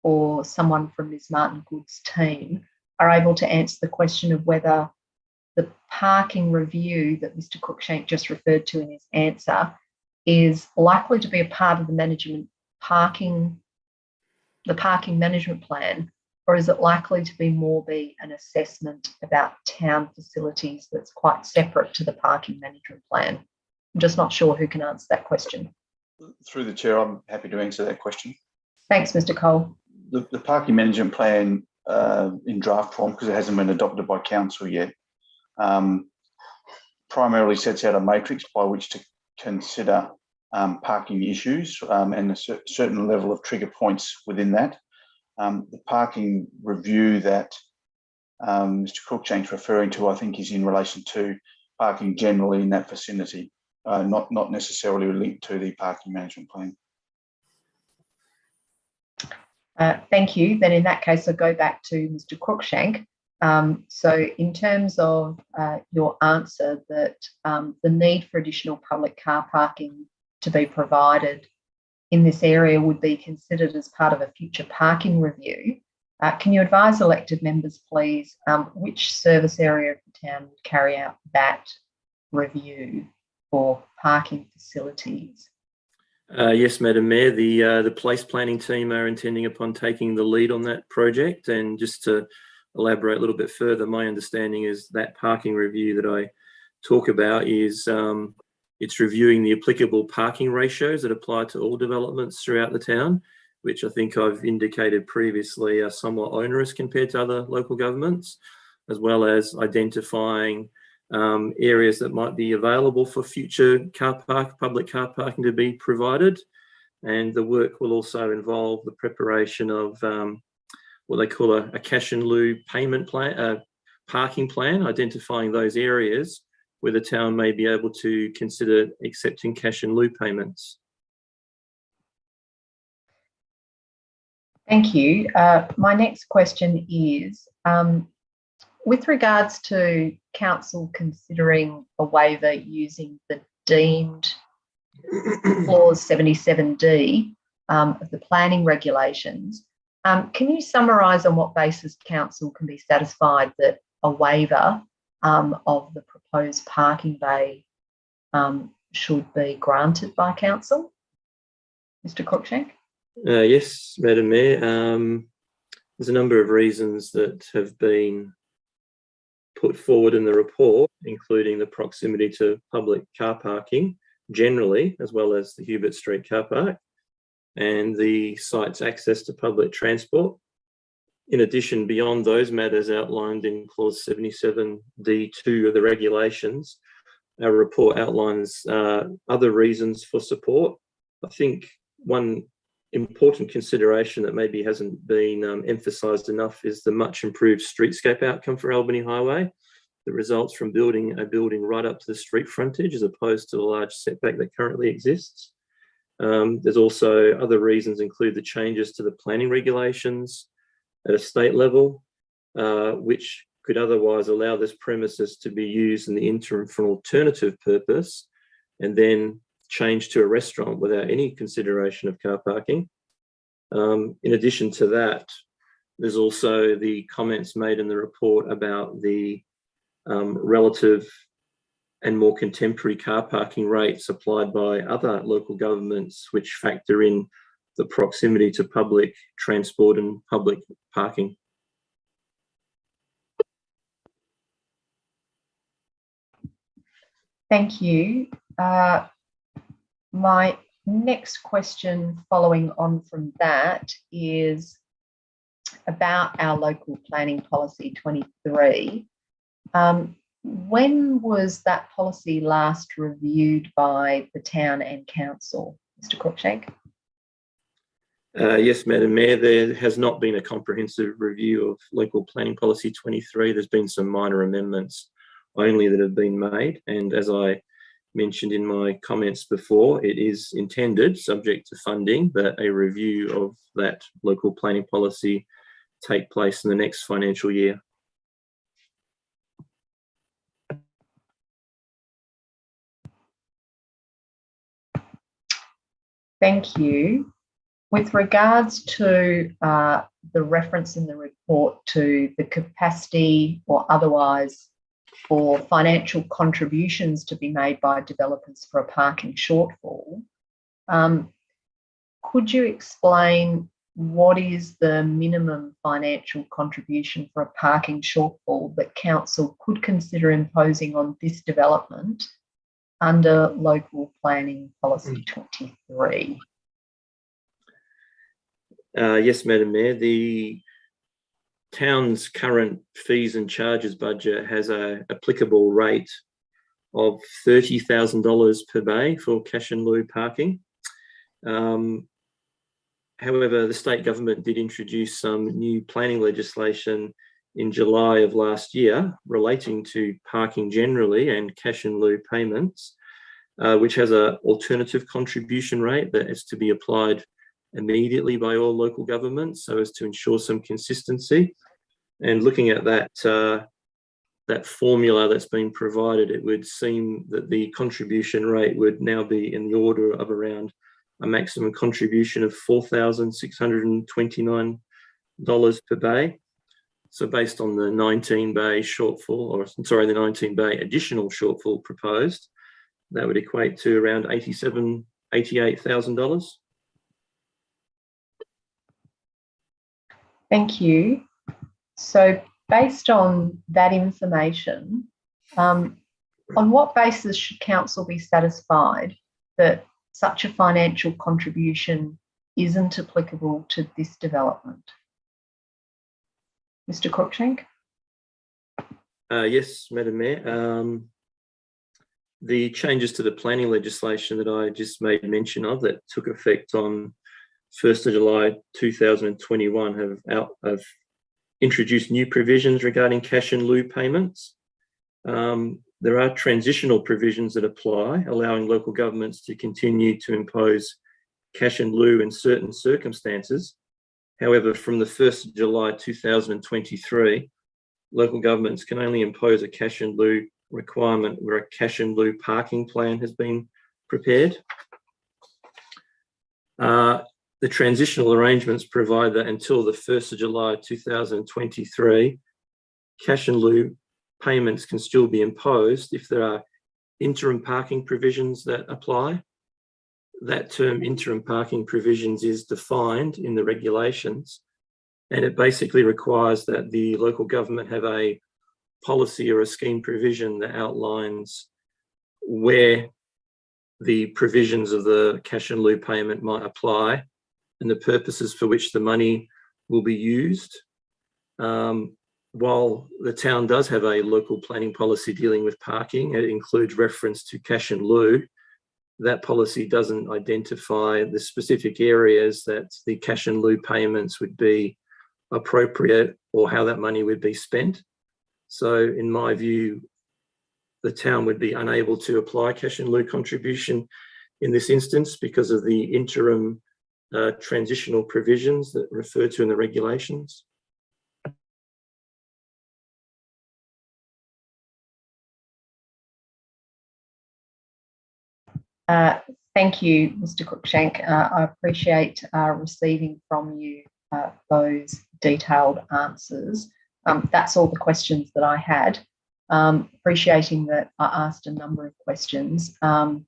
Speaker 1: or someone from Ms. Martin Good's team are able to answer the question of whether the parking review that Mr. Cruikshank just referred to in his answer is likely to be a part of the parking management plan, or is it likely to be an assessment about town facilities that's quite separate to the parking management plan? I'm just not sure who can answer that question.
Speaker 15: Through the chair, I'm happy to answer that question.
Speaker 1: Thanks, Mr. Cole.
Speaker 15: The parking management plan in draft form, because it hasn't been adopted by council yet, primarily sets out a matrix by which to consider parking issues and a certain level of trigger points within that. The parking review that Mr. Cruikshank's referring to, I think, is in relation to parking generally in that vicinity. not necessarily linked to the parking management plan.
Speaker 1: Thank you. Then in that case, I'll go back to Mr. Cruikshank. So in terms of your answer that the need for additional public car parking to be provided in this area would be considered as part of a future parking review, can you advise elected members, please, which service area of the town would carry out that review for parking facilities?
Speaker 14: Yes, Madam Mayor, the place planning team are intending upon taking the lead on that project. And just to elaborate a little bit further, my understanding is that parking review that I talk about is it's reviewing the applicable parking ratios that apply to all developments throughout the town, which I think I've indicated previously are somewhat onerous compared to other local governments, as well as identifying areas that might be available for future public car parking to be provided. And the work will also involve the preparation of what they call a cash in lieu payment plan, parking plan, identifying those areas where the town may be able to consider accepting cash in lieu payments.
Speaker 1: Thank you. My next question is, with regards to council considering a waiver using the deemed clause 77D of the planning regulations, can you summarise on what basis council can be satisfied that a waiver of the proposed parking bay should be granted by council? Mr. Cruikshank?
Speaker 14: Yes, Madam Mayor. There's a number of reasons that have been put forward in the report, including the proximity to public car parking generally, as well as the Hubert Street car park, and the site's access to public transport. In addition, beyond those matters outlined in clause 77D2 of the regulations, our report outlines other reasons for support. I think one important consideration that maybe hasn't been emphasised enough is the much improved streetscape outcome for Albany Highway that results from building a building right up to the street frontage as opposed to the large setback that currently exists. There's also other reasons include the changes to the planning regulations at a state level, which could otherwise allow this premises to be used in the interim for an alternative purpose and then change to a restaurant without any consideration of car parking. In addition to that, there's also the comments made in the report about the relative and more contemporary car parking rates applied by other local governments, which factor in the proximity to public transport and public parking.
Speaker 1: Thank you. My next question following on from that is about our local planning policy 23. When was that policy last reviewed by the town and council, Mr. Cruikshank?
Speaker 14: Yes, Madam Mayor, there has not been a comprehensive review of local planning policy 23. There's been some minor amendments only that have been made. And as I mentioned in my comments before, it is intended, subject to funding, that a review of that local planning policy take place in the next financial year.
Speaker 1: Thank you. With regards to the reference in the report to the capacity or otherwise for financial contributions to be made by developers for a parking shortfall, could you explain what is the minimum financial contribution for a parking shortfall that council could consider imposing on this development under local planning policy 23?
Speaker 14: Yes, Madam Mayor, the town's current fees and charges budget has an applicable rate of $30,000 per bay for cash in lieu parking. However, the state government did introduce some new planning legislation in July of last year relating to parking generally and cash in lieu payments. which has an alternative contribution rate that is to be applied immediately by all local governments so as to ensure some consistency. And looking at that, that formula that's been provided, it would seem that the contribution rate would now be in the order of around a maximum contribution of $4,629 per bay. So based on the 19 bay shortfall, or sorry, the 19 bay additional shortfall proposed, that would equate to around $88,000.
Speaker 1: Thank you. So based on that information, on what basis should council be satisfied that such a financial contribution isn't applicable to this development? Mr. Cruikshank?
Speaker 14: Yes, Madam Mayor. The changes to the planning legislation that I just made mention of that took effect on 1st of July 2021 have introduced new provisions regarding cash in lieu payments. There are transitional provisions that apply, allowing local governments to continue to impose cash in lieu in certain circumstances. However, from the 1st of July 2023, local governments can only impose a cash in lieu requirement where a cash in lieu parking plan has been prepared. The transitional arrangements provide that until the 1st of July 2023, cash in lieu payments can still be imposed if there are interim parking provisions that apply. That term interim parking provisions is defined in the regulations, and it basically requires that the local government have a policy or a scheme provision that outlines where the provisions of the cash in lieu payment might apply and the purposes for which the money will be used. While the town does have a local planning policy dealing with parking, it includes reference to cash in lieu. That policy doesn't identify the specific areas that the cash in lieu payments would be appropriate or how that money would be spent. So in my view, the town would be unable to apply cash in lieu contribution in this instance because of the interim transitional provisions that refer to in the regulations.
Speaker 1: Thank you, Mr. Cruikshank. I appreciate receiving from you those detailed answers. That's all the questions that I had. Appreciating that I asked a number of questions. We'll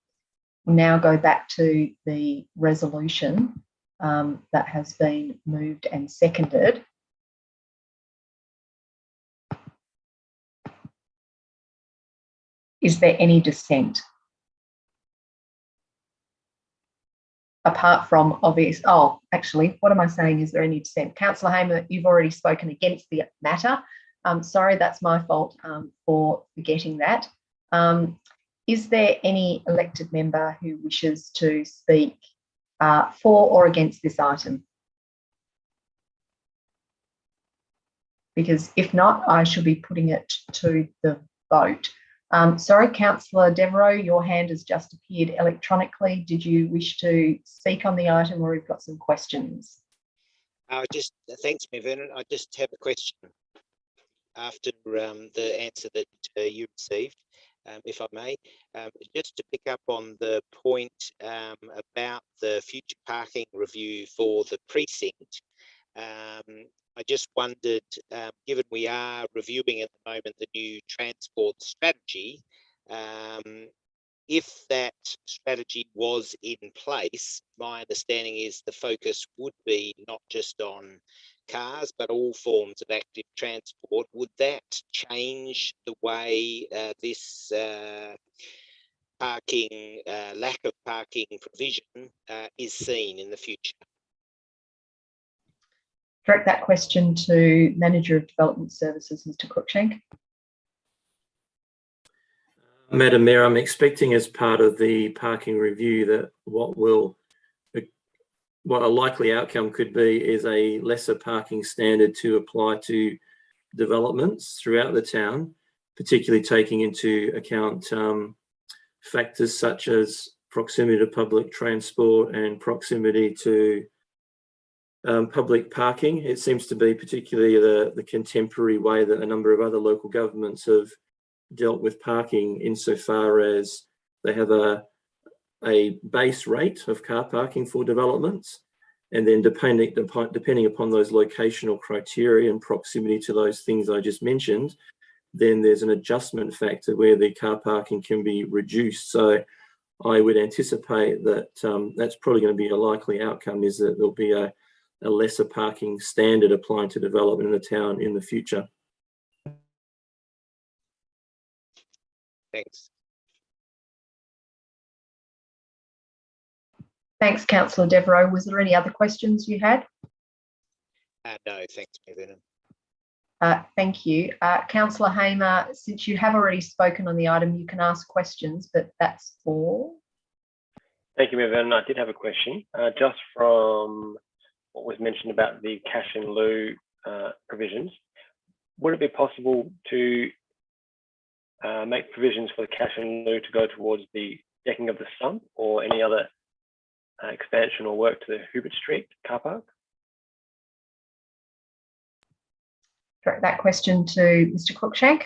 Speaker 1: now go back to the resolution that has been moved and seconded. Is there any dissent? Apart from obvious, oh, actually, what am I saying? Is there any dissent? Councillor Hamer, you've already spoken against the matter. Sorry, that's my fault for forgetting that. Is there any elected member who wishes to speak for or against this item? Because if not, I shall be putting it to the vote. Sorry, Councillor Devereux, your hand has just appeared electronically. Did you wish to speak on the item, or we've got some questions?
Speaker 11: Thanks, Vernon. I just have a question after the answer that you received, if I may. Just to pick up on the point about the future parking review for the precinct, I just wondered, given we are reviewing at the moment the new transport strategy, if that strategy was in place, my understanding is the focus would be not just on cars, but all forms of active transport. Would that change the way this parking, lack of parking provision is seen in the future?
Speaker 1: Direct that question to Manager of Development Services, Mr. Cruikshank.
Speaker 14: Madam Mayor, I'm expecting as part of the parking review that what a likely outcome could be is a lesser parking standard to apply to developments throughout the town, particularly taking into account factors such as proximity to public transport and proximity to public parking. It seems to be particularly the contemporary way that a number of other local governments have dealt with parking, insofar as they have a base rate of car parking for developments, and then depending upon those locational criteria and proximity to those things I just mentioned, then there's an adjustment factor where the car parking can be reduced. So I would anticipate that that's probably going to be a likely outcome, is that there'll be a lesser parking standard applying to development in the town in the future.
Speaker 11: Thanks.
Speaker 1: Thanks, Councillor Devereux. Was there any other questions you had?
Speaker 11: No, thanks, Mayor Vernon.
Speaker 1: Thank you. Councillor Hamer, since you have already spoken on the item, you can ask questions, but that's all.
Speaker 9: Thank you, Mayor Vernon. I did have a question, just from what was mentioned about the cash in lieu provisions. Would it be possible to make provisions for the cash in lieu to go towards the decking of the sump or any other expansion or work to the Hubert Street car park?
Speaker 1: Direct that question to Mr. Cruikshank.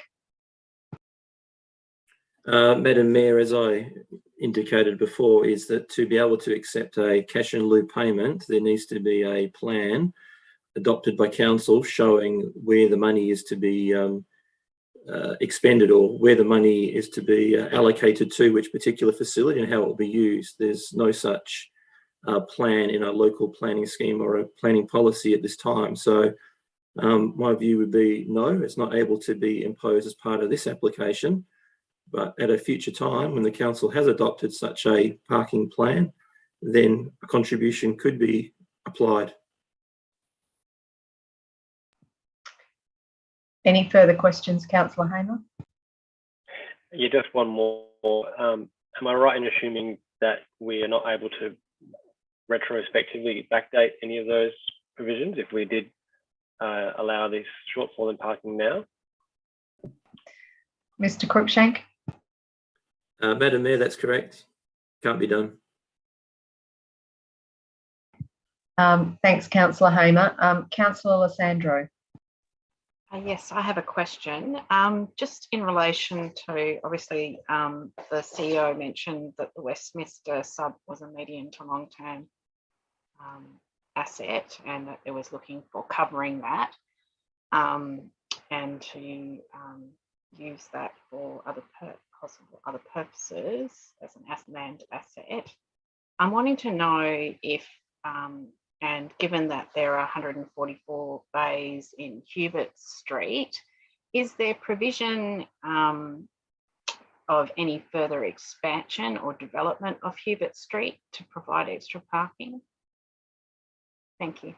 Speaker 14: Madam Mayor, as I indicated before, is that to be able to accept a cash in lieu payment, there needs to be a plan adopted by council showing where the money is to be expended, or where the money is to be allocated to which particular facility and how it will be used. There's no such plan in a local planning scheme or a planning policy at this time. So my view would be no, it's not able to be imposed as part of this application, but at a future time when the council has adopted such a parking plan, then a contribution could be applied.
Speaker 1: Any further questions, Councillor Hamer?
Speaker 9: Yeah, just one more. Am I right in assuming that we are not able to retrospectively backdate any of those provisions if we did allow this shortfall in parking now?
Speaker 1: Mr. Cruikshank?
Speaker 14: Madam Mayor, that's correct. Can't be done.
Speaker 1: Thanks, Councillor Hamer. Councillor Alessandro.
Speaker 4: Yes, I have a question. Just in relation to, obviously, the CEO mentioned that the Westminster sub was a medium to long-term asset, and that it was looking for covering that, and to use that for possible other purposes as an land asset. I'm wanting to know if, and given that there are 144 bays in Hubert Street, is there provision of any further expansion or development of Hubert Street to provide extra parking? Thank you.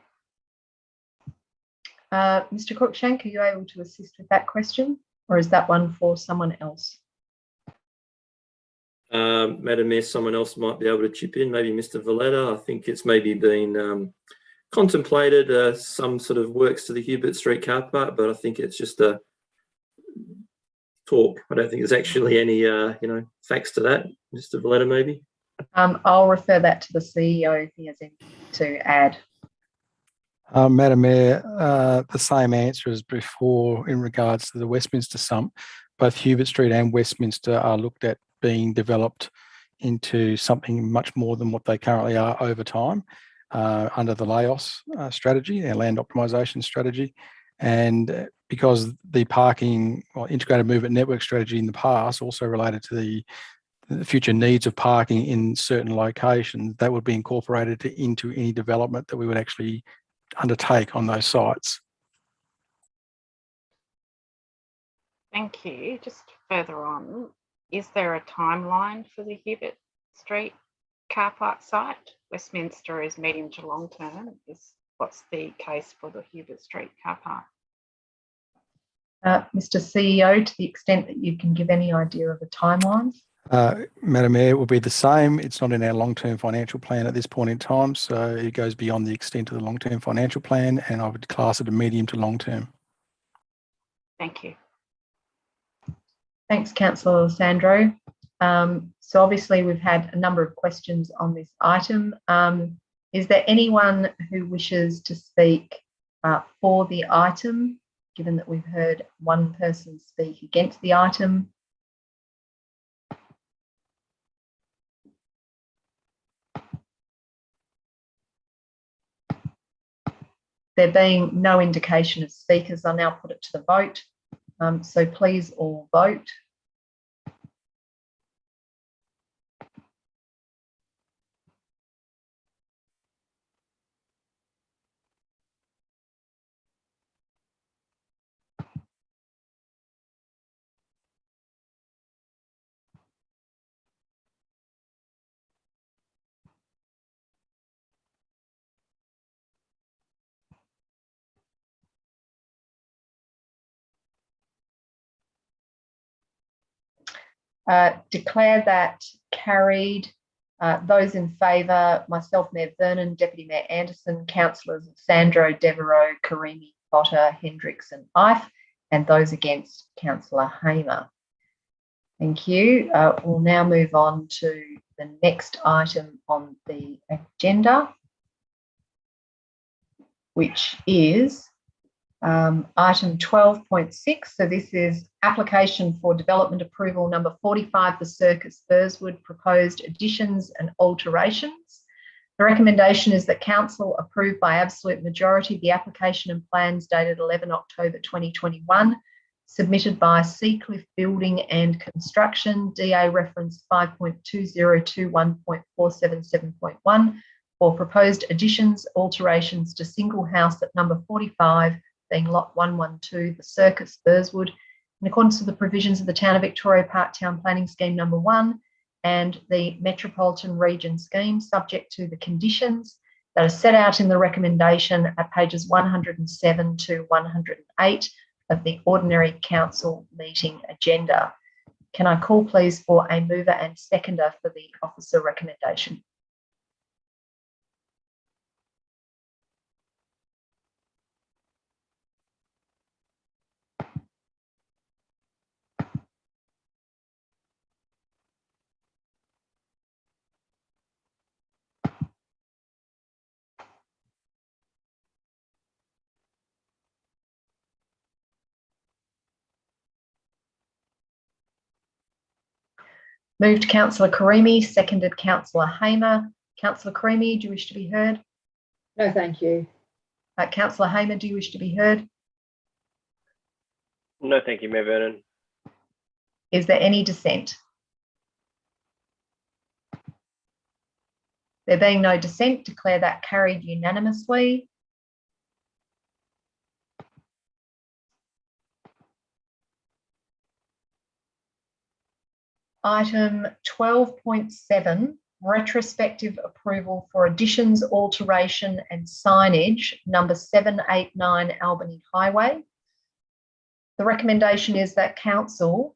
Speaker 1: Mr. Cruikshank, are you able to assist with that question, or is that one for someone else?
Speaker 14: Madam Mayor, someone else might be able to chip in, maybe Mr. Valletta. I think it's maybe been contemplated some sort of works to the Hubert Street car park, but I think it's just a talk. I don't think there's actually any facts to that. Mr. Valletta, maybe?
Speaker 1: I'll refer that to the CEO if he has anything to add.
Speaker 3: Madam Mayor, the same answer as before in regards to the Westminster sump. Both Hubert Street and Westminster are looked at being developed into something much more than what they currently are over time under the LAOS strategy, our land optimisation strategy. And because the parking or integrated movement network strategy in the past also related to the future needs of parking in certain locations, that would be incorporated into any development that we would actually undertake on those sites.
Speaker 4: Thank you. Just further on, is there a timeline for the Hubert Street car park site? Westminster is medium to long term. What's the case for the Hubert Street car park?
Speaker 1: Mr. CEO, to the extent that you can give any idea of a timeline?
Speaker 3: Madam Mayor, it will be the same. It's not in our long-term financial plan at this point in time, so it goes beyond the extent of the long-term financial plan, and I would class it a medium to long-term.
Speaker 4: Thank you.
Speaker 1: Thanks, Councillor Alessandro. So obviously we've had a number of questions on this item. Is there anyone who wishes to speak for the item, given that we've heard one person speak against the item? There being no indication of speakers, I'll now put it to the vote. So please all vote. Declare that carried. Those in favour, myself, Mayor Vernon, Deputy Mayor Anderson, Councillors Sandro, Devereux, Karimi, Potter, Hendricks and Ife, and those against, Councillor Hamer. Thank you. We'll now move on to the next item on the agenda, which is item 12.6. So this is application for development approval number 45 for Circus Burswood, proposed additions and alterations. The recommendation is that council approve by absolute majority the application and plans dated 11 October 2021, submitted by Seacliff Building and Construction, DA reference 5.2021.477.1 for proposed additions, alterations to single house at number 45, being lot 112, the Circus Burswood, in accordance with the provisions of the Town of Victoria Park Town Planning Scheme number 1 and the Metropolitan Region Scheme, subject to the conditions that are set out in the recommendation at pages 107 to 108 of the Ordinary Council meeting agenda. Can I call please for a mover and seconder for the officer recommendation? Moved Councillor Karimi, seconded Councillor Hamer. Councillor Karimi, do you wish to be heard?
Speaker 13: No, thank you.
Speaker 1: Councillor Hamer, do you wish to be heard?
Speaker 9: No, thank you, Mayor Vernon.
Speaker 1: Is there any dissent? There being no dissent, declare that carried unanimously. Item 12.7, retrospective approval for additions, alteration and signage, number 789 Albany Highway. The recommendation is that council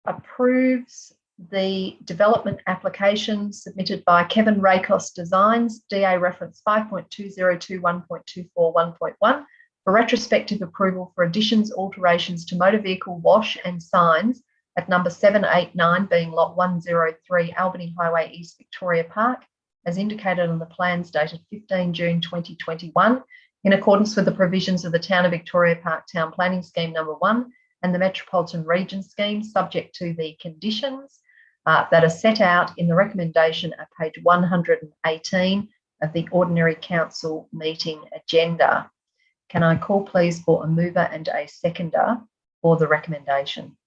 Speaker 1: approves the development application submitted by Kevin Rakos Designs, DA reference 5.2021.24.1.1 for retrospective approval for additions, alterations to motor vehicle wash and signs at number 789, being lot 103 Albany Highway, East Victoria Park, as indicated on the plans dated 15 June 2021, in accordance with the provisions of the Town of Victoria Park Town Planning Scheme number 1 and the Metropolitan Region Scheme, subject to the conditions that are set out in the recommendation at page 118 of the Ordinary Council meeting agenda. Can I call please for a mover and a seconder for the recommendation?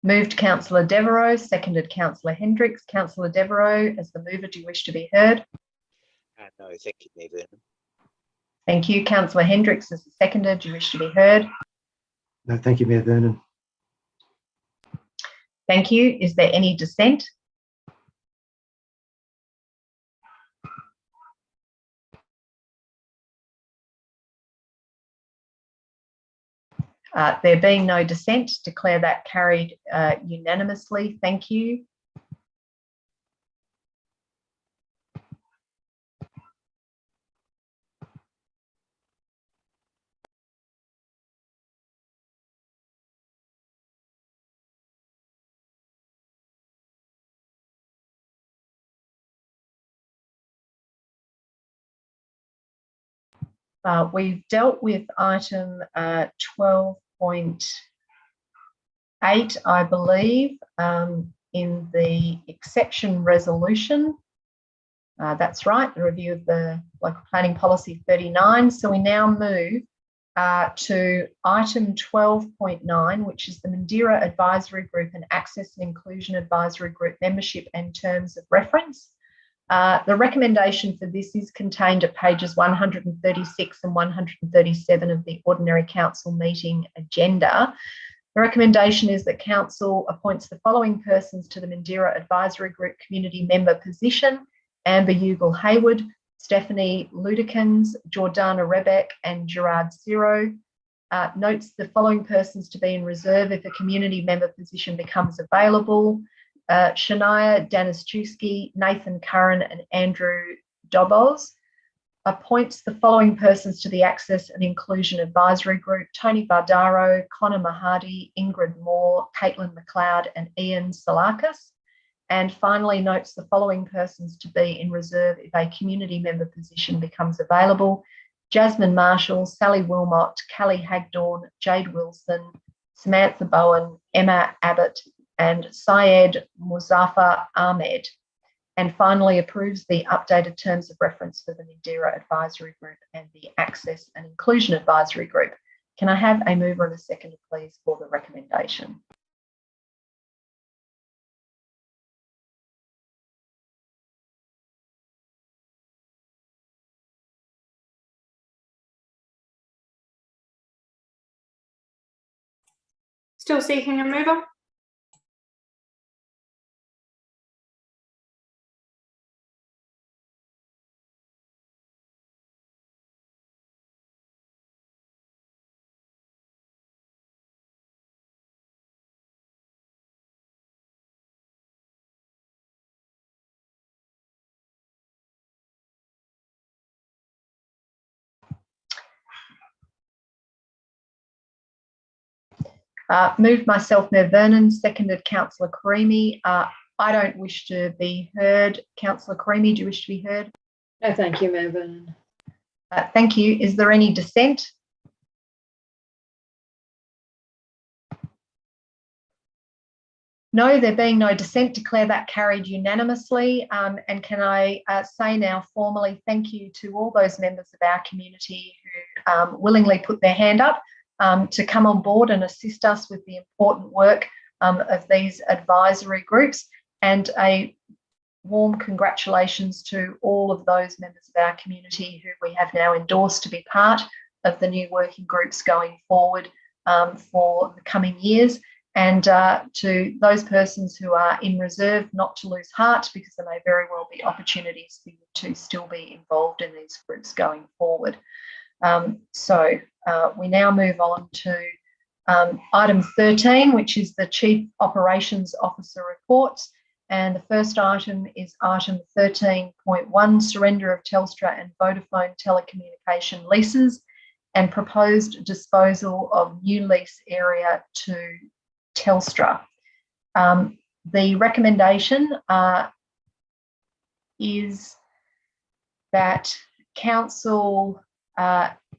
Speaker 1: Moved Councillor Devereux, seconded Councillor Hendricks. Councillor Devereux, as the mover, do you wish to be heard?
Speaker 11: No, thank you, Mayor Vernon.
Speaker 1: Thank you. Councillor Hendricks is the seconder. Do you wish to be heard?
Speaker 10: No, thank you, Mayor Vernon.
Speaker 1: Thank you. Is there any dissent? There being no dissent, declare that carried unanimously. Thank you. We've dealt with item 12.8, I believe, in the exception resolution. That's right, the review of the local planning policy 39. So we now move to item 12.9, which is the Madeira Advisory Group and Access and Inclusion Advisory Group membership and terms of reference. The recommendation for this is contained at pages 136 and 137 of the Ordinary Council meeting agenda. The recommendation is that Council appoints the following persons to the Madeira Advisory Group community member position: Amber Ugle-Hayward, Stephanie Ludekins, Jordana Rebeck and Gerard Ciro. Notes the following persons to be in reserve if a community member position becomes available: Shania Daniszewski, Nathan Curran and Andrew Dobos. Appoints the following persons to the Access and Inclusion Advisory Group: Tony Bardaro, Connor Mahadi, Ingrid Moore, Caitlin McLeod and Ian Salakis. And finally notes the following persons to be in reserve if a community member position becomes available: Jasmine Marshall, Sally Wilmot, Callie Hagdorn, Jade Wilson, Samantha Bowen, Emma Abbott and Syed Muzaffar Ahmed. And finally approves the updated terms of reference for the Madeira Advisory Group and the Access and Inclusion Advisory Group. Can I have a mover and a seconder, please, for the recommendation?
Speaker 5: Still seeking a mover?
Speaker 1: Moved myself, Mayor Vernon, seconded Councillor Karimi. I don't wish to be heard. Councillor Karimi, do you wish to be heard?
Speaker 13: No, thank you, Mayor Vernon.
Speaker 1: Thank you. Is there any dissent? No, there being no dissent, declare that carried unanimously. And can I say now formally thank you to all those members of our community who willingly put their hand up to come on board and assist us with the important work of these advisory groups, and a warm congratulations to all of those members of our community who we have now endorsed to be part of the new working groups going forward for the coming years. And to those persons who are in reserve, not to lose heart, because there may very well be opportunities for you to still be involved in these groups going forward. We now move on to item 13, which is the Chief Operations Officer reports. And the first item is item 13.1, surrender of Telstra and Vodafone telecommunication leases and proposed disposal of new lease area to Telstra. The recommendation is that Council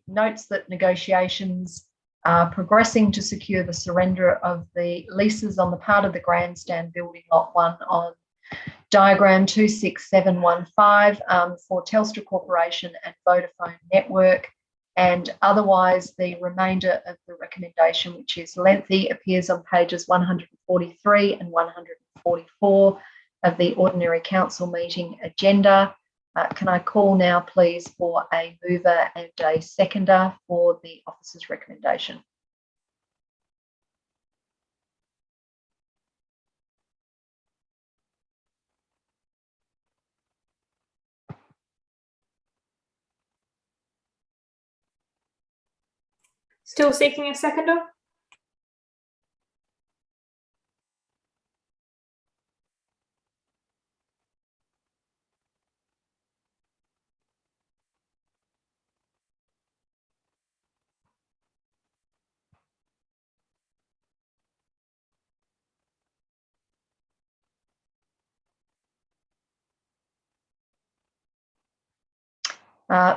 Speaker 1: notes that negotiations are progressing to secure the surrender of the leases on the part of the grandstand building lot 1 on diagram 26715 for Telstra Corporation and Vodafone Network, and otherwise the remainder of the recommendation, which is lengthy, appears on pages 143 and 144 of the Ordinary Council meeting agenda. Can I call now, please, for a mover and a seconder for the officer's recommendation?
Speaker 16: Still seeking a seconder?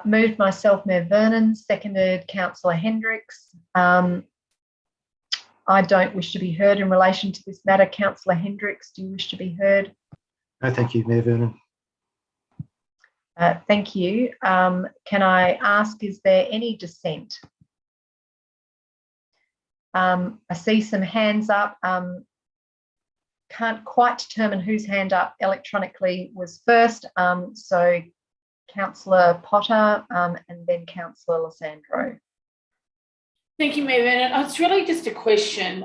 Speaker 1: Moved myself, Mayor Vernon, seconded Councillor Hendricks. I don't wish to be heard in relation to this matter. Councillor Hendricks, do you wish to be heard?
Speaker 10: No, thank you, Mayor Vernon.
Speaker 1: Thank you. Can I ask, is there any dissent? I see some hands up. Can't quite determine whose hand up electronically was first. So Councillor Potter and then Councillor Losandro.
Speaker 12: Thank you, Mayor Vernon. It's really just a question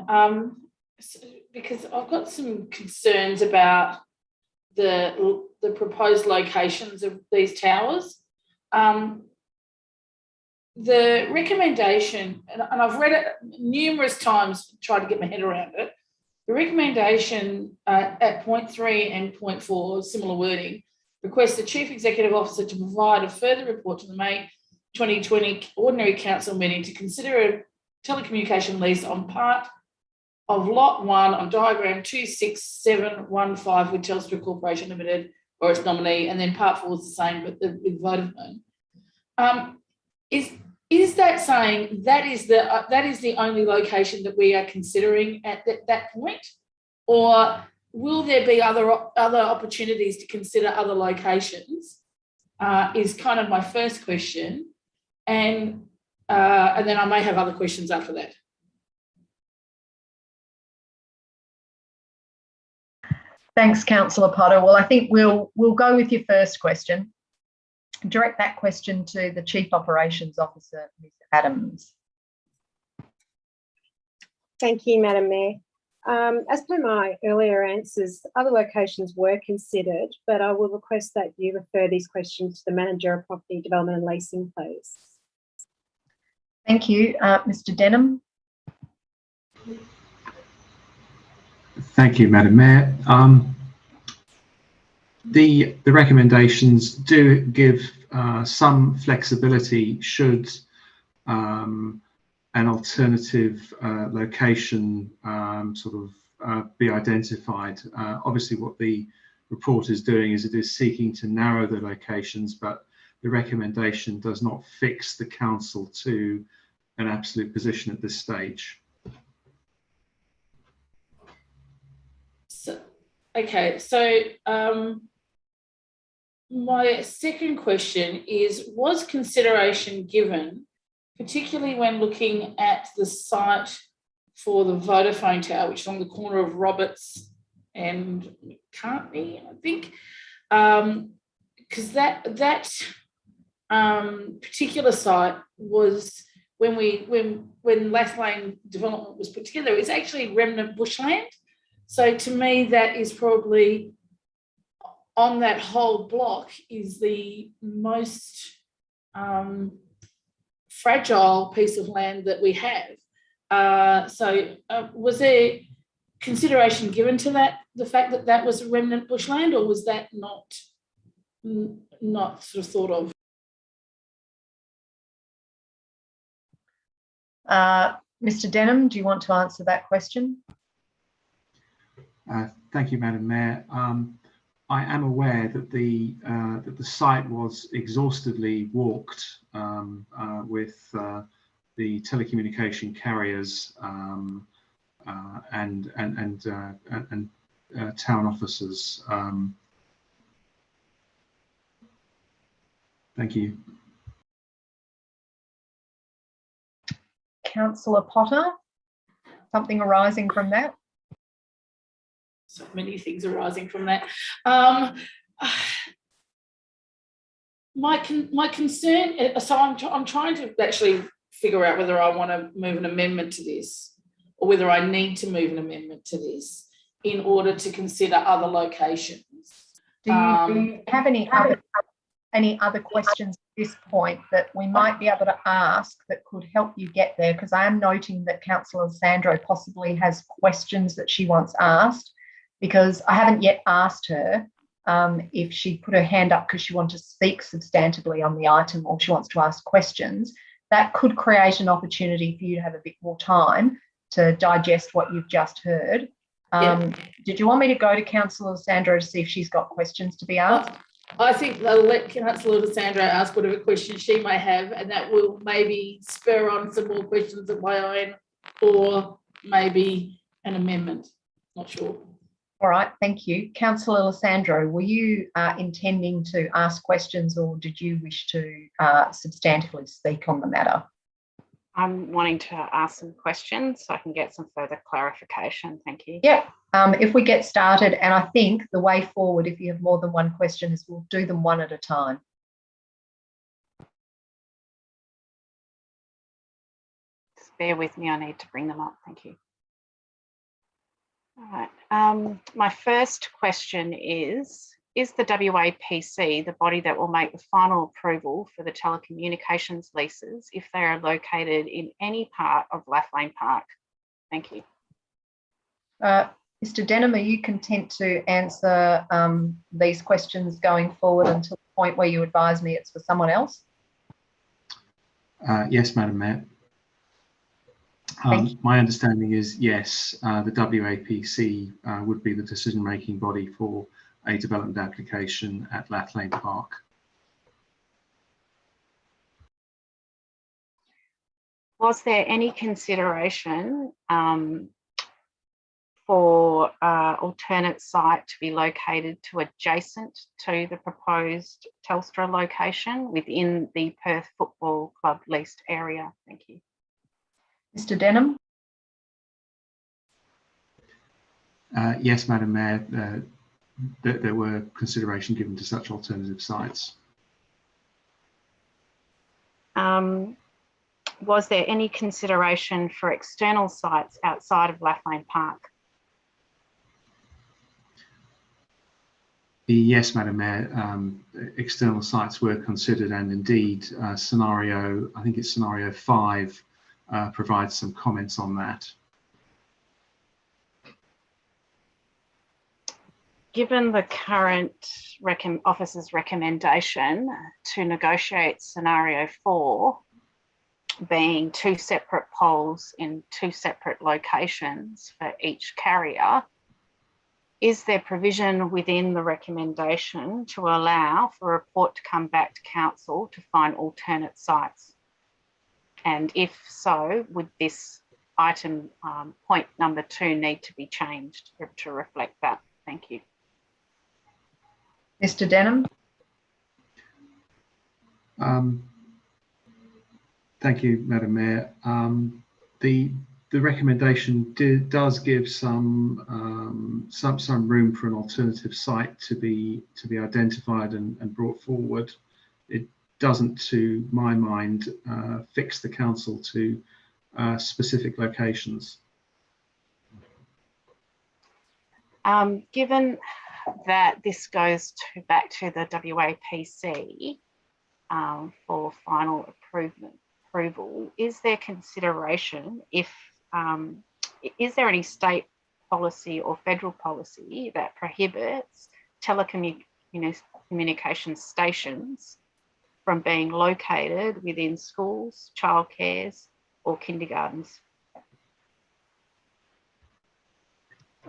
Speaker 12: because I've got some concerns about the proposed locations of these towers. The recommendation, and I've read it numerous times, tried to get my head around it. The recommendation at point 3 and point 4, similar wording, requests the Chief Executive Officer to provide a further report to the May 2020 Ordinary Council meeting to consider a telecommunication lease on part of Lot 1 on diagram 26715 with Telstra Corporation Limited or its nominee, and then part 4 is the same, but with voted known. Is that saying that is the only location that we are considering at that point, or will there be other opportunities to consider other locations? Is kind of my first question, and then I may have other questions after that.
Speaker 1: Thanks, Councillor Potter. Well, I think we'll go with your first question. Direct that question to the Chief Operations Officer, Ms. Adams.
Speaker 6: Thank you, Madam Mayor. As per my earlier answers, other locations were considered, but I will request that you refer these questions to the Manager of Property Development and Leasing, please.
Speaker 1: Thank you. Mr. Denham.
Speaker 7: Thank you, Madam Mayor. The recommendations do give some flexibility should an alternative location be identified. Obviously, what the report is doing is it is seeking to narrow the locations, but the recommendation does not fix the council to an absolute position at this stage.
Speaker 12: My second question is, was consideration given, particularly when looking at the site for the Vodafone Tower, which is on the corner of Roberts and McCartney, I think, because that particular site was, when Lath Lane development was put together, it's actually remnant bushland. So to me, that is probably, on that whole block, is the most fragile piece of land that we have. Was there consideration given to that, the fact that that was remnant bushland, or was that not sort of thought of?
Speaker 1: Mr. Denham, do you want to answer that question?
Speaker 7: Thank you, Madam Mayor. I am aware that the site was exhaustively walked with the telecommunication carriers and town officers. Thank you.
Speaker 1: Councillor Potter, something arising from that?
Speaker 12: So many things arising from that. my concern, so I'm trying to actually figure out whether I want to move an amendment to this or whether I need to move an amendment to this in order to consider other locations.
Speaker 1: Do you have any other questions at this point that we might be able to ask that could help you get there? Because I am noting that Councillor Sandro possibly has questions that she wants asked, because I haven't yet asked her if she put her hand up because she wants to speak substantively on the item or she wants to ask questions. That could create an opportunity for you to have a bit more time to digest what you've just heard. Did you want me to go to Councillor Sandro to see if she's got questions to be asked?
Speaker 12: I think I'll let Councillor Sandro ask whatever questions she may have, and that will maybe spur on some more questions of my own, or maybe an amendment. Not sure.
Speaker 1: All right, thank you. Councillor Lysandro, were you intending to ask questions, or did you wish to substantively speak on the matter?
Speaker 4: I'm wanting to ask some questions so I can get some further clarification. Thank you.
Speaker 1: Yep. If we get started, and I think the way forward, if you have more than one question, is we'll do them one at a time.
Speaker 4: Just bear with me, I need to bring them up. Thank you. All right. My first question is the WAPC the body that will make the final approval for the telecommunications leases if they are located in any part of Lathlane Park? Thank you.
Speaker 1: Mr. Denham, are you content to answer these questions going forward until the point where you advise me it's for someone else?
Speaker 7: Yes, Madam Mayor. My understanding is yes, the WAPC would be the decision-making body for a development application at Lathlane Park.
Speaker 4: Was there any consideration for alternate site to be located to adjacent to the proposed Telstra location within the Perth Football Club leased area? Thank you.
Speaker 1: Mr. Denham?
Speaker 7: Yes, Madam Mayor, there were consideration given to such alternative sites.
Speaker 4: Was there any consideration for external sites outside of Lathlane Park?
Speaker 7: Yes, Madam Mayor, external sites were considered, and indeed I think it's scenario 5 provides some comments on that.
Speaker 4: Given the current officer's recommendation to negotiate scenario 4, being 2 separate poles in 2 separate locations for each carrier, is there provision within the recommendation to allow for a report to come back to council to find alternate sites? And if so, would this item point number 2 need to be changed to reflect that? Thank you.
Speaker 1: Mr. Denham?
Speaker 7: Thank you, Madam Mayor. The recommendation does give some room for an alternative site to be identified and brought forward. It doesn't, to my mind, fix the council to specific locations.
Speaker 4: Given that this goes back to the WAPC for final approval, is there consideration is there any state policy or federal policy that prohibits telecommunications stations from being located within schools, childcares, or kindergartens?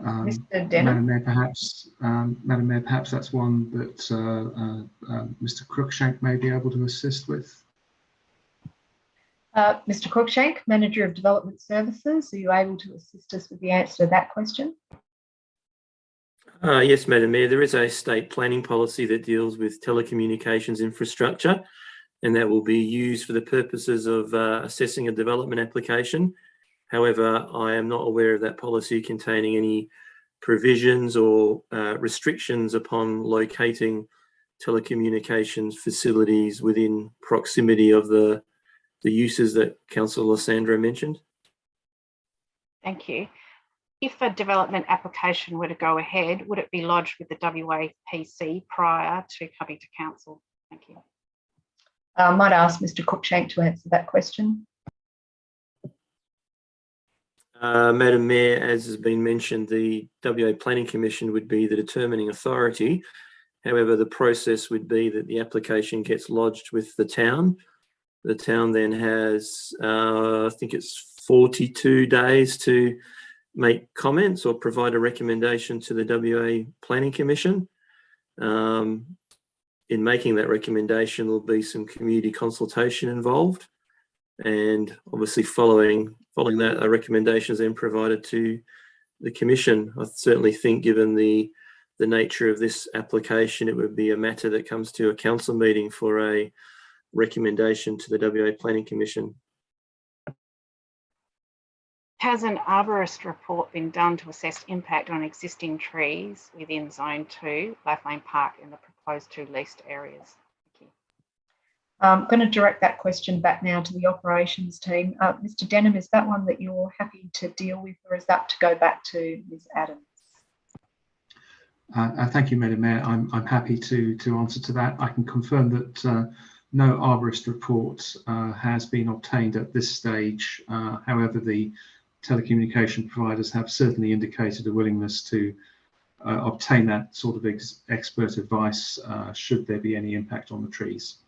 Speaker 1: Mr. Denham?
Speaker 7: Madam Mayor, perhaps that's one that Mr. Cruikshank may be able to assist with.
Speaker 1: Mr. Cruikshank, Manager of Development Services, are you able to assist us with the answer to that question?
Speaker 14: Yes, Madam Mayor, there is a state planning policy that deals with telecommunications infrastructure, and that will be used for the purposes of assessing a development application. However, I am not aware of that policy containing any provisions or restrictions upon locating telecommunications facilities within proximity of the uses that Councillor Sandro mentioned.
Speaker 4: Thank you. If a development application were to go ahead, would it be lodged with the WAPC prior to coming to council? Thank you.
Speaker 1: I might ask Mr. Cruikshank to answer that question.
Speaker 14: Madam Mayor, as has been mentioned, the WA Planning Commission would be the determining authority. However, the process would be that the application gets lodged with the town. The town then has, I think it's 42 days to make comments or provide a recommendation to the WA Planning Commission. In making that recommendation, there'll be some community consultation involved, and obviously following that, a recommendation is then provided to the Commission. I certainly think, given the nature of this application, it would be a matter that comes to a council meeting for a recommendation to the WA Planning Commission.
Speaker 4: Has an arborist report been done to assess impact on existing trees within Zone 2, Lathlane Park, and the proposed 2 leased areas? Thank you.
Speaker 1: I'm going to direct that question back now to the operations team. Mr. Denham, is that one that you're happy to deal with, or is that to go back to Ms. Adams?
Speaker 7: Thank you, Madam Mayor. I'm happy to answer to that. I can confirm that no arborist report has been obtained at this stage. However, the telecommunication providers have certainly indicated a willingness to obtain that sort of expert advice should there be any impact on the trees.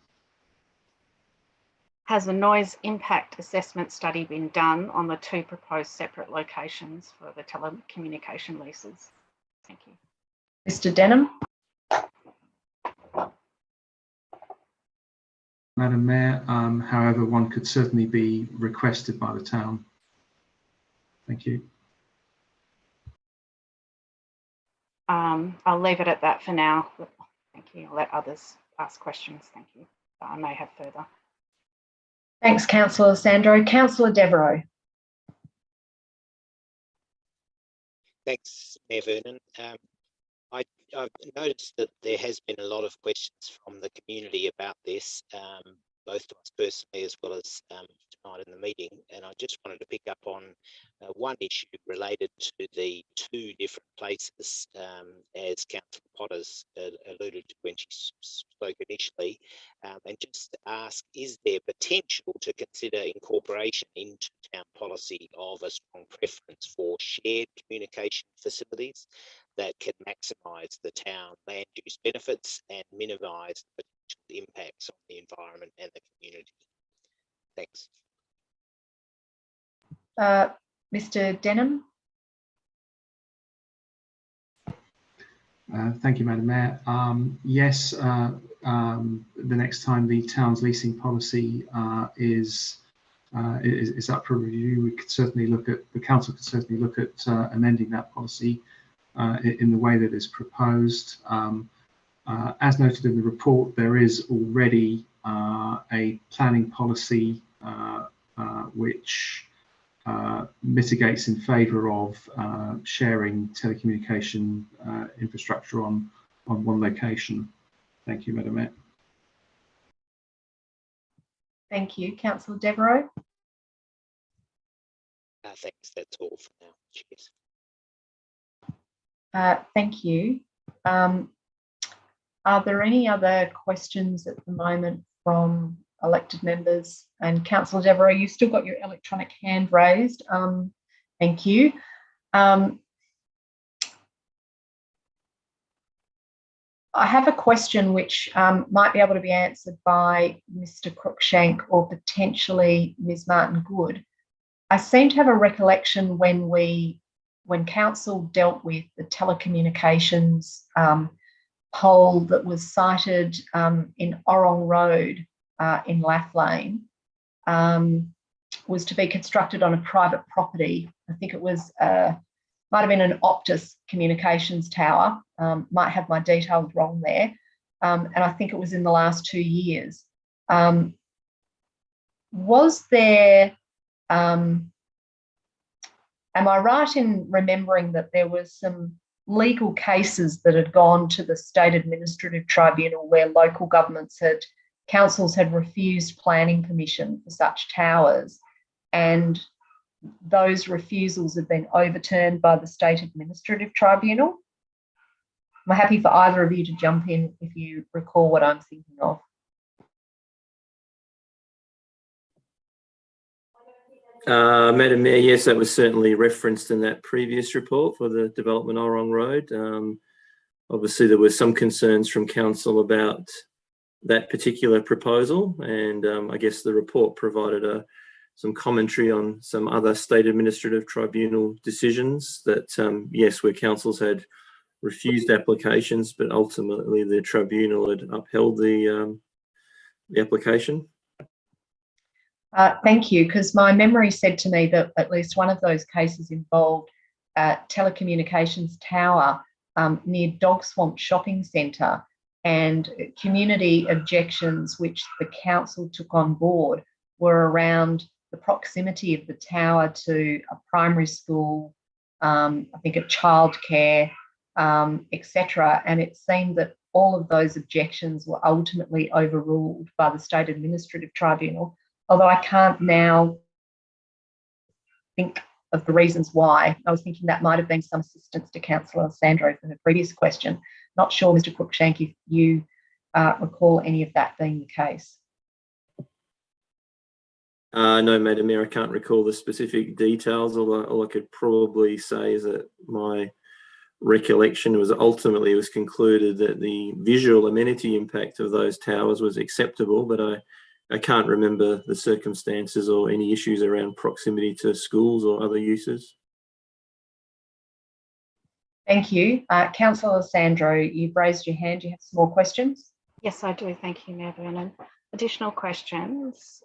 Speaker 4: Has a noise impact assessment study been done on the 2 proposed separate locations for the telecommunication leases? Thank you.
Speaker 1: Mr. Denham.
Speaker 7: Madam Mayor, however, one could certainly be requested by the town. Thank you.
Speaker 4: I'll leave it at that for now. Thank you. I'll let others ask questions. Thank you. I may have further.
Speaker 1: Thanks, Councillor Sandro. Councillor Devereux.
Speaker 11: Thanks, Mayor Vernon. I've noticed that there has been a lot of questions from the community about this, both to us personally as well as tonight in the meeting. And I just wanted to pick up on one issue related to the 2 different places, as Councillor Potters alluded to when she spoke initially, and just ask, is there potential to consider incorporation into town policy of a strong preference for shared communication facilities that can maximise the town land use benefits and minimise the potential impacts on the environment and the community? Thanks.
Speaker 1: Mr. Denham.
Speaker 7: Thank you, Madam Mayor. Yes, the next time the town's leasing policy is up for review, we could certainly look at, the council could certainly look at amending that policy in the way that is proposed. As noted in the report, there is already a planning policy which mitigates in favour of sharing telecommunication infrastructure on one location. Thank you, Madam Mayor.
Speaker 1: Thank you. Councillor Devereux.
Speaker 11: Thanks, that's all for now. Cheers.
Speaker 1: Thank you. Are there any other questions at the moment from elected members? And Councillor Devereux, you've still got your electronic hand raised. Thank you. I have a question which might be able to be answered by Mr. Cruikshank or potentially Ms. Martin Good. I seem to have a recollection when council dealt with the telecommunications pole that was sited in Orrong Road in Lathlane, was to be constructed on a private property. I think it was might have been an Optus communications tower. Might have my details wrong there, and I think it was in the last 2 years. Was there? Am I right in remembering that there was some legal cases that had gone to the State Administrative Tribunal where local governments councils had refused planning permission for such towers, and those refusals have been overturned by the State Administrative Tribunal. I'm happy for either of you to jump in if you recall what I'm thinking of.
Speaker 14: Madam Mayor, yes, that was certainly referenced in that previous report for the development Orong Road. Obviously, there were some concerns from council about that particular proposal, and I guess the report provided some commentary on some other State Administrative Tribunal decisions that, yes, where councils had refused applications, but ultimately the tribunal had upheld the application.
Speaker 1: Thank you, because my memory said to me that at least one of those cases involved a telecommunications tower near Dog Swamp Shopping Centre, and community objections which the council took on board were around the proximity of the tower to a primary school, I think a childcare, etc. And it seemed that all of those objections were ultimately overruled by the State Administrative Tribunal, although I can't now think of the reasons why. I was thinking that might have been some assistance to Councillor Sandro for her previous question. Not sure, Mr Cruikshank, if you recall any of that being the case.
Speaker 14: No, Madam Mayor, I can't recall the specific details. All I could probably say is that my recollection was ultimately it was concluded that the visual amenity impact of those towers was acceptable, but I can't remember the circumstances or any issues around proximity to schools or other uses.
Speaker 1: Thank you. Councillor Sandro, you've raised your hand. Do you have some more questions?
Speaker 4: Yes, I do. Thank you, Mayor Vernon. Additional questions.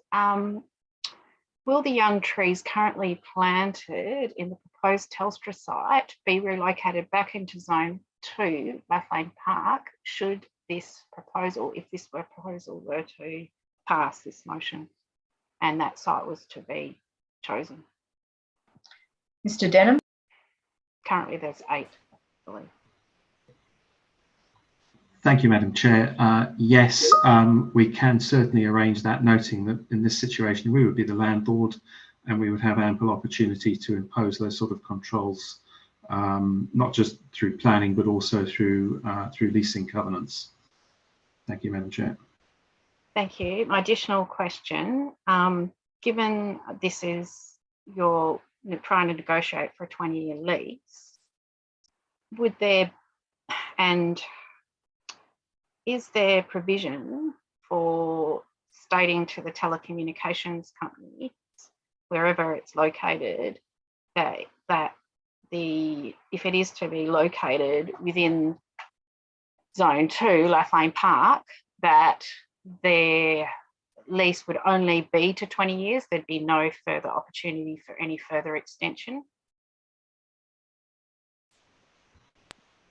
Speaker 4: Will the young trees currently planted in the proposed Telstra site be relocated back into Zone 2, Lathlane Park, should this proposal, if this proposal were to pass this motion and that site was to be chosen?
Speaker 1: Mr Denham?
Speaker 4: Currently there's 8, I believe.
Speaker 7: Thank you, Madam Chair. Yes, we can certainly arrange that, noting that in this situation we would be the landlord and we would have ample opportunity to impose those sort of controls, not just through planning but also through leasing covenants. Thank you, Madam Chair.
Speaker 4: Thank you. My additional question, given this is you're trying to negotiate for a 20-year lease, would there, and is there provision for stating to the telecommunications company, wherever it's located, that if it is to be located within Zone 2, Lathlane Park, that their lease would only be to 20 years, there'd be no further opportunity for any further extension?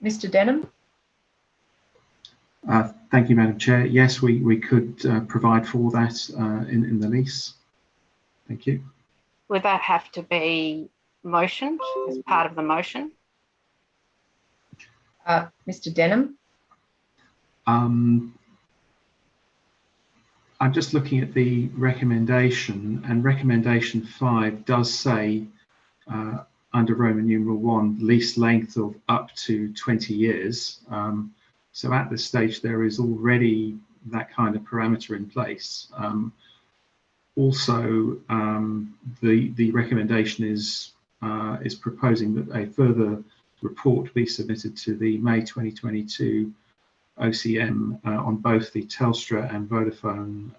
Speaker 1: Mr Denham?
Speaker 7: Thank you, Madam Chair. Yes, we could provide for that in the lease. Thank you.
Speaker 4: Would that have to be motioned as part of the motion?
Speaker 1: Mr Denham?
Speaker 7: I'm just looking at the recommendation, and recommendation 5 does say under Roman numeral 1, lease length of up to 20 years. So at this stage, there is already that kind of parameter in place. Also, the recommendation is proposing that a further report be submitted to the May 2022 OCM on both the Telstra and Vodafone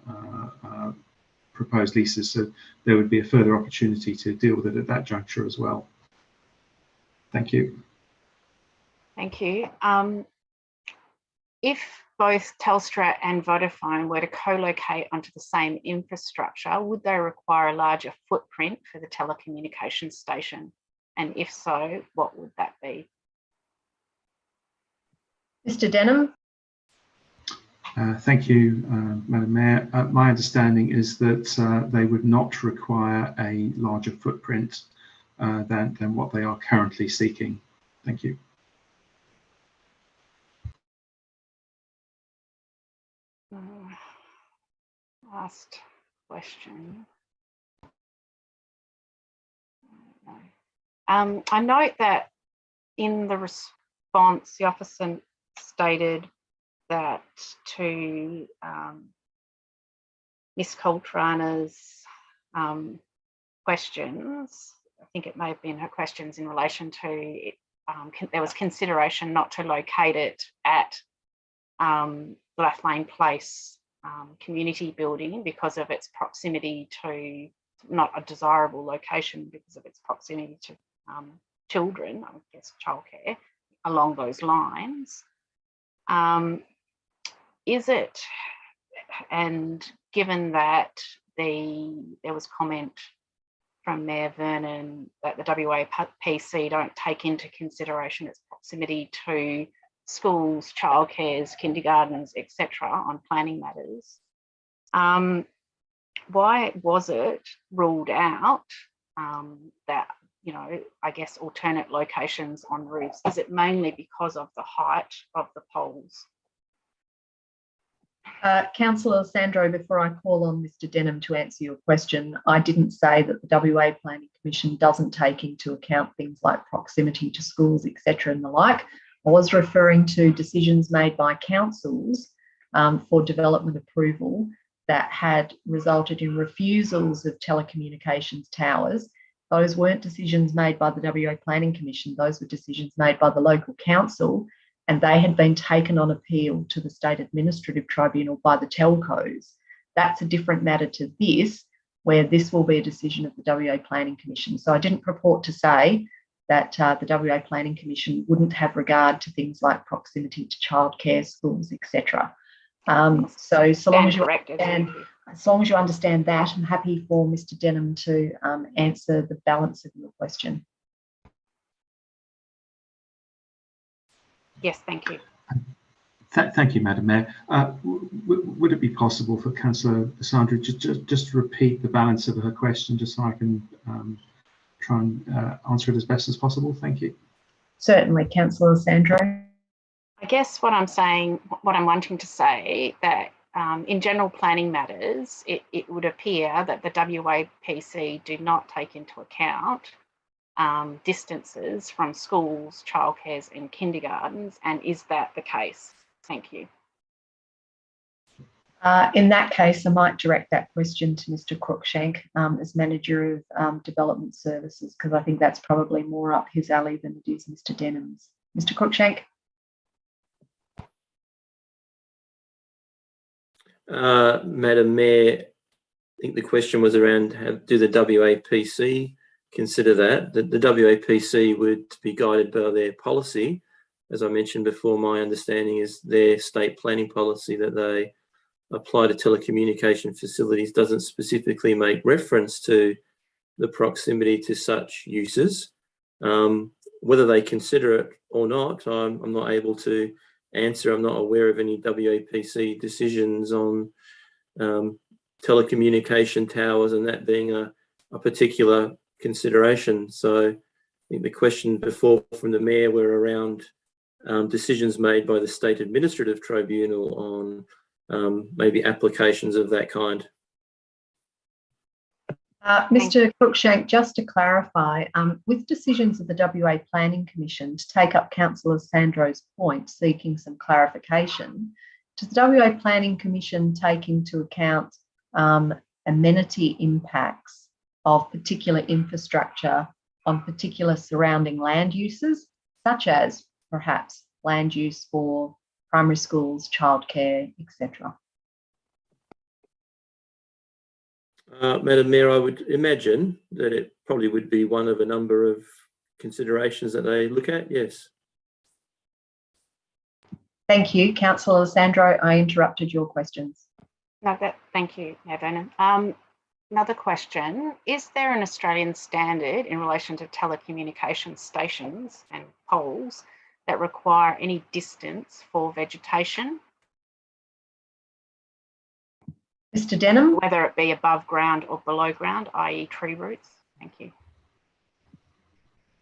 Speaker 7: proposed leases. So there would be a further opportunity to deal with it at that juncture as well. Thank you.
Speaker 4: Thank you. If both Telstra and Vodafone were to co-locate onto the same infrastructure, would they require a larger footprint for the telecommunications station? And if so, what would that be?
Speaker 1: Mr Denham?
Speaker 7: Thank you, Madam Mayor. My understanding is that they would not require a larger footprint than what they are currently seeking. Thank you.
Speaker 4: Last question. I note that in the response, the officer stated that to Ms. Coltrana's questions, I think it may have been her questions in relation to there was consideration not to locate it at Lane Place community building because of its proximity to, not a desirable location because of its proximity to children, I guess childcare, along those lines. Is it, and given that there was comment from Mayor Vernon that the WAPC don't take into consideration its proximity to schools, childcares, kindergartens, etc. on planning matters, why was it ruled out that, you know, I guess alternate locations on roofs? Is it mainly because of the height of the poles?
Speaker 1: Councillor Sandro, before I call on Mr Denham to answer your question, I didn't say that the WA Planning Commission doesn't take into account things like proximity to schools, etc. and the like. I was referring to decisions made by councils for development approval that had resulted in refusals of telecommunications towers. Those weren't decisions made by the WA Planning Commission, those were decisions made by the local council, and they had been taken on appeal to the State Administrative Tribunal by the telcos. That's a different matter to this, where this will be a decision of the WA Planning Commission. So I didn't purport to say that the WA Planning Commission wouldn't have regard to things like proximity to childcare, schools, etc. So long as you understand that, I'm happy for Mr Denham to answer the balance of your question.
Speaker 4: Yes, thank you.
Speaker 7: Thank you, Madam Mayor. Would it be possible for Councillor Sandra just to repeat the balance of her question, just so I can try and answer it as best as possible? Thank you.
Speaker 1: Certainly, Councillor Sandro.
Speaker 4: I guess what I'm wanting to say that in general planning matters, it would appear that the WAPC do not take into account distances from schools, childcares and kindergartens, and is that the case? Thank you.
Speaker 1: In that case, I might direct that question to Mr Cruikshank as Manager of Development Services, because I think that's probably more up his alley than it is Mr Denham's. Mr Cruikshank.
Speaker 14: Madam Mayor, I think the question was around do the WAPC consider that? The WAPC would be guided by their policy. As I mentioned before, my understanding is their state planning policy that they apply to telecommunication facilities doesn't specifically make reference to the proximity to such uses. Whether they consider it or not, I'm not able to answer. I'm not aware of any WAPC decisions on telecommunication towers and that being a particular consideration. So I think the question before from the Mayor were around decisions made by the State Administrative Tribunal on maybe applications of that kind.
Speaker 1: Mr Cruikshank, just to clarify, with decisions of the WA Planning Commission, to take up Councillor Sandro's point, seeking some clarification, does the WA Planning Commission take into account amenity impacts of particular infrastructure on particular surrounding land uses, such as perhaps land use for primary schools, childcare, etc.?
Speaker 14: Madam Mayor, I would imagine that it probably would be one of a number of considerations that they look at, yes.
Speaker 1: Thank you. Councillor Sandro, I interrupted your questions.
Speaker 4: No, thank you, Mayor Vernon. Another question, is there an Australian standard in relation to telecommunication stations and poles that require any distance for vegetation?
Speaker 1: Mr Denham?
Speaker 4: Whether it be above ground or below ground, i.e. tree roots. Thank you.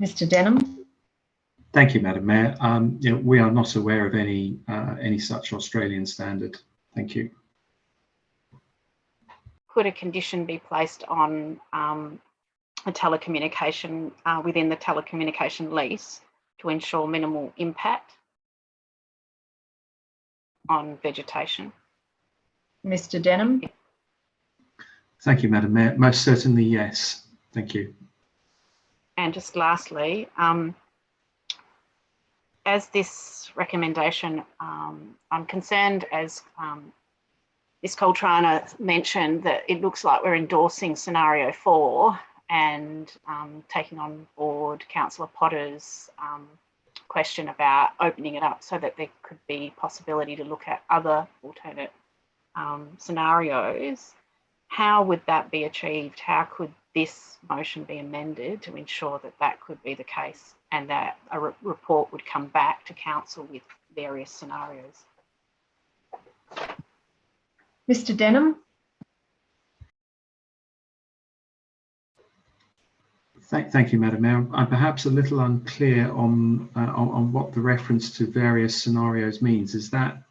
Speaker 1: Mr Denham?
Speaker 7: Thank you, Madam Mayor. We are not aware of any such Australian standard. Thank you.
Speaker 4: could a condition be placed on a telecommunication within the telecommunication lease to ensure minimal impact on vegetation?
Speaker 1: Mr. Denham.
Speaker 7: Thank you, Madam Mayor. Most certainly, yes. Thank you.
Speaker 4: And just lastly, as this recommendation, I'm concerned, as Ms. Coltrana mentioned, that it looks like we're endorsing scenario 4 and taking on board Councillor Potter's question about opening it up so that there could be possibility to look at other alternate scenarios. How would that be achieved? How could this motion be amended to ensure that that could be the case and that a report would come back to council with various scenarios?
Speaker 1: Mr. Denham.
Speaker 7: Thank you, Madam Mayor. I'm perhaps a little unclear on what the reference to various scenarios means. Is that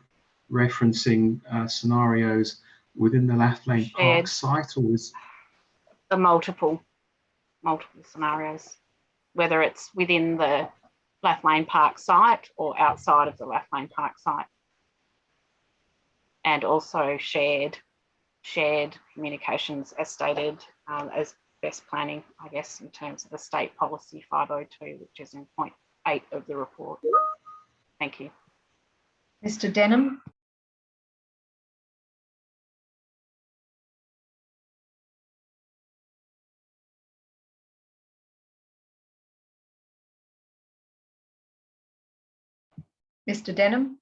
Speaker 7: referencing scenarios within the Lathlane Park site, or is
Speaker 4: the multiple scenarios, whether it's within the Lathlane Park site or outside of the Lathlane Park site, and also shared communications as stated as best planning, I guess, in terms of the state policy 502, which is in point 8 of the report. Thank you.
Speaker 1: Mr. Denham. Mr. Denham.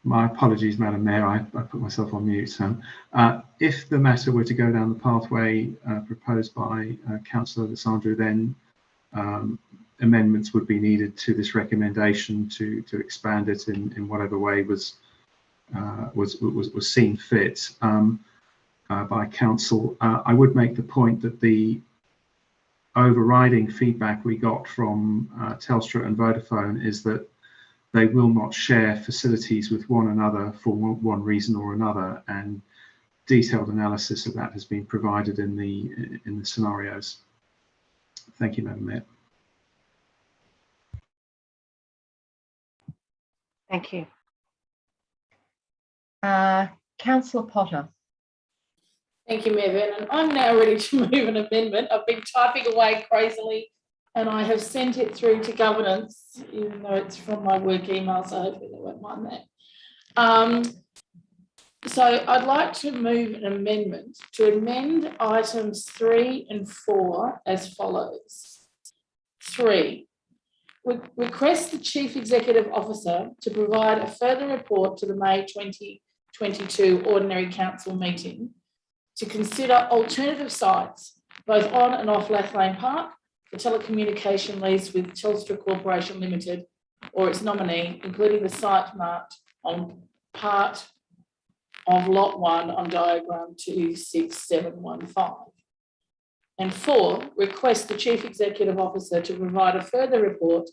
Speaker 7: My apologies, Madam Mayor, I put myself on mute. If the matter were to go down the pathway proposed by Councillor Lissandra, then amendments would be needed to this recommendation to expand it in whatever way was seen fit by Council. I would make the point that the overriding feedback we got from Telstra and Vodafone is that they will not share facilities with one another for one reason or another, and detailed analysis of that has been provided in the scenarios. Thank you, Madam Mayor.
Speaker 4: Thank you.
Speaker 1: Councillor Potter.
Speaker 12: Thank you, Mayor Vernon. I'm now ready to move an amendment. I've been typing away crazily and I have sent it through to governance, even though it's from my work email, so hopefully they won't mind that. So I'd like to move an amendment to amend items 3 and 4 as follows. 3, request the Chief Executive Officer to provide a further report to the May 2022 Ordinary Council meeting to consider alternative sites, both on and off Lathlane Park, for telecommunication lease with Telstra Corporation Limited or its nominee, including the site marked on part of Lot 1 on diagram 26715. And 4, request the Chief Executive Officer to provide a further report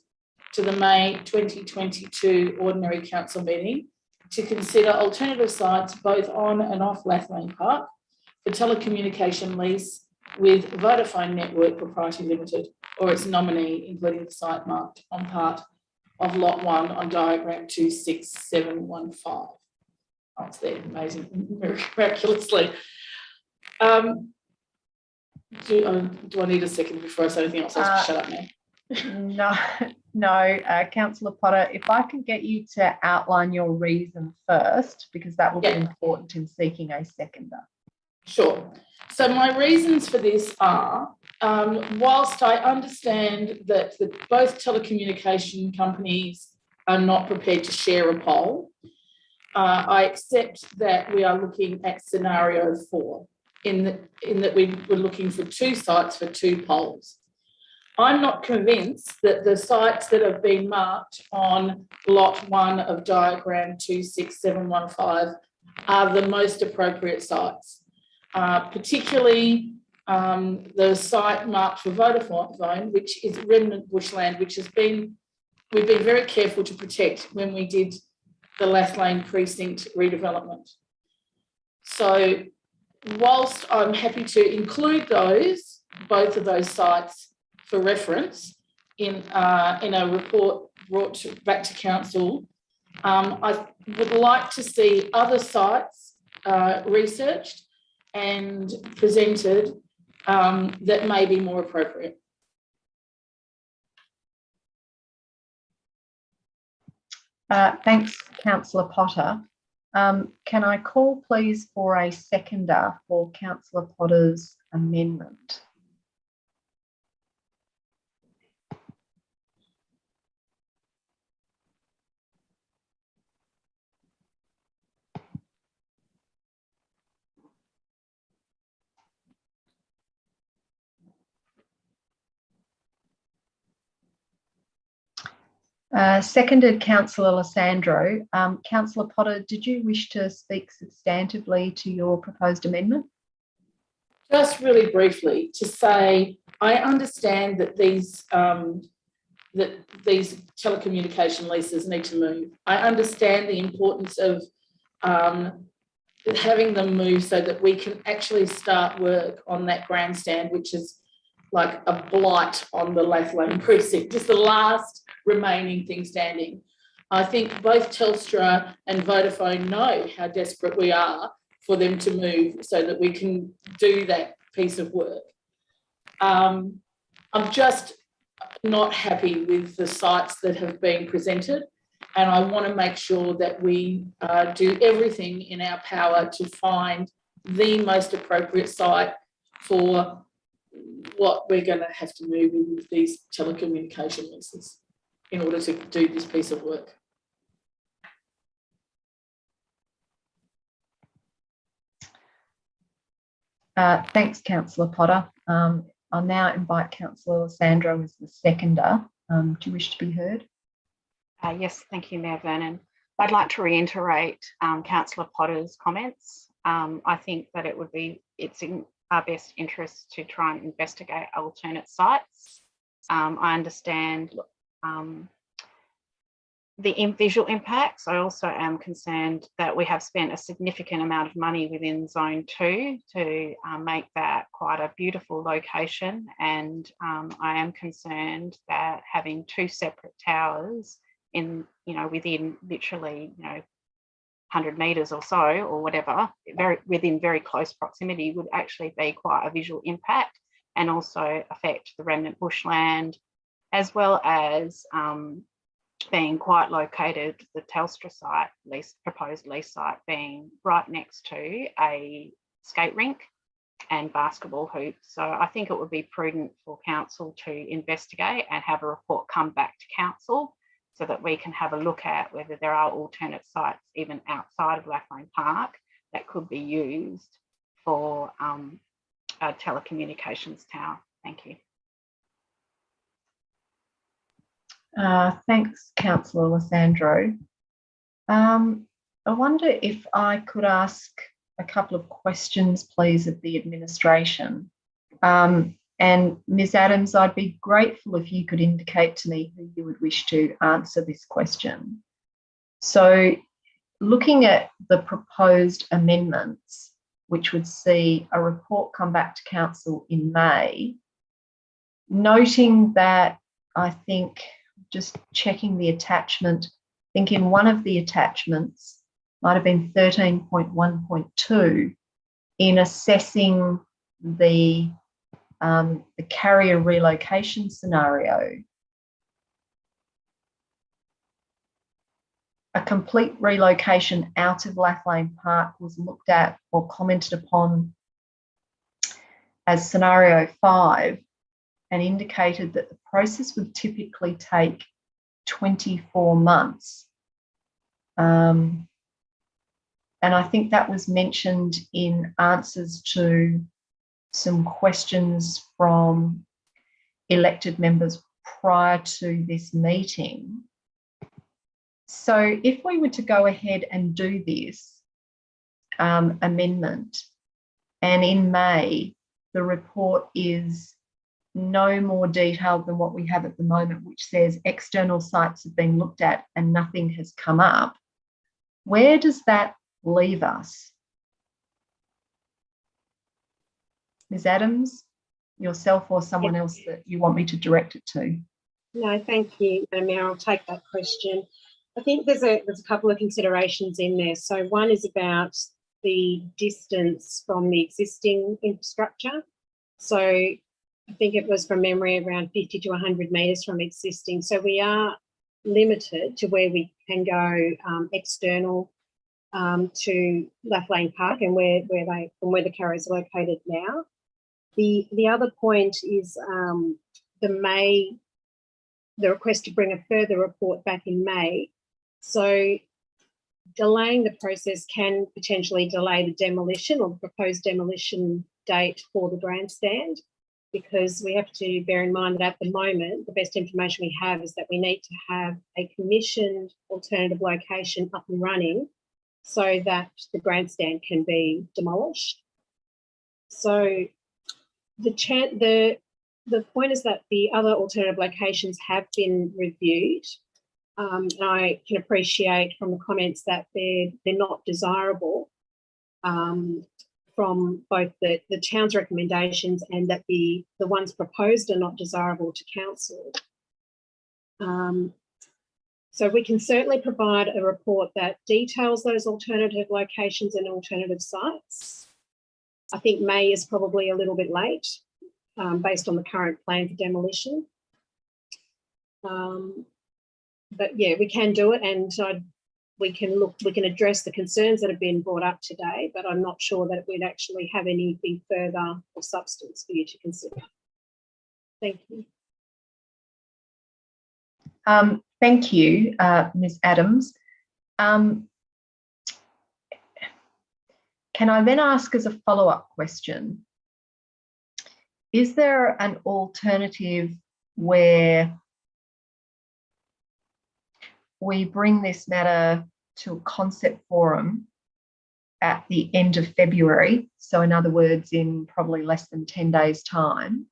Speaker 12: to the May 2022 Ordinary Council meeting to consider alternative sites both on and off Lathlane Park for telecommunication lease with Vodafone Network Proprietary Limited or its nominee, including the site marked on part of Lot 1 on diagram 26715. Oh, it's there, amazing, miraculously. Do I need a second before I say anything else? I'll shut up now.
Speaker 1: No, Councillor Potter, if I can get you to outline your reason first, because that will be important in seeking a seconder.
Speaker 12: Sure. So my reasons for this are, whilst I understand that both telecommunication companies are not prepared to share a poll, I accept that we are looking at scenario 4 in that we were looking for 2 sites for 2 polls. I'm not convinced that the sites that have been marked on Lot 1 of diagram 26715 are the most appropriate sites. Particularly the site marked for Vodafone, which is remnant bushland, which we've been very careful to protect when we did the Lathlane precinct redevelopment. So whilst I'm happy to include both of those sites for reference in a report brought back to council, I would like to see other sites researched and presented that may be more appropriate.
Speaker 1: Thanks, Councillor Potter. Can I call please for a seconder for Councillor Potter's amendment? Seconded, Councillor Alessandro. Councillor Potter, did you wish to speak substantively to your proposed amendment?
Speaker 12: Just really briefly to say, I understand that these telecommunication leases need to move. I understand the importance of having them move so that we can actually start work on that grandstand, which is like a blight on the Lathlane precinct, just the last remaining thing standing. I think both Telstra and Vodafone know how desperate we are for them to move so that we can do that piece of work. I'm just not happy with the sites that have been presented, and I want to make sure that we do everything in our power to find the most appropriate site for what we're going to have to move with these telecommunication leases in order to do this piece of work.
Speaker 1: Thanks, Councillor Potter. I'll now invite Councillor Alessandro as the seconder. Do you wish to be heard?
Speaker 4: Yes, thank you, Mayor Vernon. I'd like to reiterate Councillor Potter's comments. I think that it's in our best interest to try and investigate alternate sites. I understand the visual impacts. I also am concerned that we have spent a significant amount of money within Zone 2 to make that quite a beautiful location, and I am concerned that having two separate towers within literally 100 metres or so, or whatever, within very close proximity, would actually be quite a visual impact and also affect the remnant bushland, as well as being quite located, the Telstra site, proposed lease site, being right next to a skate rink and basketball hoop. So I think it would be prudent for council to investigate and have a report come back to council so that we can have a look at whether there are alternate sites even outside of Lathlane Park that could be used for a telecommunications tower. Thank you.
Speaker 1: Thanks, Councillor Alessandro. I wonder if I could ask a couple of questions, please, of the administration. And Ms. Adams, I'd be grateful if you could indicate to me who you would wish to answer this question. So, looking at the proposed amendments, which would see a report come back to council in May, noting that I think, just checking the attachment, I think in one of the attachments, might have been 13.1.2, in assessing the carrier relocation scenario, a complete relocation out of Lathlane Park was looked at or commented upon as scenario 5, and indicated that the process would typically take 24 months. And I think that was mentioned in answers to some questions from elected members prior to this meeting. So if we were to go ahead and do this amendment, and in May, the report is no more detailed than what we have at the moment, which says external sites have been looked at and nothing has come up, Where does that leave us? Ms. Adams, yourself or someone else that you want me to direct it to?
Speaker 6: No, thank you, Madam Mayor. I'll take that question. I think there's a couple of considerations in there. So one is about the distance from the existing infrastructure. So I think it was from memory around 50 to 100 metres from existing. So we are limited to where we can go external to Laflane Park and where the carriers are located now. The other point is the request to bring a further report back in May. So delaying the process can potentially delay the demolition or the proposed demolition date for the grandstand, because we have to bear in mind that at the moment, the best information we have is that we need to have a commissioned alternative location up and running so that the grandstand can be demolished. So the point is that the other alternative locations have been reviewed. And I can appreciate from the comments that they're not desirable from both the town's recommendations and that the ones proposed are not desirable to council. So we can certainly provide a report that details those alternative locations and alternative sites. I think May is probably a little bit late based on the current plan for demolition. But yeah, we can do it, and we can address the concerns that have been brought up today, but I'm not sure that it would actually have anything further or substance for you to consider. Thank you.
Speaker 1: Thank you, Ms. Adams. Can I then ask as a follow-up question, is there an alternative where we bring this matter to a concept forum at the end of February, so in other words, in probably less than 10 days' time,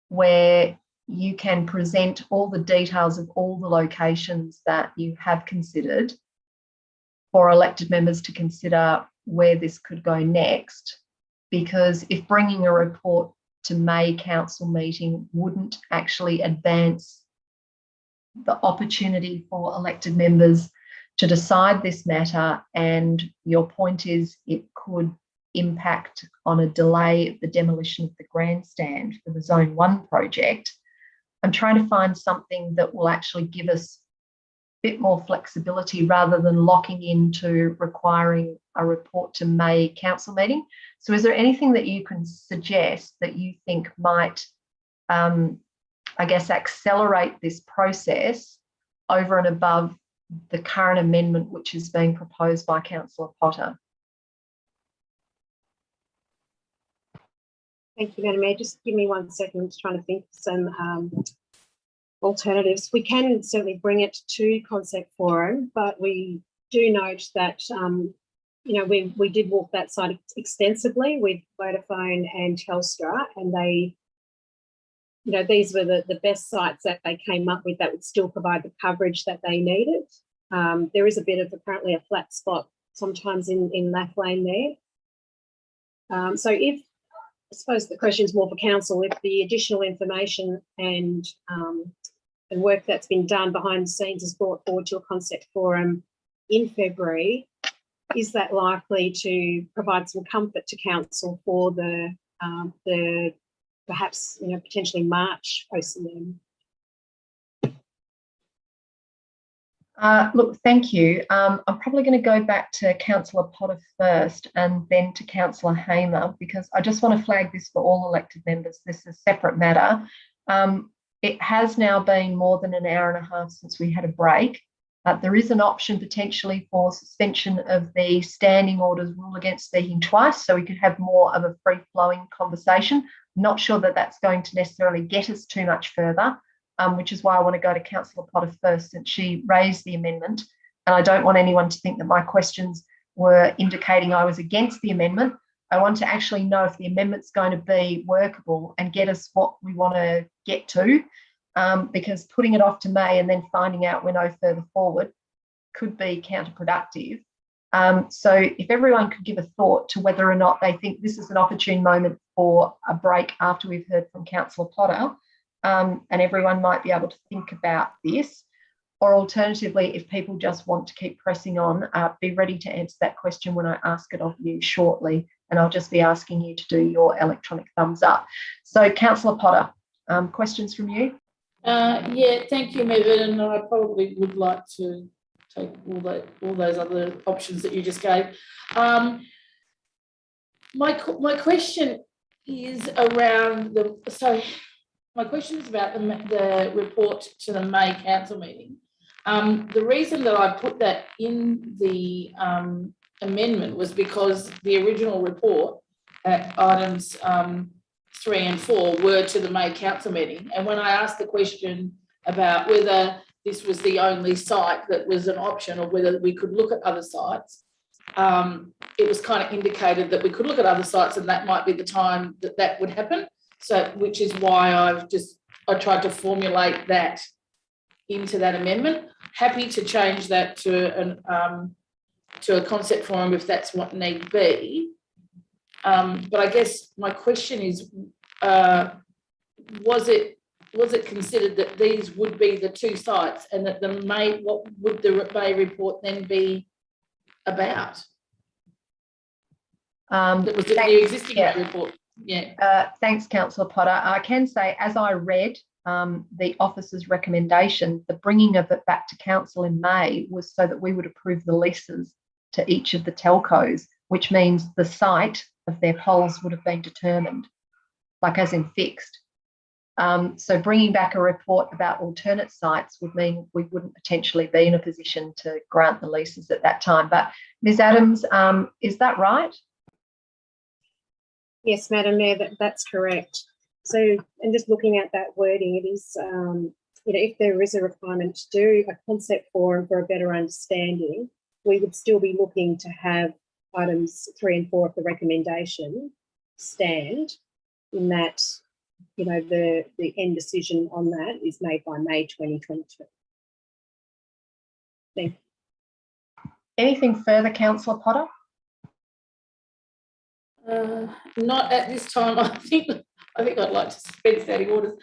Speaker 1: where you can present all the details of all the locations that you have considered for elected members to consider where this could go next? Because if bringing a report to May council meeting wouldn't actually advance the opportunity for elected members to decide this matter, and your point is it could impact on a delay of the demolition of the grandstand for the Zone 1 project, I'm trying to find something that will actually give us a bit more flexibility rather than locking into requiring a report to May council meeting. So is there anything that you can suggest that you think might, I guess, accelerate this process over and above the current amendment which is being proposed by Councillor Potter?
Speaker 6: Thank you, Madam Mayor. Just give me 1 second. I'm just trying to think of some alternatives. We can certainly bring it to concept forum, but we do note that we did walk that site extensively with Vodafone and Telstra, and they, these were the best sites that they came up with that would still provide the coverage that they needed. There is a bit of apparently a flat spot sometimes in Laflane there. So I suppose the question is more for council, if the additional information and work that's been done behind the scenes is brought forward to a concept forum in February, is that likely to provide some comfort to council for the perhaps potentially March OCM?
Speaker 1: Look, thank you. I'm probably going to go back to Councillor Potter first and then to Councillor Hamer, because I just want to flag this for all elected members. This is a separate matter. It has now been more than an hour and a half since we had a break. There is an option potentially for suspension of the standing orders rule against speaking twice, so we could have more of a free-flowing conversation. I'm not sure that that's going to necessarily get us too much further. Which is why I want to go to Councillor Potter first, since she raised the amendment. And I don't want anyone to think that my questions were indicating I was against the amendment. I want to actually know if the amendment's going to be workable and get us what we want to get to, because putting it off to May and then finding out we're no further forward could be counterproductive. So if everyone could give a thought to whether or not they think this is an opportune moment for a break after we've heard from Councillor Potter, and everyone might be able to think about this. Or alternatively, if people just want to keep pressing on, be ready to answer that question when I ask it of you shortly, and I'll just be asking you to do your electronic thumbs up. So Councillor Potter, questions from you?
Speaker 12: Yeah, thank you, Mevan, and I probably would like to take all those other options that you just gave. My question is around my question is about the report to the May council meeting. The reason that I put that in the amendment was because the original report at items 3 and 4 were to the May council meeting. And when I asked the question about whether this was the only site that was an option or whether we could look at other sites, it was kind of indicated that we could look at other sites and that might be the time that that would happen. So, which is why I tried to formulate that into that amendment. Happy to change that to a concept forum if that's what need be. But I guess my question is, was it considered that these would be the two sites and that what would the May report then be about? That was the existing report. Yeah.
Speaker 1: Thanks, Councillor Potter. I can say, as I read the officer's recommendation, the bringing of it back to council in May was so that we would approve the leases to each of the telcos, which means the site of their polls would have been determined, like as in fixed. So bringing back a report about alternate sites would mean we wouldn't potentially be in a position to grant the leases at that time. But Ms Adams, is that right?
Speaker 6: Yes, Madam Mayor, that's correct. So, and just looking at that wording, it is, if there is a requirement to do a concept forum for a better understanding, we would still be looking to have items 3 and 4 of the recommendation stand in that, the end decision on that is made by May 2022. Thank you.
Speaker 1: Anything further, Councillor Potter?
Speaker 12: Not at this time. I think I'd like to suspend standing orders.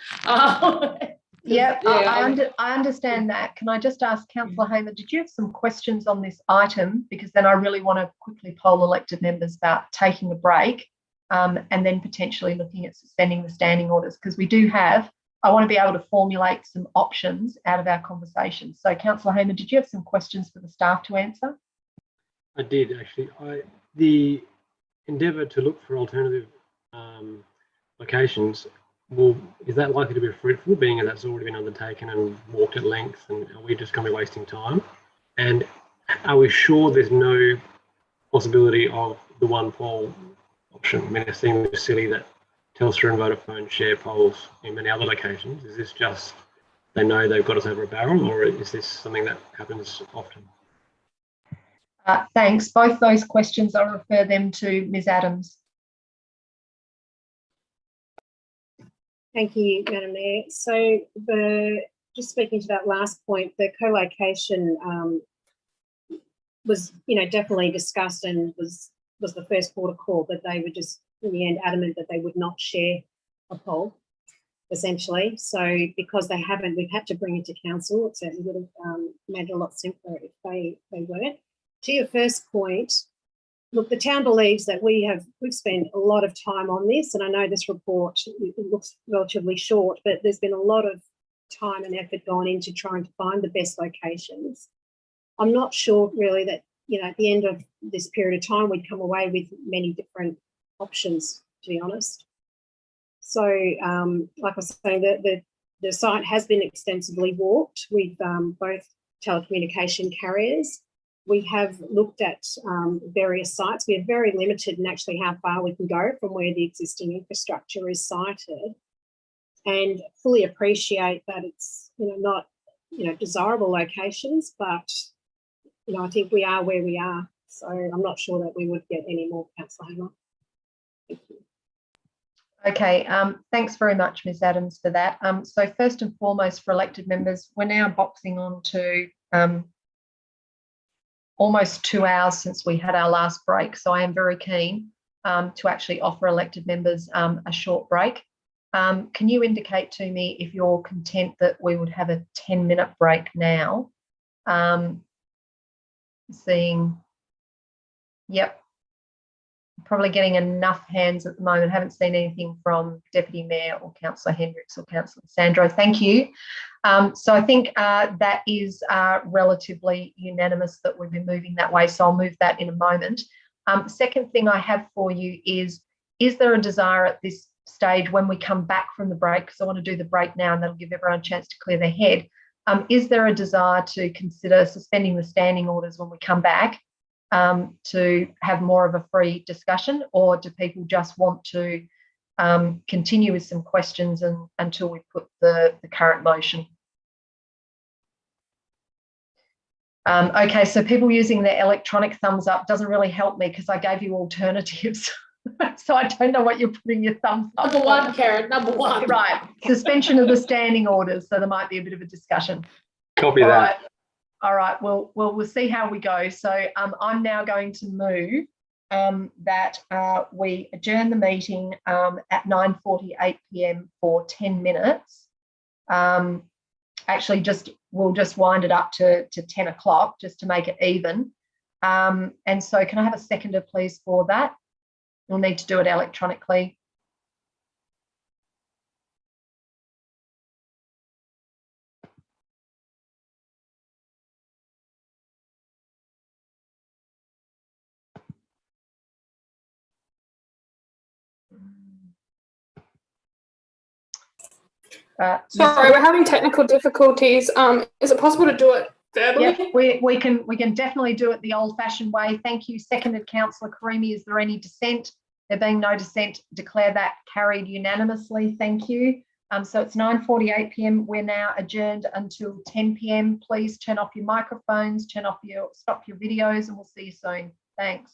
Speaker 1: Yeah, I understand that. Can I just ask Councillor Hamer, did you have some questions on this item? Because then I really want to quickly poll elected members about taking a break and then potentially looking at suspending the standing orders, because we do have, I want to be able to formulate some options out of our conversation. So Councillor Hamer, did you have some questions for the staff to answer?
Speaker 17: I did actually. The endeavour to look for alternative locations, is that likely to be fruitful, being that that's already been undertaken and walked at length, and are we just going to be wasting time? And are we sure there's no possibility of the one poll option? I mean, it seems silly that Telstra and Vodafone share polls in many other locations. Is this just they know they've got us over a barrel, or is this something that happens often?
Speaker 1: Thanks. Both those questions, I'll refer them to Ms Adams.
Speaker 6: Thank you, Madam Mayor. So just speaking to that last point, the co-location was, definitely discussed and was the first port of call, but they were just in the end adamant that they would not share a poll, essentially. So because they haven't, we've had to bring it to council. It certainly would have made it a lot simpler if they weren't. To your first point, look, the town believes that we've spent a lot of time on this, and I know this report, it looks relatively short, but there's been a lot of time and effort gone into trying to find the best locations. I'm not sure really that, at the end of this period of time, we'd come away with many different options, to be honest. So, like I was saying, the site has been extensively walked with both telecommunication carriers. We have looked at various sites. We are very limited in actually how far we can go from where the existing infrastructure is sited, and fully appreciate that it's not desirable locations, but I think we are where we are. So I'm not sure that we would get any more, Councillor Hamer. Thank you.
Speaker 1: Okay, thanks very much, Ms Adams, for that. So first and foremost, for elected members, we're now boxing on to almost 2 hours since we had our last break, so I am very keen to actually offer elected members a short break. Can you indicate to me if you're content that we would have a 10-minute break now? Seeing, yep, probably getting enough hands at the moment. Haven't seen anything from Deputy Mayor or Councillor Hendricks or Councillor Sandro. Thank you. So I think that is relatively unanimous that we've been moving that way. So I'll move that in a moment. Second thing I have for you is there a desire at this stage when we come back from the break, because I want to do the break now and that'll give everyone a chance to clear their head. Is there a desire to consider suspending the standing orders when we come back to have more of a free discussion, or do people just want to continue with some questions until we put the current motion? Okay, so people using their electronic thumbs up doesn't really help me because I gave you alternatives. So I don't know what you're putting your thumbs up.
Speaker 12: Number one, Karen, number one.
Speaker 1: Right, suspension of the standing orders, so there might be a bit of a discussion.
Speaker 17: Copy that.
Speaker 1: Right. All right, well, we'll see how we go. So I'm now going to move that we adjourn the meeting at 9:48 p.m. for 10 minutes. Actually, we'll just wind it up to 10 o'clock just to make it even. And so can I have a seconder, please, for that? We'll need to do it electronically.
Speaker 16: Sorry, we're having technical difficulties. Is it possible to do it verbally?
Speaker 1: Yep, we can definitely do it the old-fashioned way. Thank you. Seconded, Councillor Karimi. Is there any dissent? There being no dissent, declare that carried unanimously. Thank you. So it's 9:48 p.m. We're now adjourned until 10 p.m. Please turn off your microphones, stop your videos, and we'll see you soon. Thanks.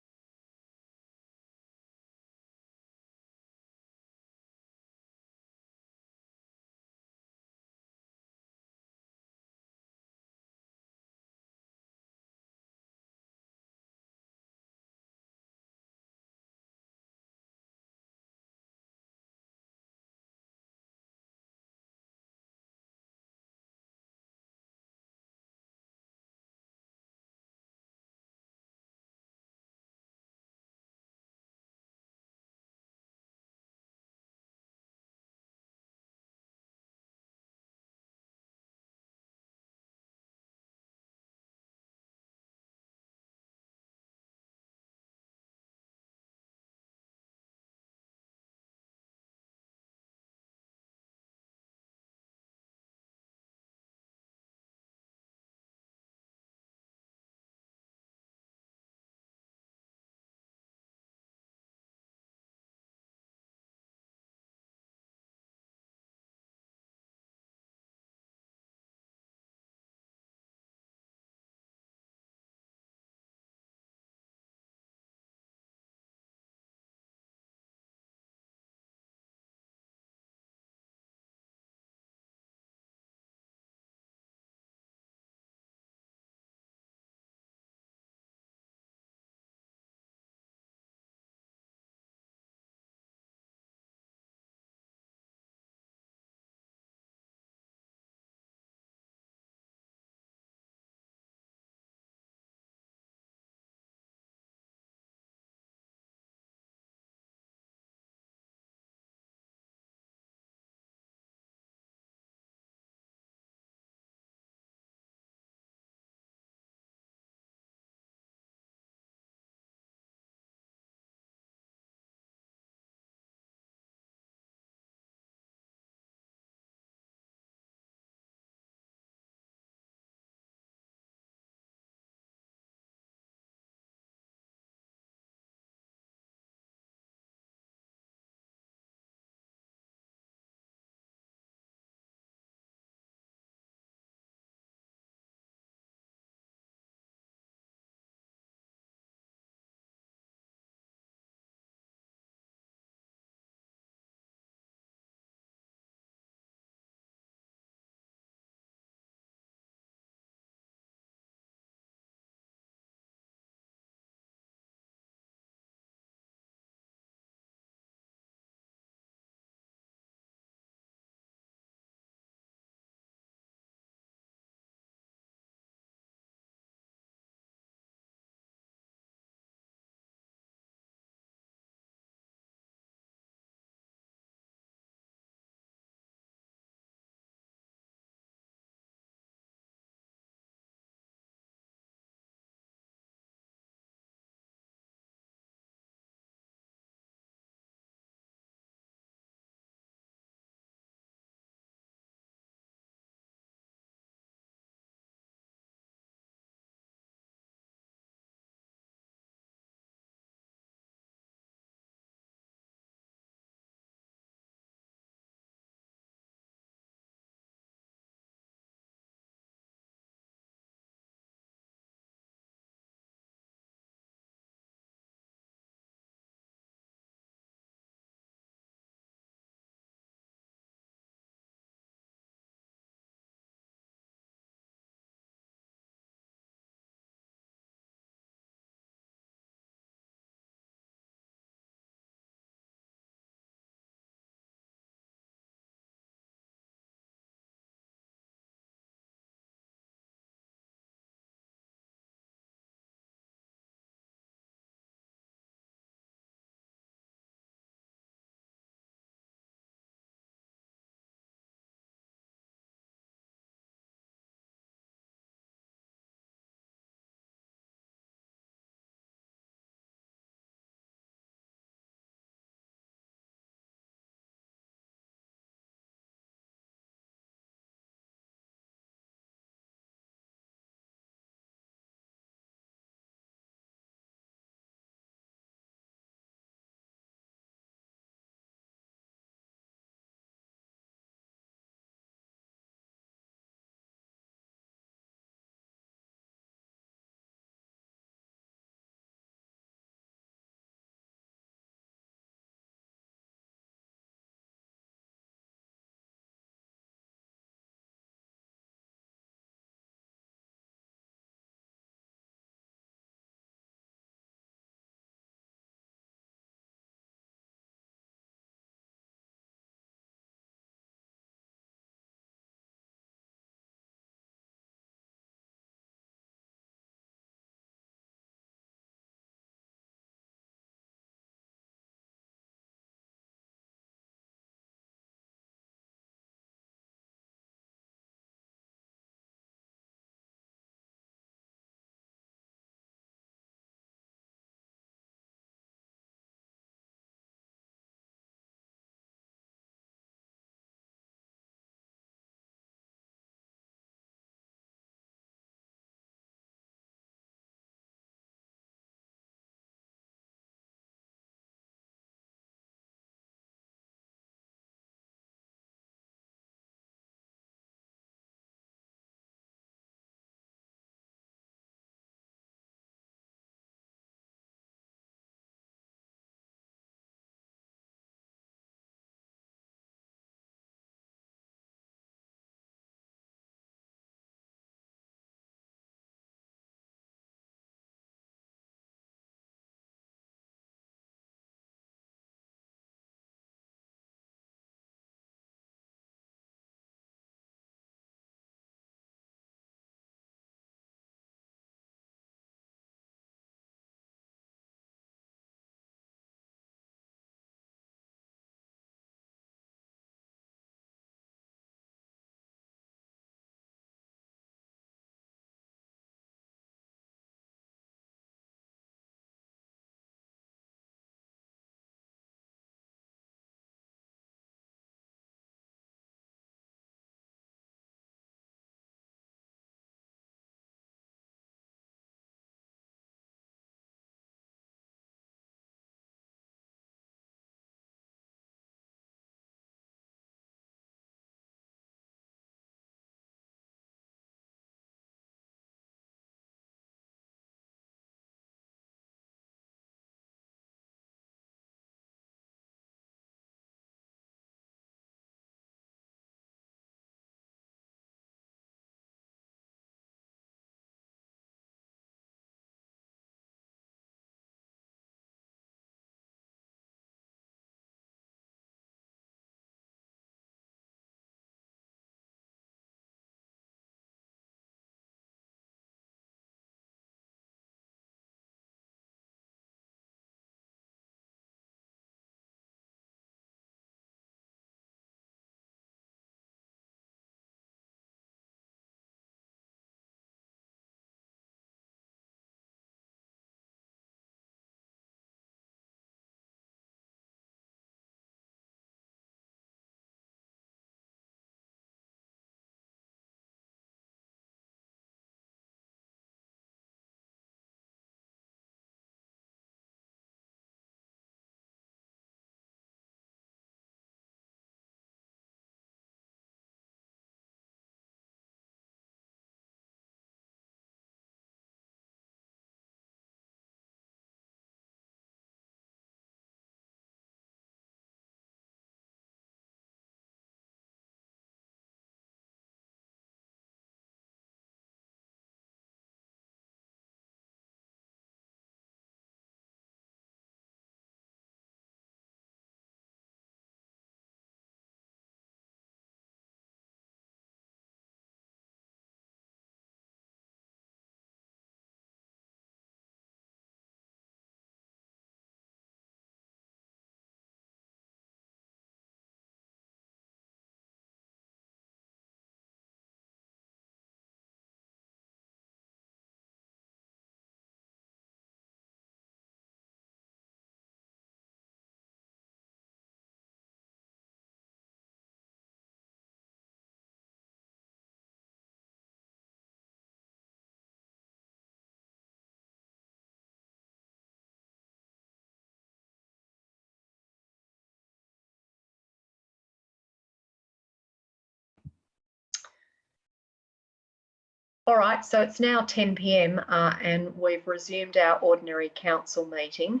Speaker 1: All right, so it's now 10 p.m. And we've resumed our ordinary council meeting.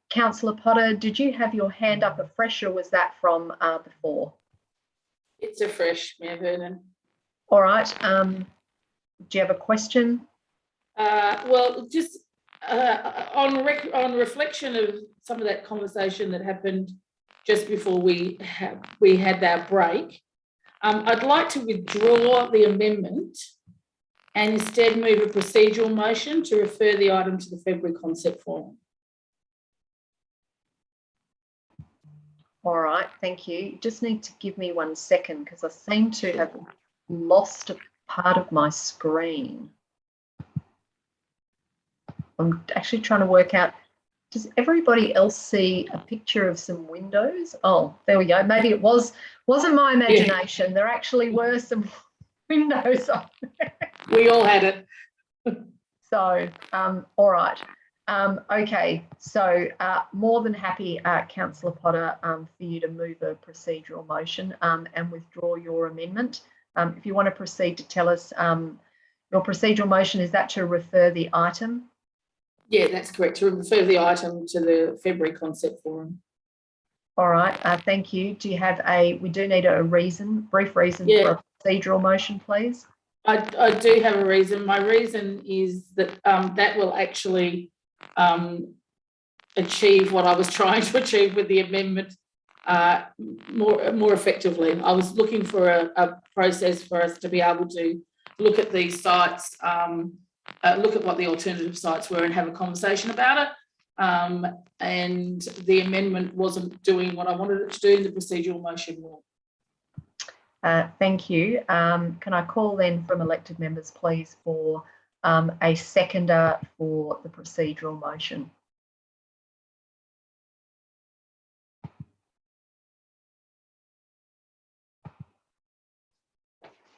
Speaker 1: Councillor Potter, did you have your hand up afresh, or was that from before?
Speaker 12: It's afresh, Mayor Vernon.
Speaker 1: All right. Do you have a question?
Speaker 12: Well, just on reflection of some of that conversation that happened just before we had our break, I'd like to withdraw the amendment and instead move a procedural motion to refer the item to the February concept forum.
Speaker 1: All right, thank you. You just need to give me 1 second because I seem to have lost a part of my screen. I'm actually trying to work out, does everybody else see a picture of some windows? Oh, there we go. Maybe it wasn't my imagination. Yeah. There actually were some windows on there.
Speaker 12: We all had it.
Speaker 1: So, all right. Okay, so more than happy, Councillor Potter, for you to move a procedural motion and withdraw your amendment. If you want to proceed to tell us your procedural motion, is that to refer the item?
Speaker 12: Yeah, that's correct, to refer the item to the February concept forum.
Speaker 1: All right, thank you. Do you have we do need a reason, brief reason for a procedural motion, please?
Speaker 12: I do have a reason. My reason is that that will actually achieve what I was trying to achieve with the amendment more effectively. I was looking for a process for us to be able to look at these sites, look at what the alternative sites were and have a conversation about it. And the amendment wasn't doing what I wanted it to do in the procedural motion will.
Speaker 1: Thank you. Can I call then from elected members, please, for a seconder for the procedural motion?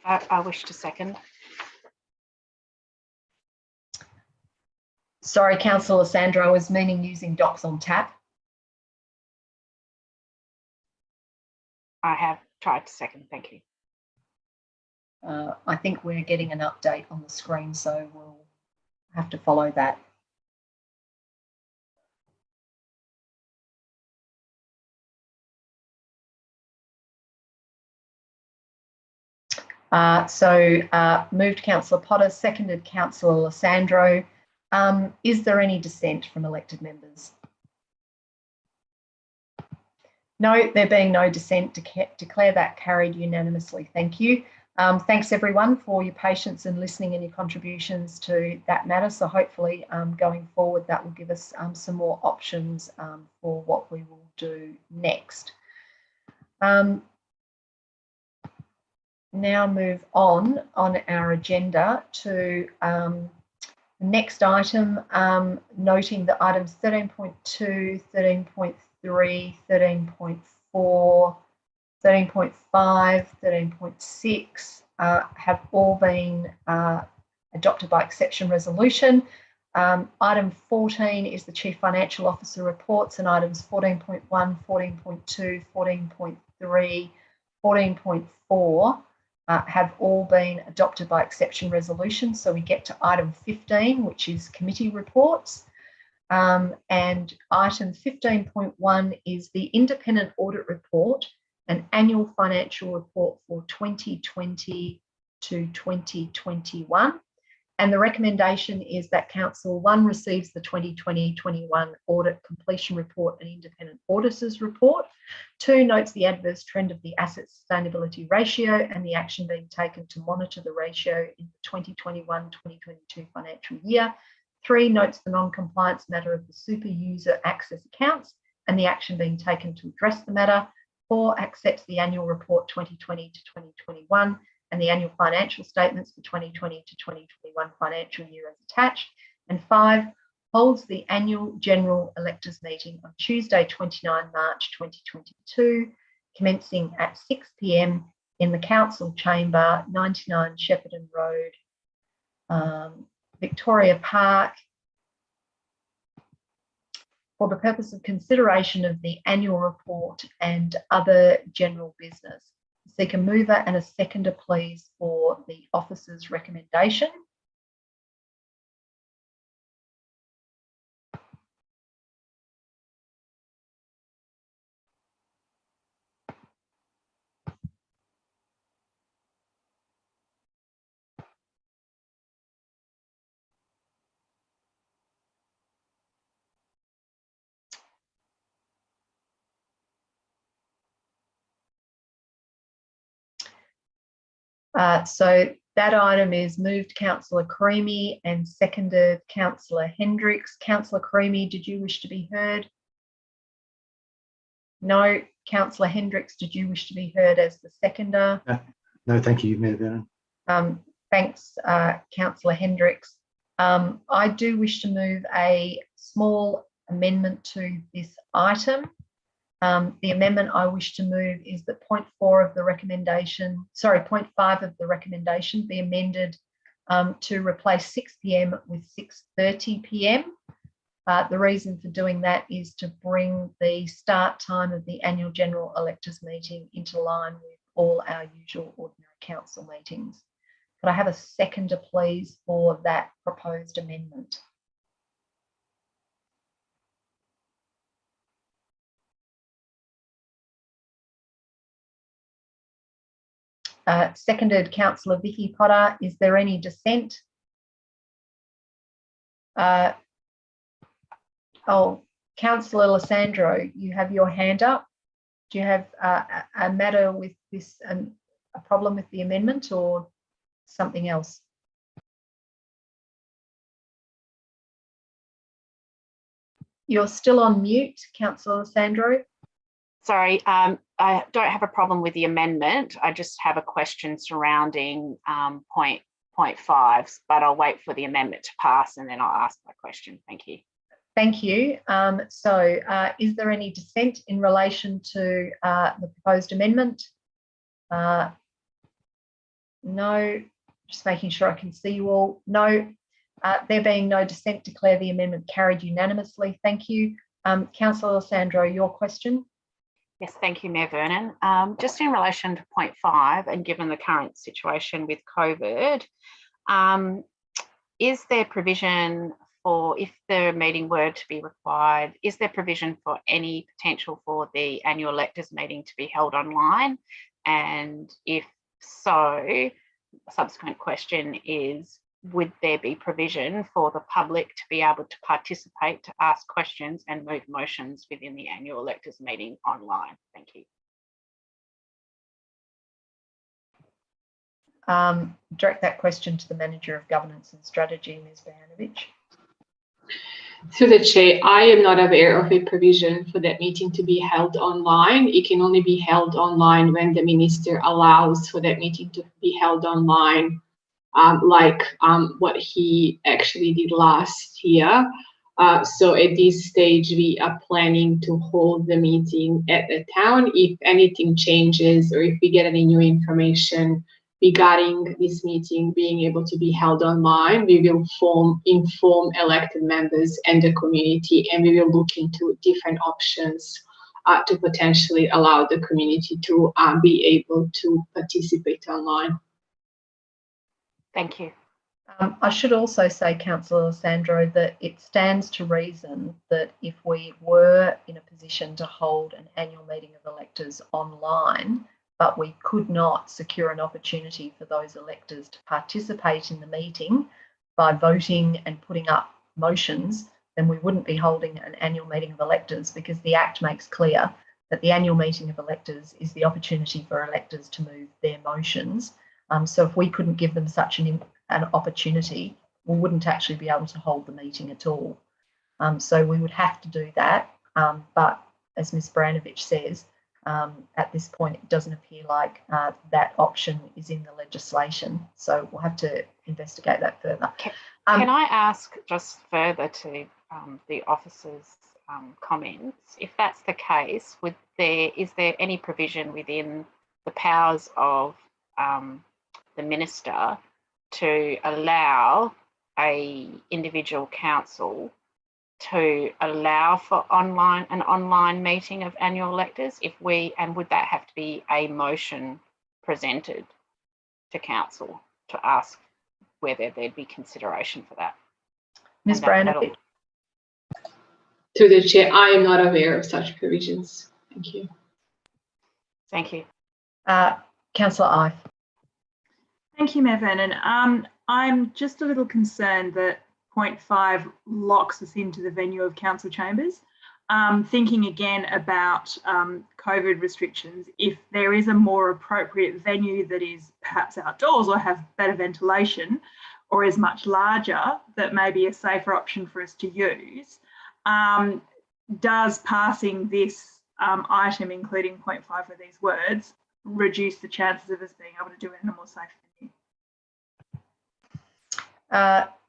Speaker 4: I wish to second.
Speaker 1: Sorry, Councillor Sandra, I was meaning using docs on tap.
Speaker 4: I have tried to second, thank you.
Speaker 1: I think we're getting an update on the screen, so we'll have to follow that. Moved Councillor Potter, seconded Councillor Lysandro. Is there any dissent from elected members? No, there being no dissent, declare that carried unanimously. Thank you. Thanks everyone for your patience and listening and your contributions to that matter. So hopefully going forward that will give us some more options for what we will do next. Now move on our agenda to the next item, noting that items 13.2, 13.3, 13.4, 13.5, 13.6 have all been adopted by exception resolution. Item 14 is the Chief Financial Officer reports, and items 14.1, 14.2, 14.3, 14.4 have all been adopted by exception resolution. So we get to item 15, which is committee reports. And item 15.1 is the independent audit report and annual financial report for 2020 to 2021. And the recommendation is that Council 1 receives the 2020-21 audit completion report and independent auditors report. 2 notes the adverse trend of the asset sustainability ratio and the action being taken to monitor the ratio in the 2021-2022 financial year. 3 notes the non-compliance matter of the super user access accounts and the action being taken to address the matter. 4 accepts the annual report 2020 to 2021 and the annual financial statements for 2020 to 2021 financial year as attached. And 5 holds the annual general electors meeting on Tuesday, 29 March 2022, commencing at 6 p.m. in the council chamber, 99 Shepparton Road, Victoria Park, for the purpose of consideration of the annual report and other general business. Seek a mover and a seconder, please, for the officer's recommendation. So that item is moved Councillor Creamy and seconded Councillor Hendricks. Councillor Creamy, did you wish to be heard? No. Councillor Hendricks, did you wish to be heard as the seconder?
Speaker 10: No, thank you, Mayor Vernon.
Speaker 1: Thanks, Councillor Hendricks. I do wish to move a small amendment to this item. The amendment I wish to move is that point 5 of the recommendation be amended to replace 6 p.m. with 6:30 p.m. The reason for doing that is to bring the start time of the annual general electors meeting into line with all our usual ordinary council meetings. Could I have a seconder, please, for that proposed amendment? Seconded Councillor Vicky Potter. Is there any dissent? Councillor Alessandro, you have your hand up. Do you have a matter with this, a problem with the amendment or something else? You're still on mute, Councillor Alessandro.
Speaker 4: Sorry, I don't have a problem with the amendment. I just have a question surrounding point 5, but I'll wait for the amendment to pass and then I'll ask my question. Thank you.
Speaker 1: Thank you. Is there any dissent in relation to the proposed amendment? No. Just making sure I can see you all. No. There being no dissent, declare the amendment carried unanimously. Thank you. Councillor Alessandro, your question?
Speaker 4: Yes, thank you, Mayor Vernon. Just in relation to point 5, and given the current situation with COVID, is there provision for, if the meeting were to be required, is there provision for any potential for the annual electors meeting to be held online? And if so, subsequent question is, would there be provision for the public to be able to participate, to ask questions and move motions within the annual electors meeting online? Thank you.
Speaker 1: Direct that question to the Manager of Governance and Strategy, Ms. Bojanovic.
Speaker 5: Through the chair, I am not aware of a provision for that meeting to be held online. It can only be held online when the minister allows for that meeting to be held online, like what he actually did last year. So at this stage, we are planning to hold the meeting at the town. If anything changes or if we get any new information regarding this meeting being able to be held online, we will inform elected members and the community, and we will look into different options to potentially allow the community to be able to participate online.
Speaker 4: Thank you.
Speaker 1: I should also say, Councillor Alessandro, that it stands to reason that if we were in a position to hold an annual meeting of electors online, but we could not secure an opportunity for those electors to participate in the meeting by voting and putting up motions, then we wouldn't be holding an annual meeting of electors, because the Act makes clear that the annual meeting of electors is the opportunity for electors to move their motions. So if we couldn't give them such an opportunity, we wouldn't actually be able to hold the meeting at all. So we would have to do that. But as Ms. Bojanovic says, at this point, it doesn't appear like that option is in the legislation. So we'll have to investigate that further.
Speaker 4: Can I ask just further to the officer's comments? If that's the case, is there any provision within the powers of the minister to allow a individual council to allow for an online meeting of annual electors, and would that have to be a motion presented to council to ask whether there'd be consideration for that.
Speaker 1: Ms. Branovich.
Speaker 5: To the chair, I am not aware of such provisions. Thank you.
Speaker 4: Thank you.
Speaker 1: Councillor Ive.
Speaker 8: Thank you, Mayor Vernon. I'm just a little concerned that point 5 locks us into the venue of council chambers. Thinking again about COVID restrictions, if there is a more appropriate venue that is perhaps outdoors or have better ventilation or is much larger, that may be a safer option for us to use, does passing this item, including point 5 of these words, reduce the chances of us being able to do it in a more safe venue?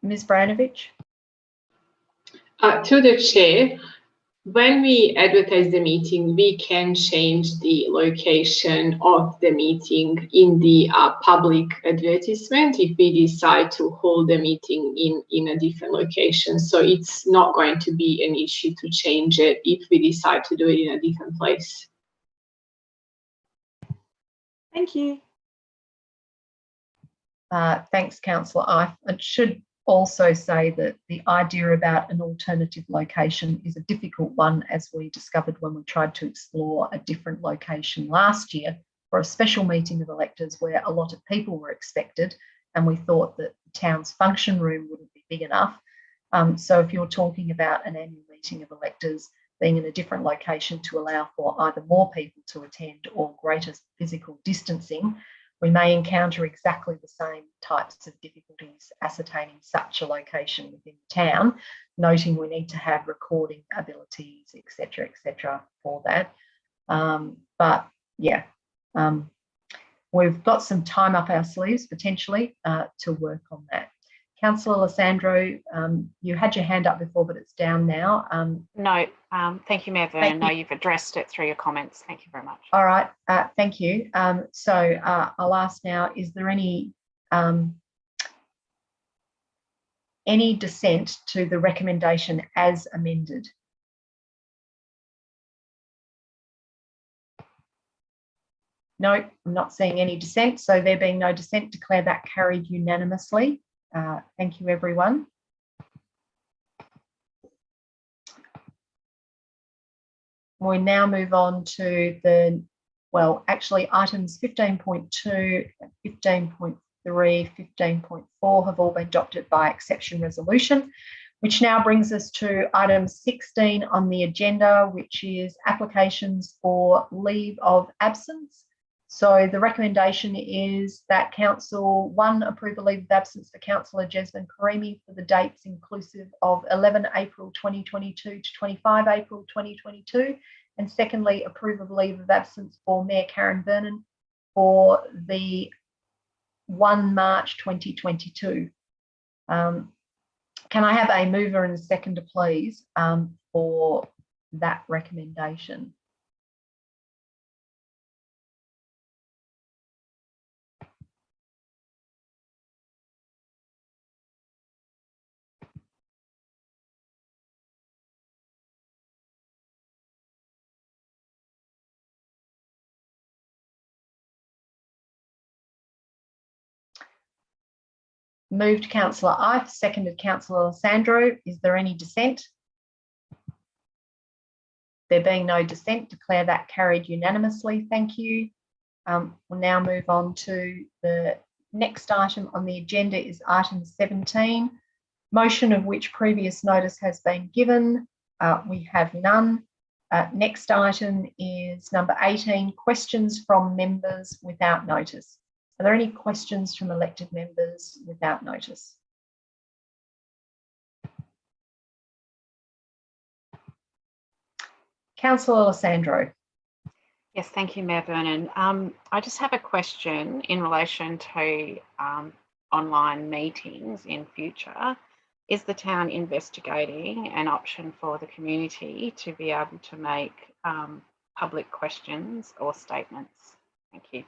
Speaker 1: Ms. Branovich.
Speaker 5: To the chair, when we advertise the meeting, we can change the location of the meeting in the public advertisement if we decide to hold the meeting in a different location. So it's not going to be an issue to change it if we decide to do it in a different place.
Speaker 8: Thank you.
Speaker 1: Thanks, Councillor Ive. I should also say that the idea about an alternative location is a difficult one, as we discovered when we tried to explore a different location last year for a special meeting of electors where a lot of people were expected, and we thought that the town's function room wouldn't be big enough. So if you're talking about an annual meeting of electors being in a different location to allow for either more people to attend or greater physical distancing, we may encounter exactly the same types of difficulties ascertaining such a location within town, noting we need to have recording abilities, etc., for that. But yeah, we've got some time up our sleeves potentially to work on that. Councillor Alessandro, you had your hand up before, but it's down now.
Speaker 4: No, thank you, Mayor Vernon. No, you've addressed it through your comments. Thank you very much.
Speaker 1: All right, thank you. So I'll ask now, is there any dissent to the recommendation as amended? No, I'm not seeing any dissent. So there being no dissent, declare that carried unanimously. Thank you, everyone. We now move on to items 15.2, 15.3, 15.4 have all been adopted by exception resolution, which now brings us to item 16 on the agenda, which is applications for leave of absence. So the recommendation is that Council 1 approve a leave of absence for Councillor Jasmine Karimi for the dates inclusive of 11 April 2022 to 25 April 2022. And secondly, approve of leave of absence for Mayor Karen Vernon for the 1 March 2022. Can I have a mover and a seconder, please, for that recommendation? Moved Councillor Ive, seconded Councillor Alessandro. Is there any dissent? There being no dissent, declare that carried unanimously. Thank you. We'll now move on to the next item on the agenda is item 17, motion of which previous notice has been given. We have none. Next item is number 18, questions from members without notice. Are there any questions from elected members without notice? Councillor Alessandro.
Speaker 4: Yes, thank you, Mayor Vernon. I just have a question in relation to online meetings in future. Is the town investigating an option for the community to be able to make public questions or statements? Thank you.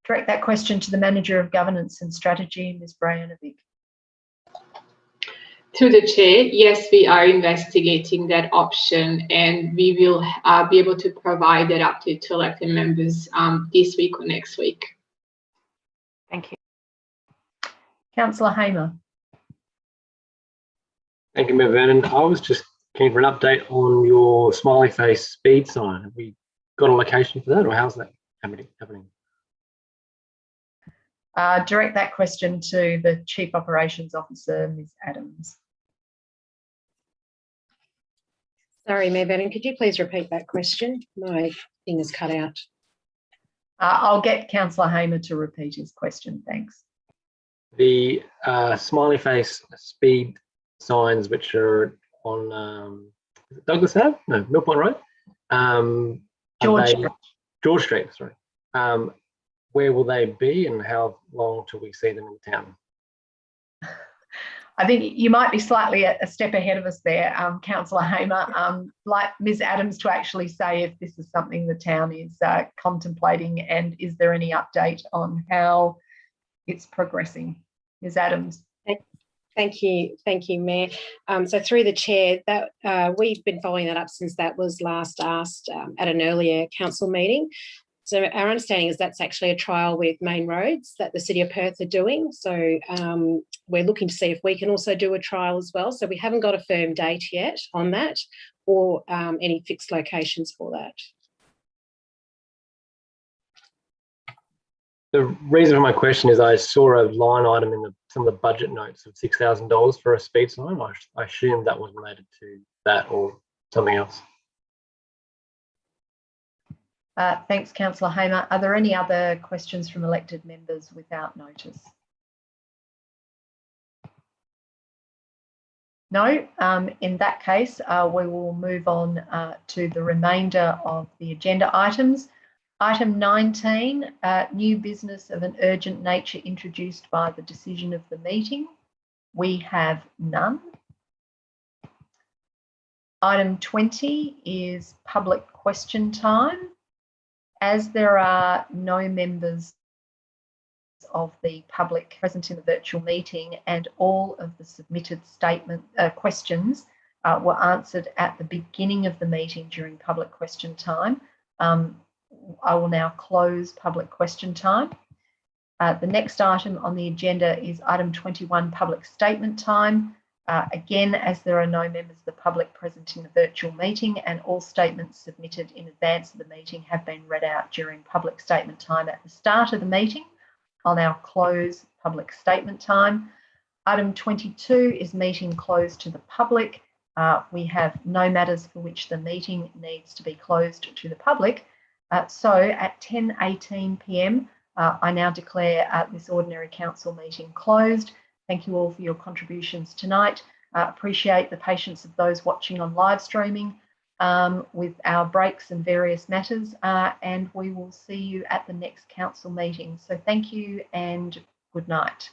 Speaker 1: Direct that question to the Manager of Governance and Strategy, Ms. Brajanovic.
Speaker 5: To the chair, yes, we are investigating that option, and we will be able to provide that update to elected members this week or next week.
Speaker 4: Thank you.
Speaker 1: Councillor Hamer.
Speaker 17: Thank you, Mayor Vernon. I was just keen for an update on your smiley face speed sign. Have we got a location for that, or how's that happening?
Speaker 1: Direct that question to the Chief Operations Officer, Ms Adams.
Speaker 6: Sorry, Mayor Vernon, could you please repeat that question? My thing is cut out.
Speaker 1: I'll get Councillor Hamer to repeat his question, thanks.
Speaker 17: The smiley face speed signs, which are on Douglas Ave? No, Mill Point Road. George Street, sorry. Where will they be, and how long till we see them in town?
Speaker 1: I think you might be slightly a step ahead of us there, Councillor Hamer. Like Ms Adams to actually say if this is something the town is contemplating, and is there any update on how it's progressing? Ms Adams.
Speaker 6: Thank you, Mayor. So through the chair, that we've been following that up since that was last asked at an earlier council meeting. So our understanding is that's actually a trial with Main Roads that the City of Perth are doing. So we're looking to see if we can also do a trial as well. So we haven't got a firm date yet on that, or any fixed locations for that.
Speaker 17: The reason for my question is I saw a line item in some of the budget notes of $6,000 for a speed sign. I assumed that was related to that or something else.
Speaker 1: Thanks, Councillor Hamer. Are there any other questions from elected members without notice? No. In that case, we will move on to the remainder of the agenda items. Item 19, new business of an urgent nature introduced by the decision of the meeting. We have none. Item 20 is public question time. As there are no members of the public present in the virtual meeting, and all of the submitted questions were answered at the beginning of the meeting during public question time, I will now close public question time. The next item on the agenda is item 21, public statement time. Again, as there are no members of the public present in the virtual meeting, and all statements submitted in advance of the meeting have been read out during public statement time at the start of the meeting, I'll now close public statement time. Item 22 is meeting closed to the public. We have no matters for which the meeting needs to be closed to the public. So at 10:18 p.m, I now declare this ordinary council meeting closed. Thank you all for your contributions tonight. Appreciate the patience of those watching on live streaming with our breaks and various matters, and we will see you at the next council meeting. So thank you and good night.